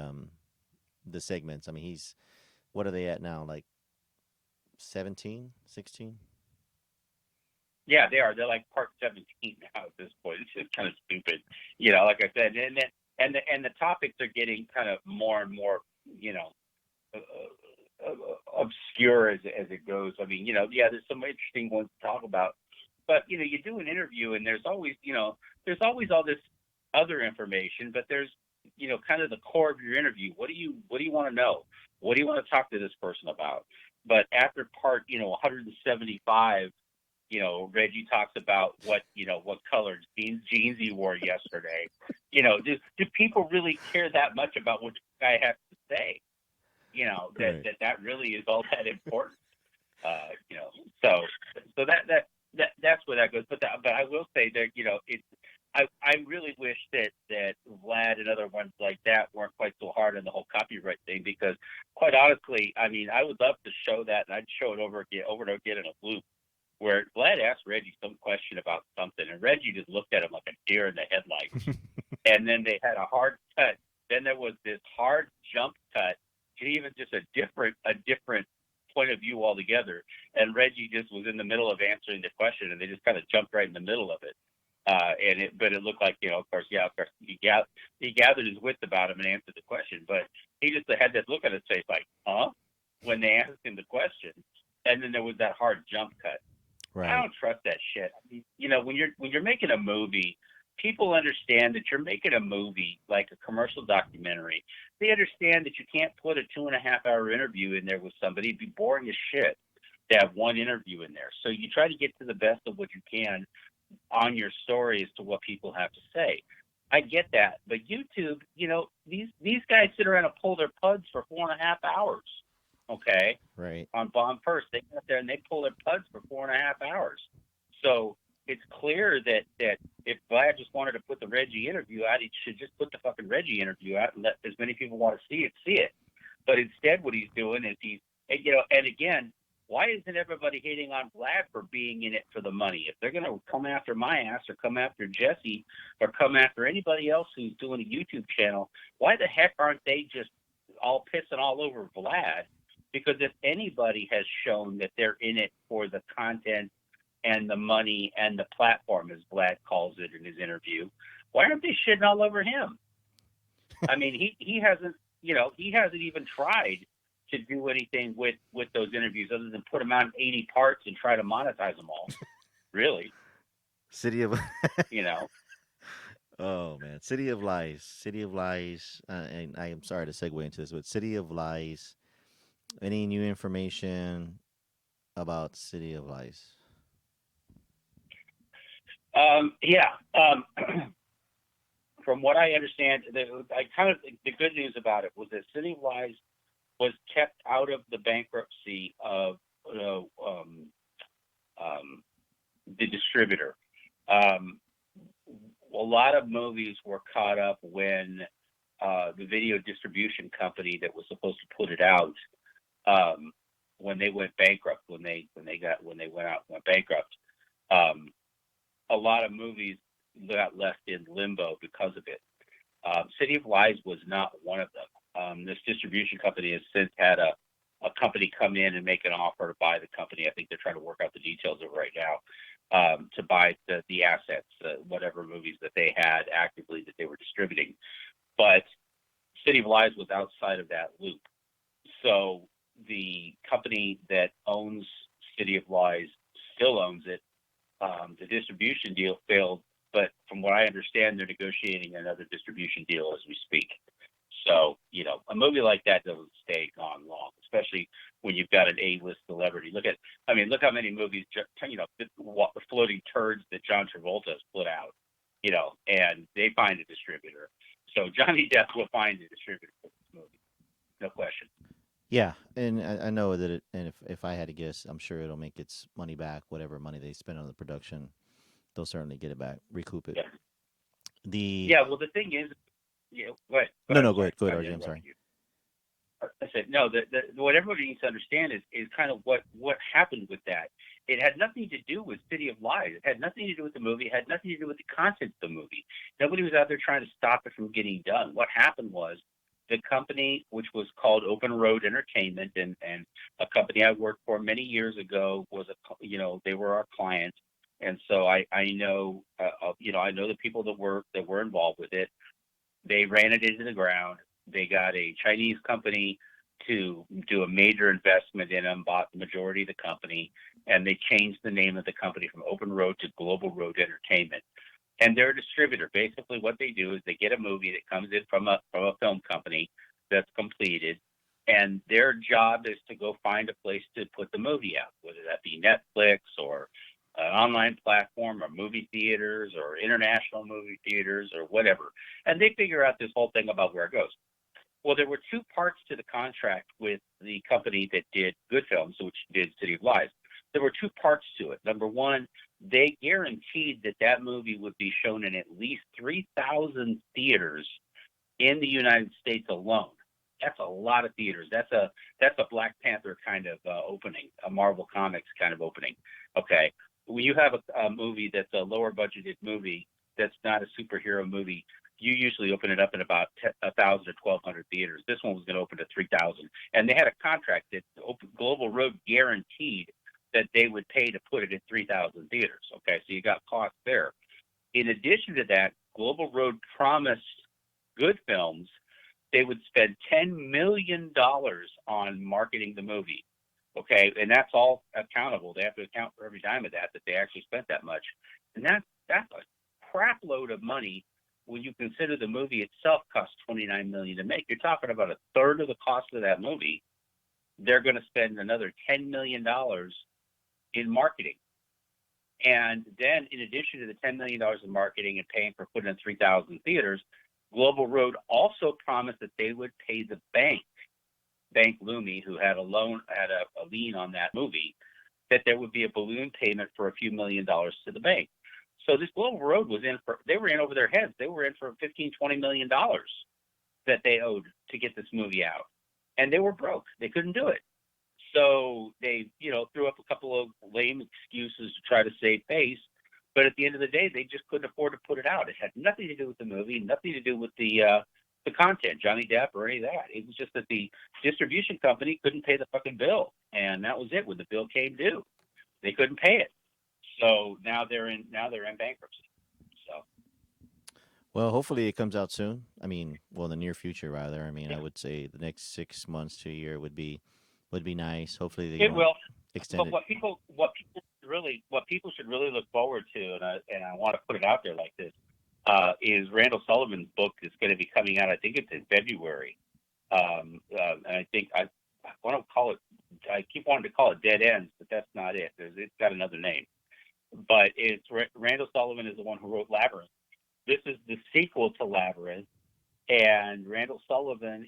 segments. I mean, what are they at now? Like 17, 16? Yeah, they are. They're like part 17 now at this point. It's just kind of stupid. Like I said, and the topics are getting kind of more and more, uh, obscure as it goes. I mean, yeah, there's some interesting ones to talk about, but you do an interview and there's always all this other information, but there's kind of the core of your interview. What do you want to know? What do you want to talk to this person about? But after part 175. Reggie talks about what color jeans he wore yesterday. Do people really care that much about what the guy has to say? Right. That really is all that important. So that's where that goes. But I will say that I really wish that Vlad and other ones like that weren't quite so hard on the whole copyright thing, because quite honestly, I mean, I would love to show that, and I'd show it over and again in a loop, where Vlad asked Reggie some question about something, and Reggie just looked at him like a deer in the headlights. And then they had a hard cut. Then there was this hard jump cut to even just a different point of view altogether. And Reggie just was in the middle of answering the question, and they just kind of jumped right in the middle of it. But it looked like, of course, he gathered his wits about him and answered the question, but he just had this look on his face like, huh? When they asked him the question, and then there was that hard jump cut. I Right. don't trust that shit. I mean, when you're making a movie, people understand that you're making a movie like a commercial documentary. They understand that you can't put a 2.5-hour interview in there with somebody. It'd be boring as shit to have one interview in there. So you try to get to the best of what you can on your story as to what people have to say. I get that, but YouTube, these guys sit around and pull their puds for 4.5 hours. Okay, Right. on Bomb First, they get there and they pull their puds for 4.5 hours. So it's clear that if Vlad just wanted to put the Reggie interview out, he should just put the fucking Reggie interview out and let as many people want to see it. But instead, what he's doing is and again, why isn't everybody hating on Vlad for being in it for the money? If they're going to come after my ass or come after Jesse or come after anybody else who's doing a YouTube channel, why the heck aren't they just all pissing all over Vlad? Because if anybody has shown that they're in it for the content and the money and the platform, as Vlad calls it in his interview, why aren't they shitting all over him? I mean, he hasn't even tried to do anything with those interviews other than put them out in 80 parts and try to monetize them all. Really, City of you know. Oh man, City of Lies, City of Lies, and I am sorry to segue into this, but City of Lies. Any new information about City of Lies? Yeah. From what I understand, the good news about it was that City of Lies was kept out of the bankruptcy of the distributor. A lot of movies were caught up when the video distribution company that was supposed to put it out, when they went bankrupt, when they went bankrupt, a lot of movies got left in limbo because of it. City of Lies was not one of them. This distribution company has since had a company come in and make an offer to buy the company. I think they're trying to work out the details of it right now, to buy the assets, whatever movies that they had actively that they were distributing. But City of Lies was outside of that loop. So the company that owns City of Lies still owns it. The distribution deal failed, but from what I understand, they're negotiating another distribution deal as we speak. So, a movie like that doesn't stay gone long, especially when you've got an A-list celebrity. Look how many movies, the floating turds that John Travolta has put out, and they find a distributor. So Johnny Depp will find a distributor for this movie, no question. Yeah, and I know that it, and if I had to guess, I'm sure it'll make its money back. Whatever money they spend on the production, they'll certainly get it back, recoup it. Yeah. The Yeah. Well, the thing is, go ahead. Go no, ahead. I'm no, sorry. go ahead, I RJ. I'm interrupted sorry. you. I said no. What everybody needs to understand is kind of what happened with that. It had nothing to do with City of Lies. It had nothing to do with the movie. It had nothing to do with the content of the movie. Nobody was out there trying to stop it from getting done. What happened was the company, which was called Open Road Entertainment, and a company I worked for many years ago, was they were our client, and so I know I know the people that were involved with it. They ran it into the ground. They got a Chinese company to do a major investment in them, bought the majority of the company, and they changed the name of the company from Open Road to Global Road Entertainment. And they're a distributor. Basically, what they do is they get a movie that comes in from a film company that's completed, and their job is to go find a place to put the movie out, whether that be Netflix or an online platform or movie theaters or international movie theaters or whatever. And they figure out this whole thing about where it goes. Well, there were two parts to the contract with the company that did Good Films, which did City of Lies. There were two parts to it. Number one, they guaranteed that movie would be shown in at least 3,000 theaters in the United States alone. That's a lot of theaters. That's a Black Panther kind of opening, a Marvel Comics kind of opening. Okay, when you have a movie that's a lower budgeted movie that's not a superhero movie, you usually open it up in about 1,000 to 1,200 theaters. This one was going to open to 3,000, and they had a contract that Global Road guaranteed that they would pay to put it in 3,000 theaters. Okay, so you got costs there. In addition to that, Global Road promised Good Films they would spend $10 million on marketing the movie. Okay, and that's all accountable. They have to account for every dime of that they actually spent that much, and that's a crap load of money when you consider the movie itself cost $29 million to make. You're talking about a third of the cost of that movie. They're going to spend another $10 million in marketing. And then in addition to the $10 million in marketing and paying for putting in 3,000 theaters, Global Road also promised that they would pay the Bank Lumi, who had a lien on that movie, that there would be a balloon payment for a few $1 million to the bank. So this Global Road they were in over their heads. They were in for $15-20 million that they owed to get this movie out. And they were broke. They couldn't do it. So they, threw up a couple of lame excuses to try to save face. But at the end of the day, they just couldn't afford to put it out. It had nothing to do with the movie, nothing to do with the content, Johnny Depp or any of that. It was just that the distribution company couldn't pay the fucking bill. And that was it. When the bill came due, they couldn't pay it. So now they're in bankruptcy. So, Well, hopefully it comes out soon. I mean, well, in the near future, rather. I mean, I would say the next 6 months to a year would be nice. Hopefully they it don't will. extend But it. what people should really look forward to, and I want to put it out there like this, is Randall Sullivan's book is going to be coming out. I think it's in February, and I think I want to call it. I keep wanting to call it Dead Ends, but that's not it. It's got another name. But it's Randall Sullivan is the one who wrote Labyrinth. This is the sequel to Labyrinth, and Randall Sullivan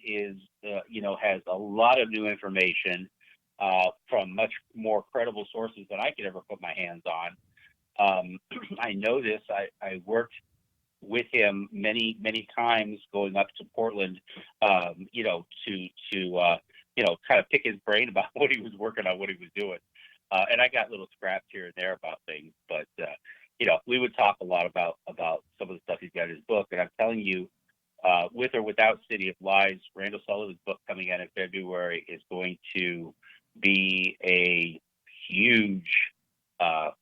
has a lot of new information from much more credible sources than I could ever put my hands on. I know this. I worked with him many times going up to Portland, to kind of pick his brain about what he was working on, what he was doing. And I got little scraps here and there about things, but we would talk a lot about some of the stuff he's got in his book. And I'm telling you, with or without City of Lies, Randall Sullivan's book coming out in February is going to be a huge, I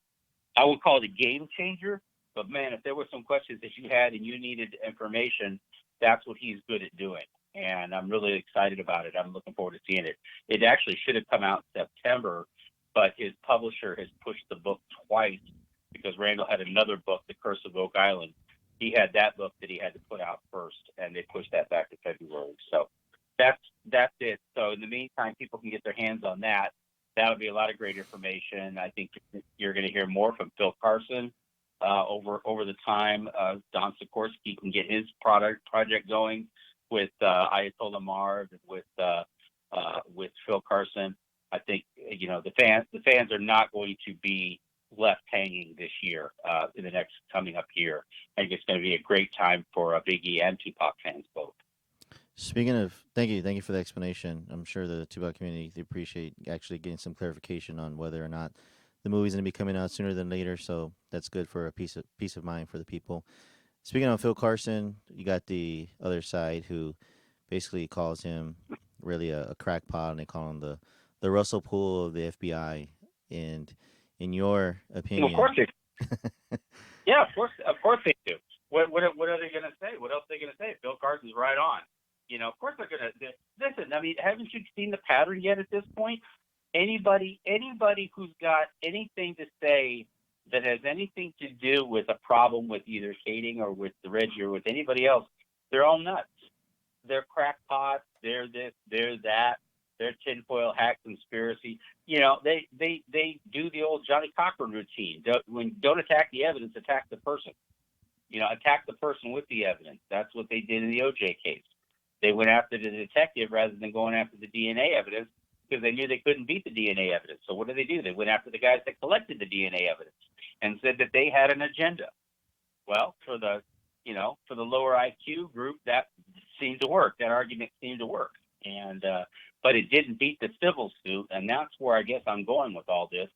would call it a game changer. But man, if there were some questions that you had and you needed information, that's what he's good at doing. And I'm really excited about it. I'm looking forward to seeing it. It actually should have come out in September, but his publisher has pushed the book twice because Randall had another book, The Curse of Oak Island. He had that book that he had to put out first, and they pushed that back to February. So that's it. So in the meantime, people can get their hands on that. That would be a lot of great information. I think you're going to hear more from Phil Carson over the time. Don Sikorsky can get his project going with Ayatollah Marv, with Phil Carson. I think the fans are not going to be left hanging this year, in the next coming up year. I think it's going to be a great time for Biggie and Tupac fans both. Speaking of, thank you for the explanation. I'm sure the Tupac community, they appreciate actually getting some clarification on whether or not the movie's going to be coming out sooner than later. So that's good for a peace of mind for the people. Speaking of Phil Carson, you got the other side who basically calls him really a crackpot, and they call him the Russell Poole of the FBI. And in your opinion, Well, of course they, yeah, of course they do. What are they going to say? What else are they going to say? Phil Carson's right on. Of course they're going to listen. I mean, haven't you seen the pattern yet at this point? Anybody who's got anything to say that has anything to do with a problem with either Kading or with the Reggie or with anybody else, they're all nuts. They're crackpots. They're this. They're that. They're tinfoil hat conspiracy. They do the old Johnny Cochran routine. Don't attack the evidence, attack the person. Attack the person with the evidence. That's what they did in the OJ case. They went after the detective rather than going after the DNA evidence because they knew they couldn't beat the DNA evidence. So what did they do? They went after the guys that collected the DNA evidence and said that they had an agenda. Well, for the lower IQ group, that seemed to work. That argument seemed to work. And but it didn't beat the civil suit, and that's where I guess I'm going with all this,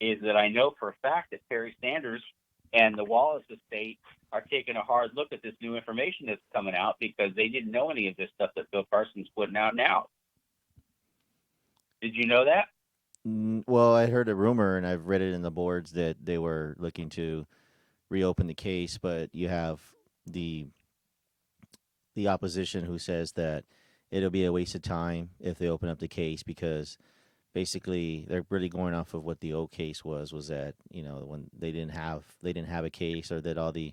is that I know for a fact that Perry Sanders and the Wallace estate are taking a hard look at this new information that's coming out because they didn't know any of this stuff that Phil Carson's putting out now. Did you know that? Well, I heard a rumor, and I've read it in the boards that they were looking to reopen the case, but you have the opposition who says that it'll be a waste of time if they open up the case because basically they're really going off of what the old case was that when they didn't have a case, or that all the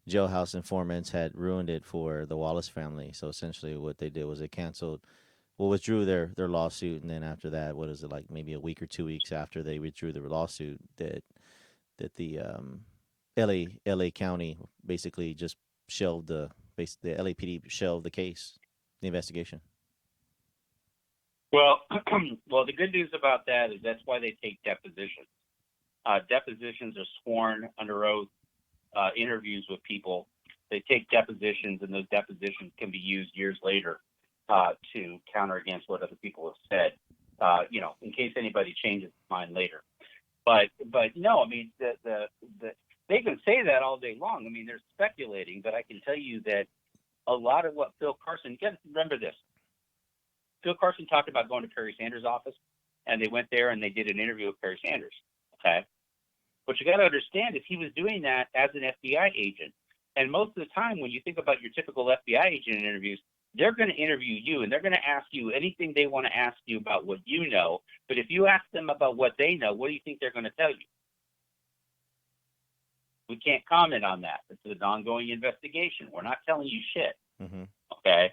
jailhouse informants had ruined it for the Wallace family. So essentially what they did was they withdrew their lawsuit, and then after that, what is it, like maybe a week or 2 weeks after they withdrew their lawsuit, that the LA County basically just shelved the LAPD shelved the case, the investigation. Well, the good news about that is that's why they take depositions. Depositions are sworn under oath, interviews with people. They take depositions, and those depositions can be used years later to counter against what other people have said, in case anybody changes their mind later. But no, I mean, they can say that all day long. I mean, they're speculating, but I can tell you that a lot of what Phil Carson, you got to remember this. Phil Carson talked about going to Perry Sanders' office, and they went there and they did an interview with Perry Sanders. Okay. What you got to understand is he was doing that as an FBI agent. And most of the time, when you think about your typical FBI agent interviews, they're going to interview you, and they're going to ask you anything they want to ask you about what you know. But if you ask them about what they know, what do you think they're going to tell you? We can't comment on that. It's an ongoing investigation. We're not telling you shit. Mm-hmm. Okay?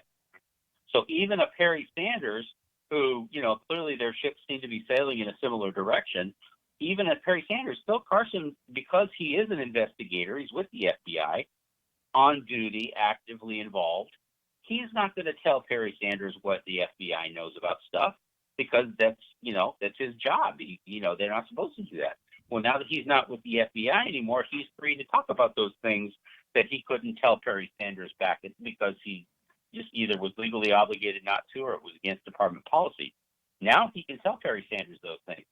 So even a Perry Sanders, who, clearly their ships seem to be sailing in a similar direction, even at Perry Sanders, Phil Carson, because he is an investigator, he's with the FBI, on duty, actively involved, he's not going to tell Perry Sanders what the FBI knows about stuff because that's his job. They're not supposed to do that. Well, now that he's not with the FBI anymore, he's free to talk about those things that he couldn't tell Perry Sanders back because he just either was legally obligated not to, or it was against department policy. Now he can tell Perry Sanders those things.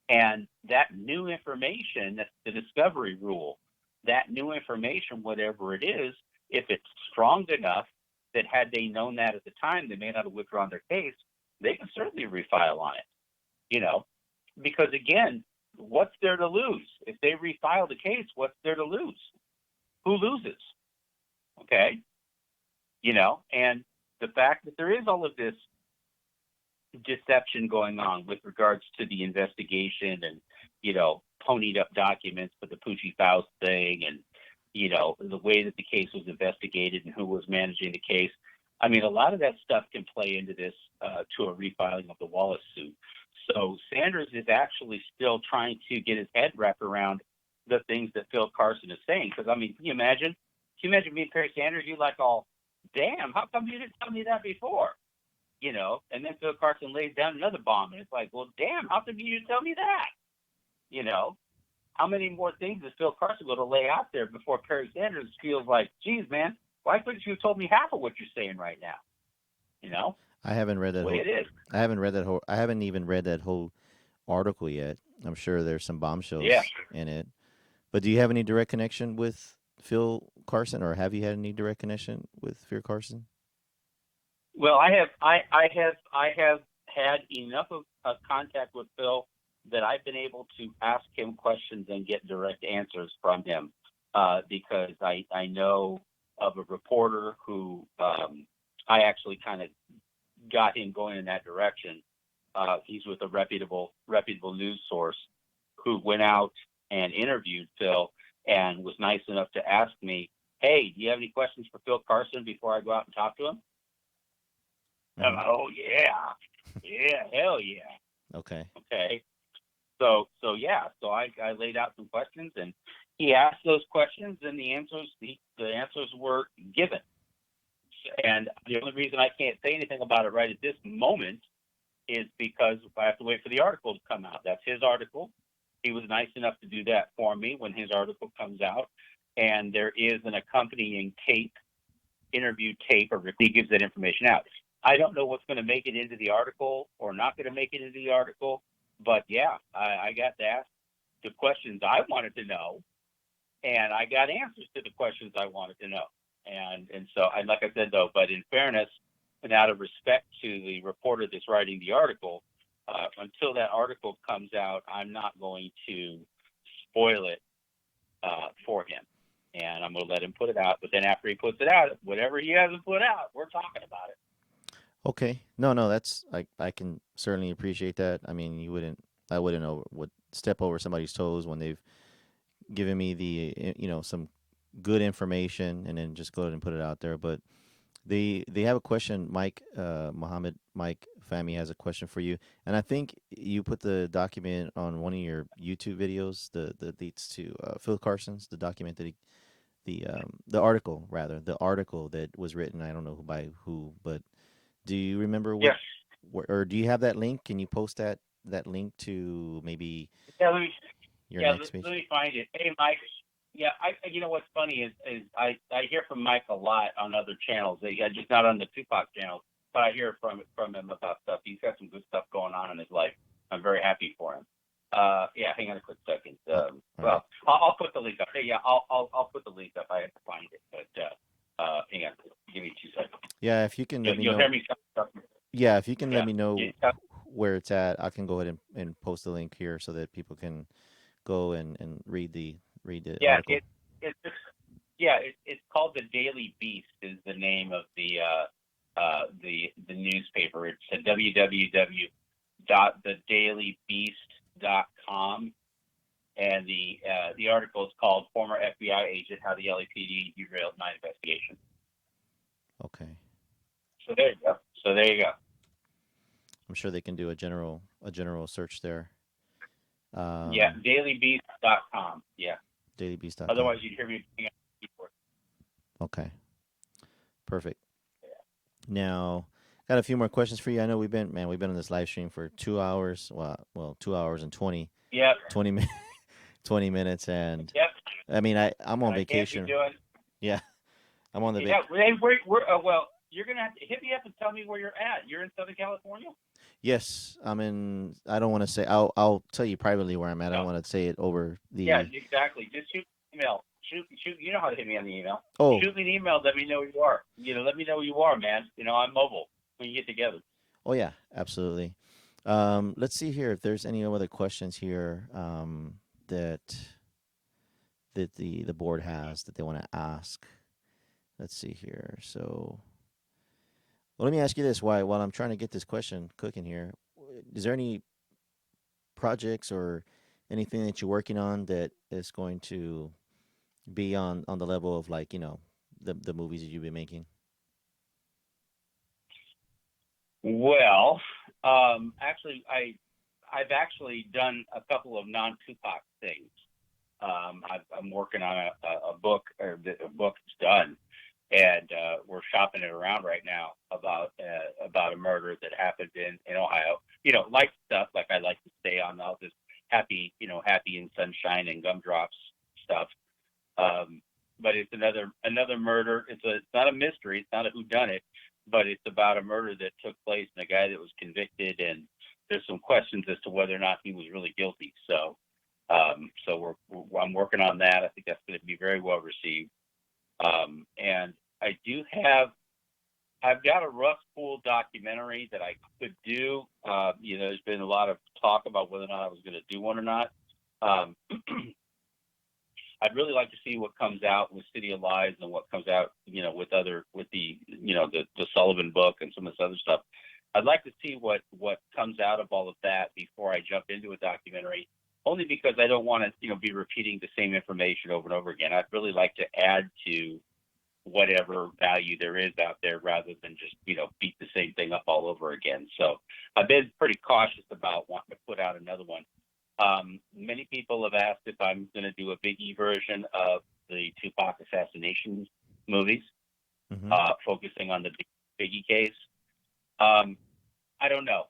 And that new information, that's the discovery rule, that new information, whatever it is, if it's strong enough that had they known that at the time, they may not have withdrawn their case, they can certainly refile on it, because again, what's there to lose? If they refile the case, what's there to lose? Who loses? Okay. And the fact that there is all of this deception going on with regards to the investigation and, ponied up documents for the Poochie Faust thing and, the way that the case was investigated and who was managing the case. I mean, a lot of that stuff can play into this to a refiling of the Wallace suit. So Sanders is actually still trying to get his head wrapped around the things that Phil Carson is saying. Because, I mean, can you imagine? Can you imagine me and Perry Sanders? You like all, damn, how come you didn't tell me that before? You know, and then Phil Carson lays down another bomb, and it's like, well, damn, how come you didn't tell me that? You know, how many more things is Phil Carson going to lay out there before Perry Sanders feels like, geez, man, why couldn't you have told me half of what you're saying right now? You know, I haven't read that the way whole. it is. I haven't read that whole. I haven't even read that whole article yet. I'm sure there's some Yeah. bombshells in it. But do you have any direct connection with Phil Carson, or have you had any direct connection with Phil Carson? Well, I have had enough of contact with Phil that I've been able to ask him questions and get direct answers from him because I know of a reporter who I actually kind of got him going in that direction. He's with a reputable news source who went out and interviewed Phil and was nice enough to ask me, "Hey, do you have any questions for Phil Carson before I go out and talk to him?" I'm like, oh yeah, hell yeah. Okay. Okay. So yeah, so I laid out some questions and he asked those questions and the answers were given. And the only reason I can't say anything about it right at this moment is because I have to wait for the article to come out. That's his article. He was nice enough to do that for me when his article comes out. And there is an accompanying interview tape, or he gives that information out. I don't know what's going to make it into the article or not going to make it into the article, but yeah, I got to ask the questions I wanted to know, and I got answers to the questions I wanted to know. And so, and like I said though, but in fairness, and out of respect to the reporter that's writing the article, until that article comes out, I'm not going to spoil it for him. And I'm going to let him put it out. But then after he puts it out, whatever he hasn't put out, we're talking about it. Okay. No, that's I can certainly appreciate that. I mean, I wouldn't would step over somebody's toes when they've given me the some good information and then just go ahead and put it out there. But they have a question. Mike Fami has a question for you, and I think you put the document on one of your YouTube videos. The leads to Phil Carson's the document that the article rather the article that was written. I don't know by who, but do you remember Yes. or do you have that link? Can you post that link to maybe Yeah, your next page? let me find it. Hey, Mike. Yeah, you know what's funny is I hear from Mike a lot on other channels. Just not on the Tupac channel, but I hear from him about stuff. He's got some good stuff going on in his life. I'm very happy for him. Yeah, hang on a quick second. Well, right. I'll put the link up. Hey, yeah, I'll put the link up. I have to find it, but hang on, give me 2 seconds. Yeah, if you can let me You'll know. hear me. Yeah, if you can let me know Yeah. where it's at, I can go ahead and post the link here so that people can go and read the Yeah, article. it's called the Daily Beast is the name of the newspaper. It's at www.thedailybeast.com, and the article is called "Former FBI Agent: How the LAPD Derailed My Investigation." Okay. So there you go. I'm sure they can do a general search there. Yeah, dailybeast.com. Yeah. Dailybeast.com. Otherwise, you'd hear me picking up the keyboard. Okay. Perfect. Now, got a few more questions for you. I know we've been on this live stream for 2 hours. Well, 2 hours and 20 Yep. 20 minutes 20 minutes, and Yep. I mean I'm on vacation. Can't be doing. Yeah. I'm on the Yeah, we're well, you're gonna have to hit me up and tell me where you're at. You're in Southern California? Yes, I'm in. I don't want to say. I'll tell you privately where I'm at. I don't want to say it over the. Yeah, exactly. Just shoot me an email. Shoot. You know how to hit me on the email. Oh. Shoot me an email. Let me know where you are. Let me know where you are, man. I'm mobile when you get together. Oh yeah, absolutely. Let's see here if there's any other questions here that the board has that they want to ask. Let's see here. So, well, let me ask you this: while I'm trying to get this question cooking here, is there any projects or anything that you're working on that is going to be on the level of like the movies that you've been making? Well, actually, I've actually done a couple of non-Tupac things. I'm working on a book, or a book that's done, and we're shopping it around right now about a murder that happened in Ohio. Light stuff, like I like to stay on all this happy, happy and sunshine and gumdrops stuff. But it's another murder. It's not a mystery. It's not a whodunit, but it's about a murder that took place and a guy that was convicted, and there's some questions as to whether or not he was really guilty. So, I'm working on that. I think that's going to be very well received. And I've got a Rust Pool documentary that I could do. There's been a lot of talk about whether or not I was going to do one or not. Um, I'd really like to see what comes out with City of Lies and what comes out, with the Sullivan book and some of this other stuff. I'd like to see what comes out of all of that before I jump into a documentary, only because I don't want to, be repeating the same information over and over again. I'd really like to add to whatever value there is out there rather than just, beat the same thing up all over again. So I've been pretty cautious about wanting to put out another one. Many people have asked if I'm going to do a Biggie version of the Tupac assassination movies, Mm-hmm. focusing on the Biggie case. I don't know.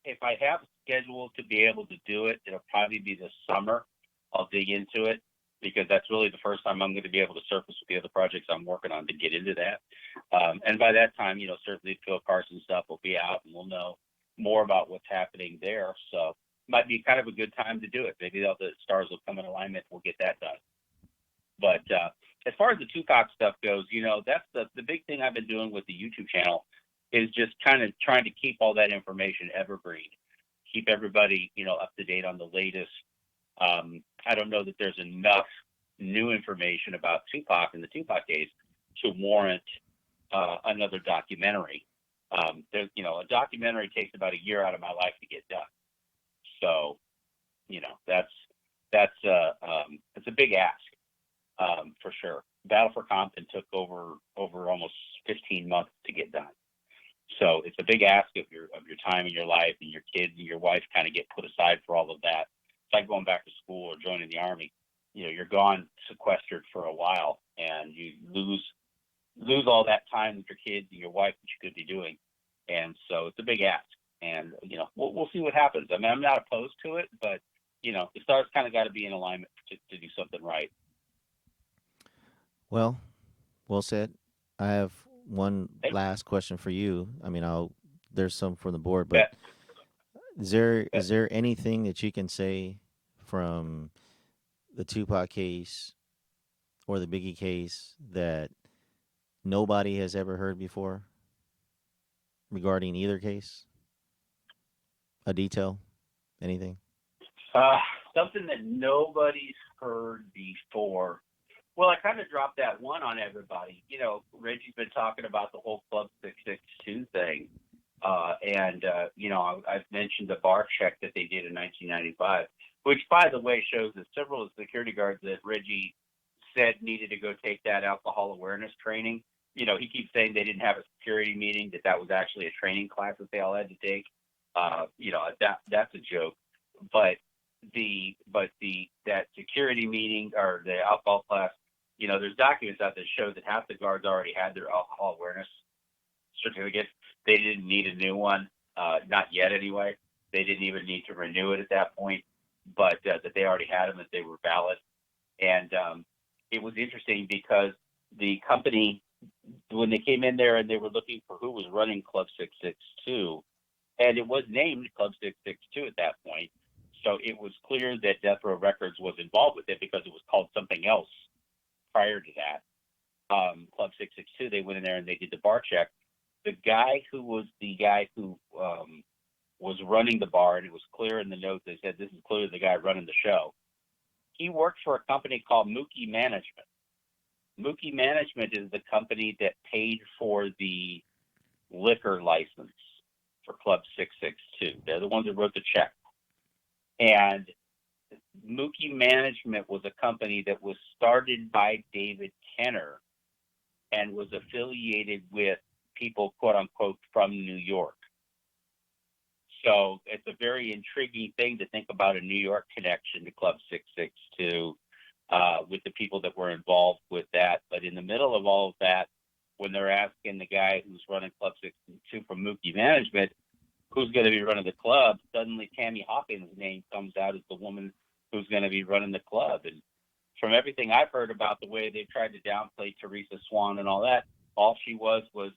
If I have a schedule to be able to do it, it'll probably be this summer. I'll dig into it because that's really the first time I'm going to be able to surface with the other projects I'm working on to get into that. And by that time, certainly Phil Carson stuff will be out and we'll know more about what's happening there. So might be kind of a good time to do it. Maybe all the stars will come in alignment. We'll get that done. But as far as the Tupac stuff goes, that's the big thing I've been doing with the YouTube channel is just kind of trying to keep all that information evergreen, keep everybody, up to date on the latest. I don't know that there's enough new information about Tupac and the Tupac case to warrant another documentary. A documentary takes about a year out of my life to get done. So, that's it's a big ask, for sure. Battle for Compton took over almost 15 months to get done. So it's a big ask of your time and your life, and your kids and your wife kind of get put aside for all of that. It's like going back to school or joining the army. You're gone sequestered for a while, and you lose all that time with your kids and your wife that you could be doing. And so it's a big ask. And we'll see what happens. I mean, I'm not opposed to it, but the stars kind of got to be in alignment to do something right. Well, well said. I have one last question for you. I mean, there's some from the board, but is there anything that you can say from the Tupac case or the Biggie case that nobody has ever heard before regarding either case? A detail? Anything? Something that nobody's heard before. Well, I kind of dropped that one on everybody. Reggie's been talking about the whole Club 662 thing. I've mentioned the bar check that they did in 1995, which, by the way, shows that several of the security guards that Reggie said needed to go take that alcohol awareness training. He keeps saying they didn't have a security meeting, that was actually a training class that they all had to take. That's a joke. But that security meeting or the alcohol class, there's documents out that show that half the guards already had their alcohol awareness certificate. They didn't need a new one, not yet anyway. They didn't even need to renew it at that point, but that they already had them, that they were valid. And it was interesting because the company, when they came in there and they were looking for who was running Club 662, and it was named Club 662 at that point, so it was clear that Death Row Records was involved with it because it was called something else prior to that. Club 662, they went in there and they did the bar check. The guy who was running the bar, and it was clear in the note, they said this is clearly the guy running the show. He worked for a company called Mookie Management. Mookie Management is the company that paid for the liquor license for Club 662. They're the ones that wrote the check. And Mookie Management was a company that was started by David Kenner and was affiliated with people, quote unquote, from New York. So it's a very intriguing thing to think about a New York connection to Club 662 with the people that were involved with that. But in the middle of all of that, when they're asking the guy who's running Club 662 from Mookie Management, who's going to be running the club, suddenly Tammy Hawkins' name comes out as the woman who's going to be running the club. And from everything I've heard about the way they tried to downplay Teresa Swan and all she was, the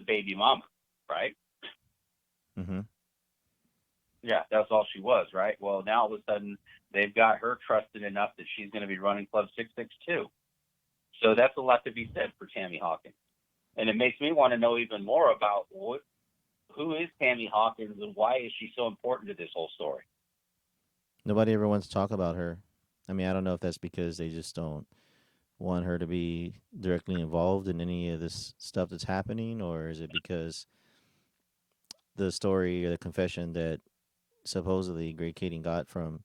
baby mama, right? Mm-hmm. Yeah, that's all she was, right? Well, now all of a sudden they've got her trusted enough that she's going to be running Club 662. So that's a lot to be said for Tammy Hawkins. And it makes me want to know even more about who is Tammy Hawkins and why is she so important to this whole story? Nobody ever wants to talk about her. I mean, I don't know if that's because they just don't want her to be directly involved in any of this stuff that's happening, or is it because the story or the confession that supposedly Great Kading got from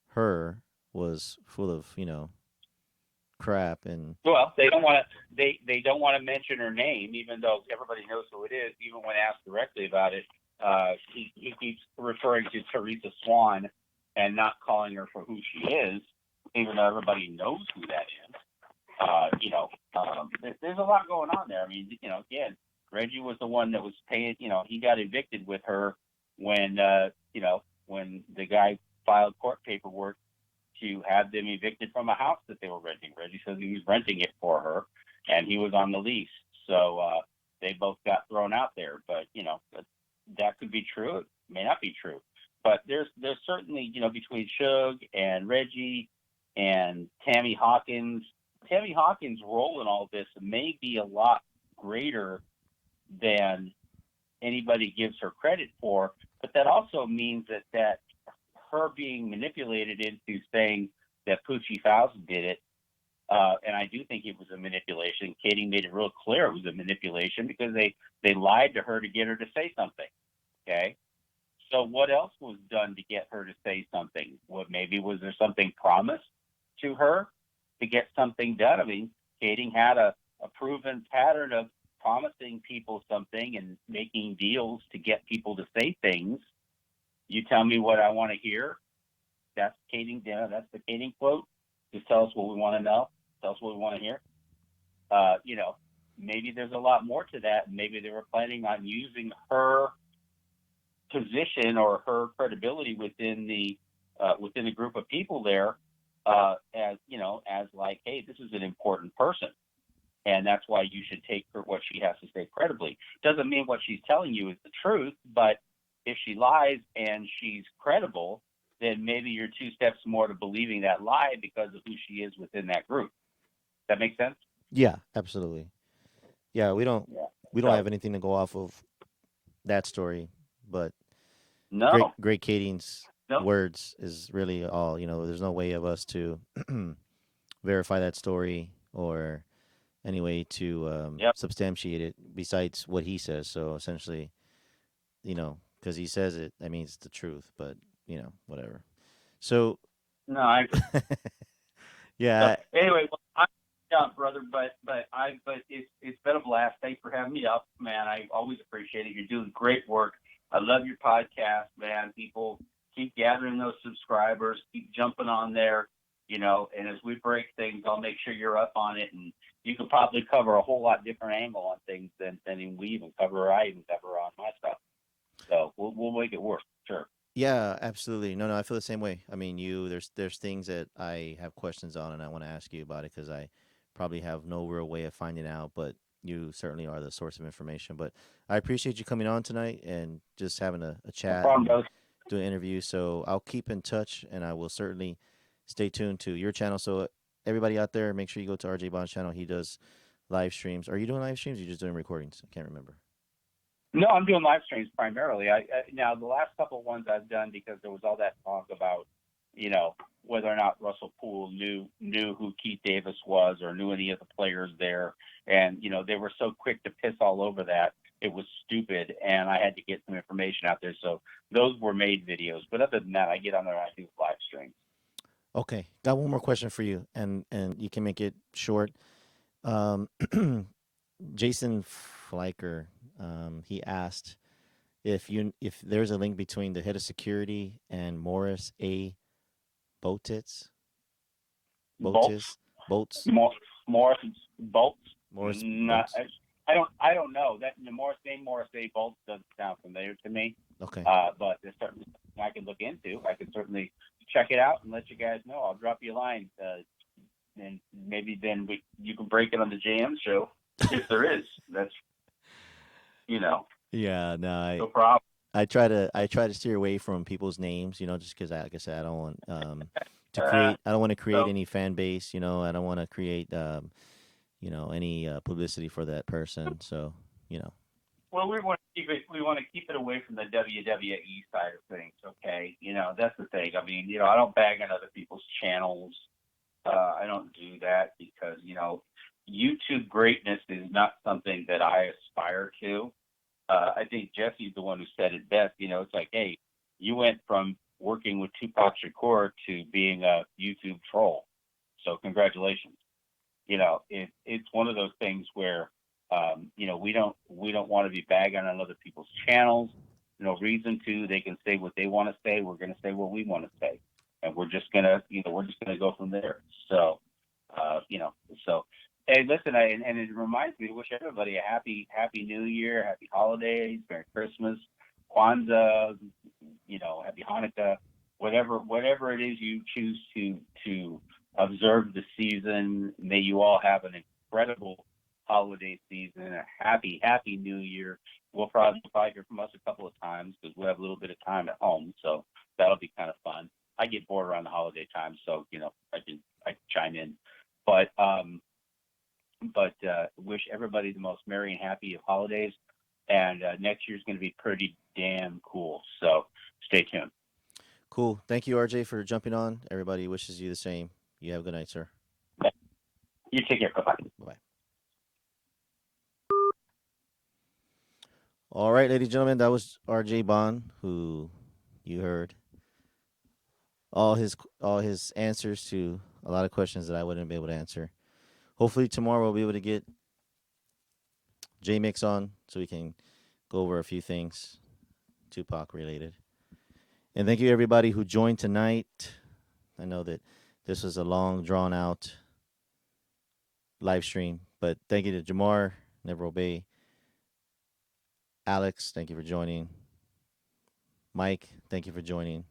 her was full of, crap and Well, they don't want to. They don't want to mention her name, even though everybody knows who it is. Even when asked directly about it, he keeps referring to Teresa Swan and not calling her for who she is, even though everybody knows who that is. There's a lot going on there. I mean, again, Reggie was the one that was paying. He got evicted with her when when the guy filed court paperwork to have them evicted from a house that they were renting. Reggie says he was renting it for her, and he was on the lease. So they both got thrown out there. But that could be true. It may not be true. But there's certainly between Suge and Reggie and Tammy Hawkins. Tammy Hawkins' role in all this may be a lot greater than anybody gives her credit for. But that also means that her being manipulated into saying that Poochie Fowles did it, and I do think it was a manipulation. Katie made it real clear it was a manipulation because they lied to her to get her to say something. Okay, so what else was done to get her to say something? What maybe was there something promised to her to get something done? I mean, Katie had a proven pattern of promising people something and making deals to get people to say things. You tell me what I want to hear. That's Kading. That's the Kading quote. Just tell us what we want to know. Tell us what we want to hear. Maybe there's a lot more to that. Maybe they were planning on using her position or her credibility within the group of people there as like, hey, this is an important person, and that's why you should take her what she has to say credibly. Doesn't mean what she's telling you is the truth, but if she lies and she's credible, then maybe you're two steps more to believing that lie because of who she is within that group. That makes sense? yeah, absolutely. Yeah, Yeah. we don't So have anything to go off of that story, but no, Great Kading's no, words is really all. There's no way of us to verify that story or any way to yep. substantiate it besides what he says. So essentially, because he says it, that means it's the truth. But whatever. So No, I agree. So yeah, anyway, well, I'm done, brother. But it's been a blast. Thanks for having me up, man. I always appreciate it. You're doing great work. I love your podcast, man. People keep gathering those subscribers, keep jumping on there, and as we break things, I'll make sure you're up on it, and you can probably cover a whole lot different angle on things than we even cover or I even cover on my stuff. So we'll make it work, sure. yeah, absolutely. No, I feel the same way. I mean, there's things that I have questions on, and I want to ask you about it because I probably have no real way of finding out, but you certainly are the source of information. But I appreciate you coming on tonight and just having a No chat problem, and brother. do an interview. So I'll keep in touch, and I will certainly stay tuned to your channel. So everybody out there, make sure you go to RJ Bond's channel. He does live streams. Are you doing live streams? Or are you just doing recordings? I can't remember. No, I'm doing live streams primarily. Now the last couple of ones I've done because there was all that talk about, whether or not Russell Poole knew who Keith Davis was or knew any of the players there, and they were so quick to piss all over that it was stupid, and I had to get some information out there. So those were made videos, but other than that, I get on there and I do live streams. Okay, got one more question for you, and you can make it short. Um, Jason Fleiker, he asked if there's a link between the head of security and Morris A. Botis, Bolts, Botis, Bolts, Morris bolts. Morris Not, Bolts. I don't know that the Morris A. Bolts doesn't sound familiar to me. Okay. But there's certainly something I can look into. I can certainly check it out and let you guys know. I'll drop you a line, and maybe then you can break it on the JM show if there is. That's Yeah, no, no problem. I try to steer away from people's names, just because like I said, I don't want Uh, I don't want to create so any fan base, I don't want to create any publicity for that person. So, you know. well, we want to keep it away from the WWE side of things. Okay, that's the thing. I mean, I don't bag on other people's channels. I don't do that because YouTube greatness is not something that I aspire to. I think Jesse's the one who said it best. It's like, hey, you went from working with Tupac Shakur to being a YouTube troll. So congratulations. It's one of those things where, we don't want to be bagging on other people's channels. No reason to. They can say what they want to say. We're going to say what we want to say, and we're just gonna go from there. So, you know, so hey, listen, and it reminds me to wish everybody a happy New Year, happy holidays, Merry Christmas, Kwanzaa, Happy Hanukkah, whatever it is you choose to observe the season. May you all have an incredible holiday season, a happy New Year. We'll probably hear from us a couple of times because we'll have a little bit of time at home, so that'll be kind of fun. I get bored around the holiday time, so I can chime in, but wish everybody the most merry and happy of holidays. And next year's going to be pretty damn cool. So stay tuned. Cool. Thank you, RJ, for jumping on. Everybody wishes you the same. You have a good night, sir. You take care. Bye bye. Bye. All right, ladies and gentlemen, that was RJ Bond, who you heard all his answers to a lot of questions that I wouldn't be able to answer. Hopefully tomorrow we'll be able to get J Mix on so we can go over a few things Tupac related. And thank you everybody who joined tonight. I know that this was a long, drawn out live stream, but thank you to Jamar, Never Obey, Alex, thank you for joining. Mike, thank you for joining.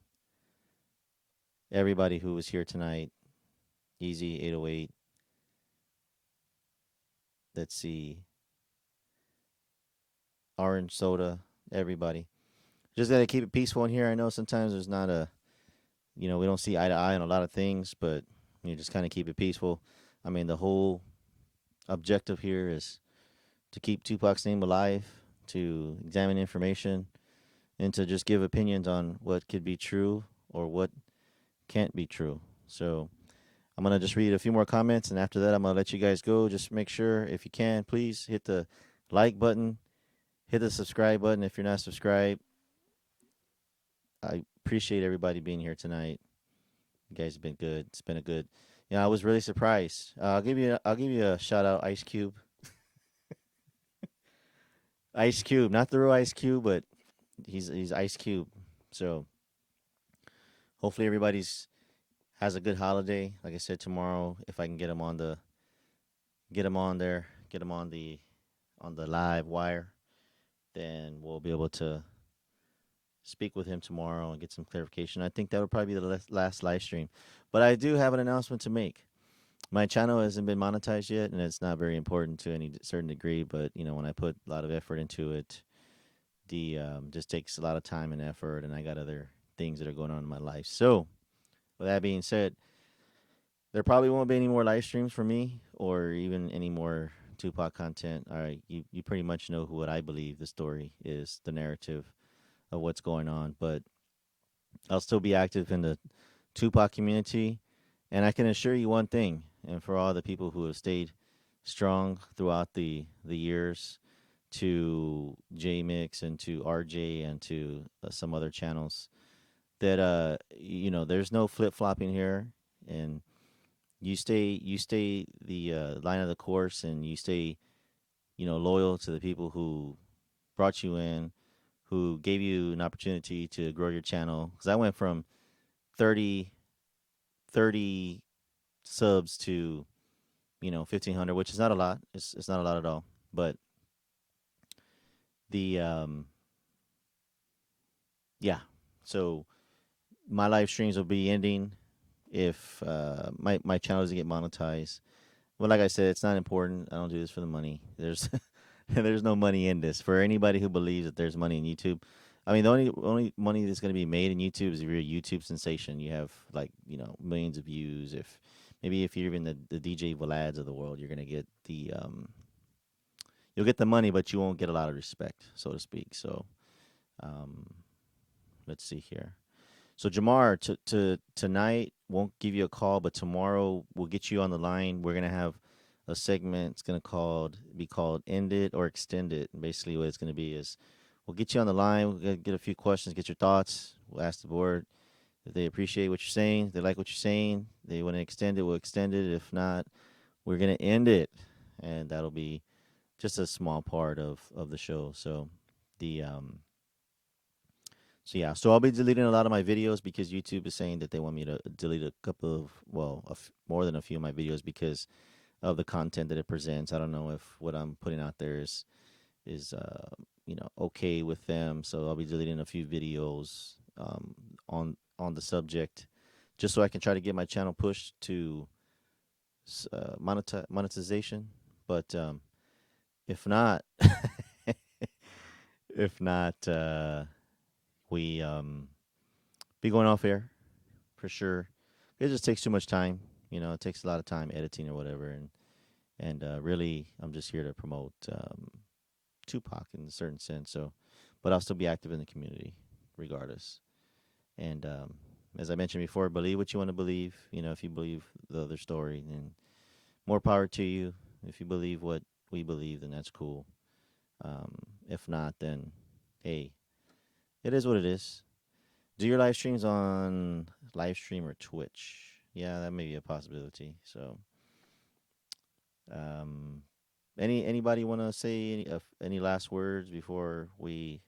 Everybody who was here tonight. Easy 808. Let's see. Orange soda, everybody. Just gotta keep it peaceful in here. I know sometimes there's not we don't see eye to eye on a lot of things, but you just kind of keep it peaceful. I mean, the whole objective here is to keep Tupac's name alive, to examine information, and to just give opinions on what could be true or what can't be true. So I'm going to just read a few more comments, and after that, I'm going to let you guys go. Just make sure, if you can, please hit the like button, hit the subscribe button if you're not subscribed. I appreciate everybody being here tonight. You guys have been good. It's been a good. I was really surprised. I'll give you a shout out, Ice Cube. Ice Cube, not the real Ice Cube, but he's Ice Cube. So hopefully everybody's has a good holiday. Like I said, tomorrow, if I can get him on there, get him on the live wire, then we'll be able to speak with him tomorrow and get some clarification. I think that would probably be the last live stream. But I do have an announcement to make. My channel hasn't been monetized yet, and it's not very important to any certain degree. But when I put a lot of effort into it, the just takes a lot of time and effort, and I got other things that are going on in my life. So, with that being said, there probably won't be any more live streams for me, or even any more Tupac content. All right, you pretty much know what I believe the story is, the narrative of what's going on. But I'll still be active in the Tupac community, and I can assure you one thing, and for all the people who have stayed strong throughout the years, to J Mix and to RJ and to some other channels, that there's no flip flopping here, and you stay the line of the course, and you stay loyal to the people who brought you in, who gave you an opportunity to grow your channel. Because I went from 30, 30 subs to 1,500, which is not a lot. It's not a lot at all. But the yeah, so my live streams will be ending if my channel doesn't get monetized. Well, like I said, it's not important. I don't do this for the money. There's there's no money in this. For anybody who believes that there's money in YouTube, I mean, the only money that's going to be made in YouTube is if you're a YouTube sensation. You have like millions of views. If you're even the DJ Vlads of the world, you're going to get the you'll get the money, but you won't get a lot of respect, so to speak. So um, let's see here. So Jamar, tonight won't give you a call, but tomorrow we'll get you on the line. We're gonna have a segment. It's gonna be called "End It or Extend It." And basically, what it's gonna be is we'll get you on the line. We'll get a few questions, get your thoughts. We'll ask the board if they appreciate what you're saying, if they like what you're saying. They want to extend it, we'll extend it. If not, we're gonna end it, and that'll be just a small part of the show. The yeah, so I'll be deleting a lot of my videos because YouTube is saying that they want me to delete a couple of, well, more than a few of my videos because of the content that it presents. I don't know if what I'm putting out there is okay with them. So I'll be deleting a few videos on the subject, just so I can try to get my channel pushed to monetization. But if not, if not, we be going off air for sure. It just takes too much time. It takes a lot of time editing or whatever, and really, I'm just here to promote Tupac in a certain sense. So, but I'll still be active in the community regardless. And as I mentioned before, believe what you want to believe. If you believe the other story, then more power to you. If you believe what we believe, then that's cool. Um, if not, then hey, it is what it is. Do your live streams on live stream or Twitch? Yeah, that may be a possibility. So, um, anybody want to say any last words before we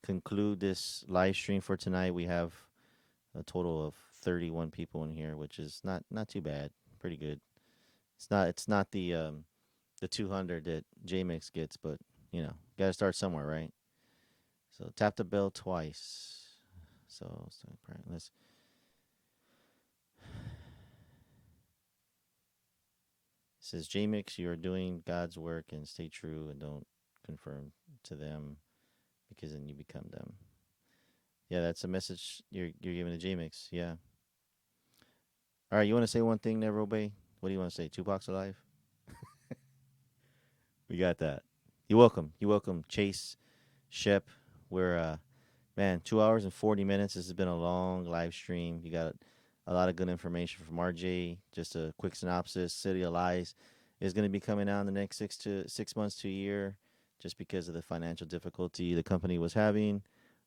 conclude this live stream for tonight? We have a total of 31 people in here, which is not too bad. Pretty good. It's not the 200 that JMix gets, but got to start somewhere, right? So tap the bell twice. So let's. It says JMix, you are doing God's work and stay true and don't conform to them because then you become them. Yeah, that's a message you're giving to JMix. Yeah. All right, you want to say one thing, Never Obey? What do you want to say? Tupac's alive? We got that. You're welcome. You're welcome, Chase, Shep. We're 2 hours and 40 minutes. This has been a long live stream. You got a lot of good information from RJ. Just a quick synopsis: City of Lies is going to be coming out in the next 6 months to a year, just because of the financial difficulty the company was having.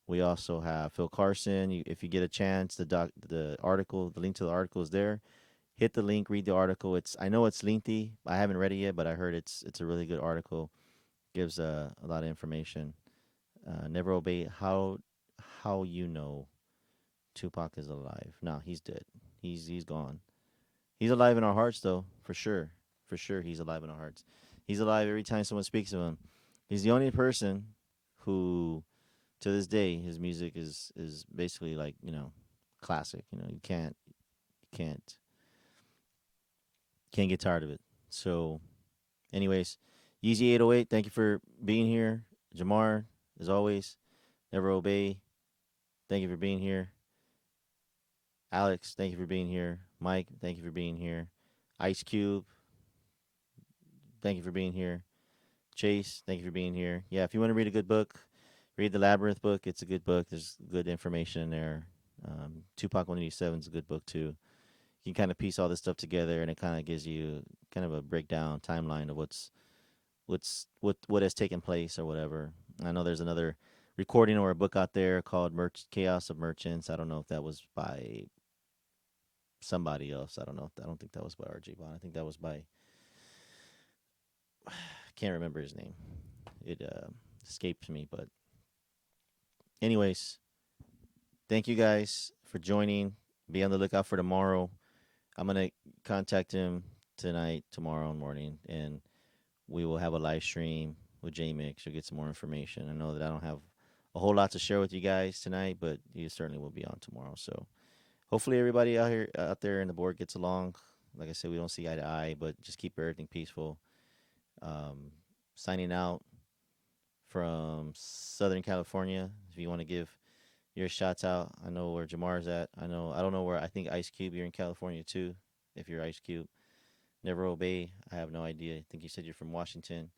We also have Phil Carson. If you get a chance, the article, the link to the article is there. Hit the link, read the article. I know it's lengthy. I haven't read it yet, but I heard it's a really good article. Gives a lot of information. Never Obey. How Tupac is alive? No, he's dead. He's gone. He's alive in our hearts, though, for sure. For sure, he's alive in our hearts. He's alive every time someone speaks of him. He's the only person who, to this day, his music is basically like classic. You can't can't get tired of it. So, anyways, Yeezy 808, thank you for being here. Jamar, as always, Never Obey. Thank you for being here. Alex, thank you for being here. Mike, thank you for being here. Ice Cube, thank you for being here. Chase, thank you for being here. Yeah, if you want to read a good book, read the Labyrinth book. It's a good book. There's good information in there. Tupac 187 is a good book too. You can kind of piece all this stuff together, and it kind of gives you kind of a breakdown timeline of what has taken place or whatever. I know there's another recording or a book out there called Chaos of Merchants. I don't know if that was by somebody else. I don't know. I don't think that was by R.J. Bond. I think that was by I can't remember his name. It escaped me, but anyways, thank you guys for joining. Be on the lookout for tomorrow. I'm gonna contact him tonight, tomorrow morning, and we will have a live stream with JMix. You'll get some more information. I know that I don't have a whole lot to share with you guys tonight, but you certainly will be on tomorrow. So hopefully everybody out there in the board gets along. Like I said, we don't see eye to eye, but just keep everything peaceful. Um, Signing out from Southern California. If you want to give your shots out, I know where Jamar's at. I don't know where. I think Ice Cube. You're in California too. If you're Ice Cube, Never Obey. I have no idea. I think you said you're from Washington.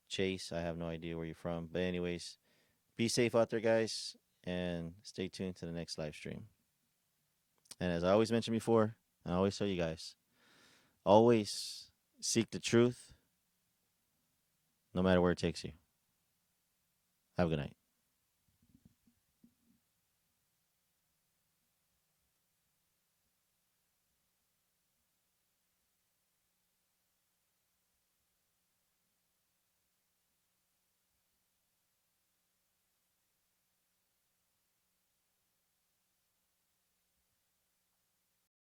Chase. I have no idea where you're from. But anyways, be safe out there, guys, and stay tuned to the next live stream. And as I always mentioned before, I always tell you guys, always seek the truth, no matter where it takes you. Have a good night.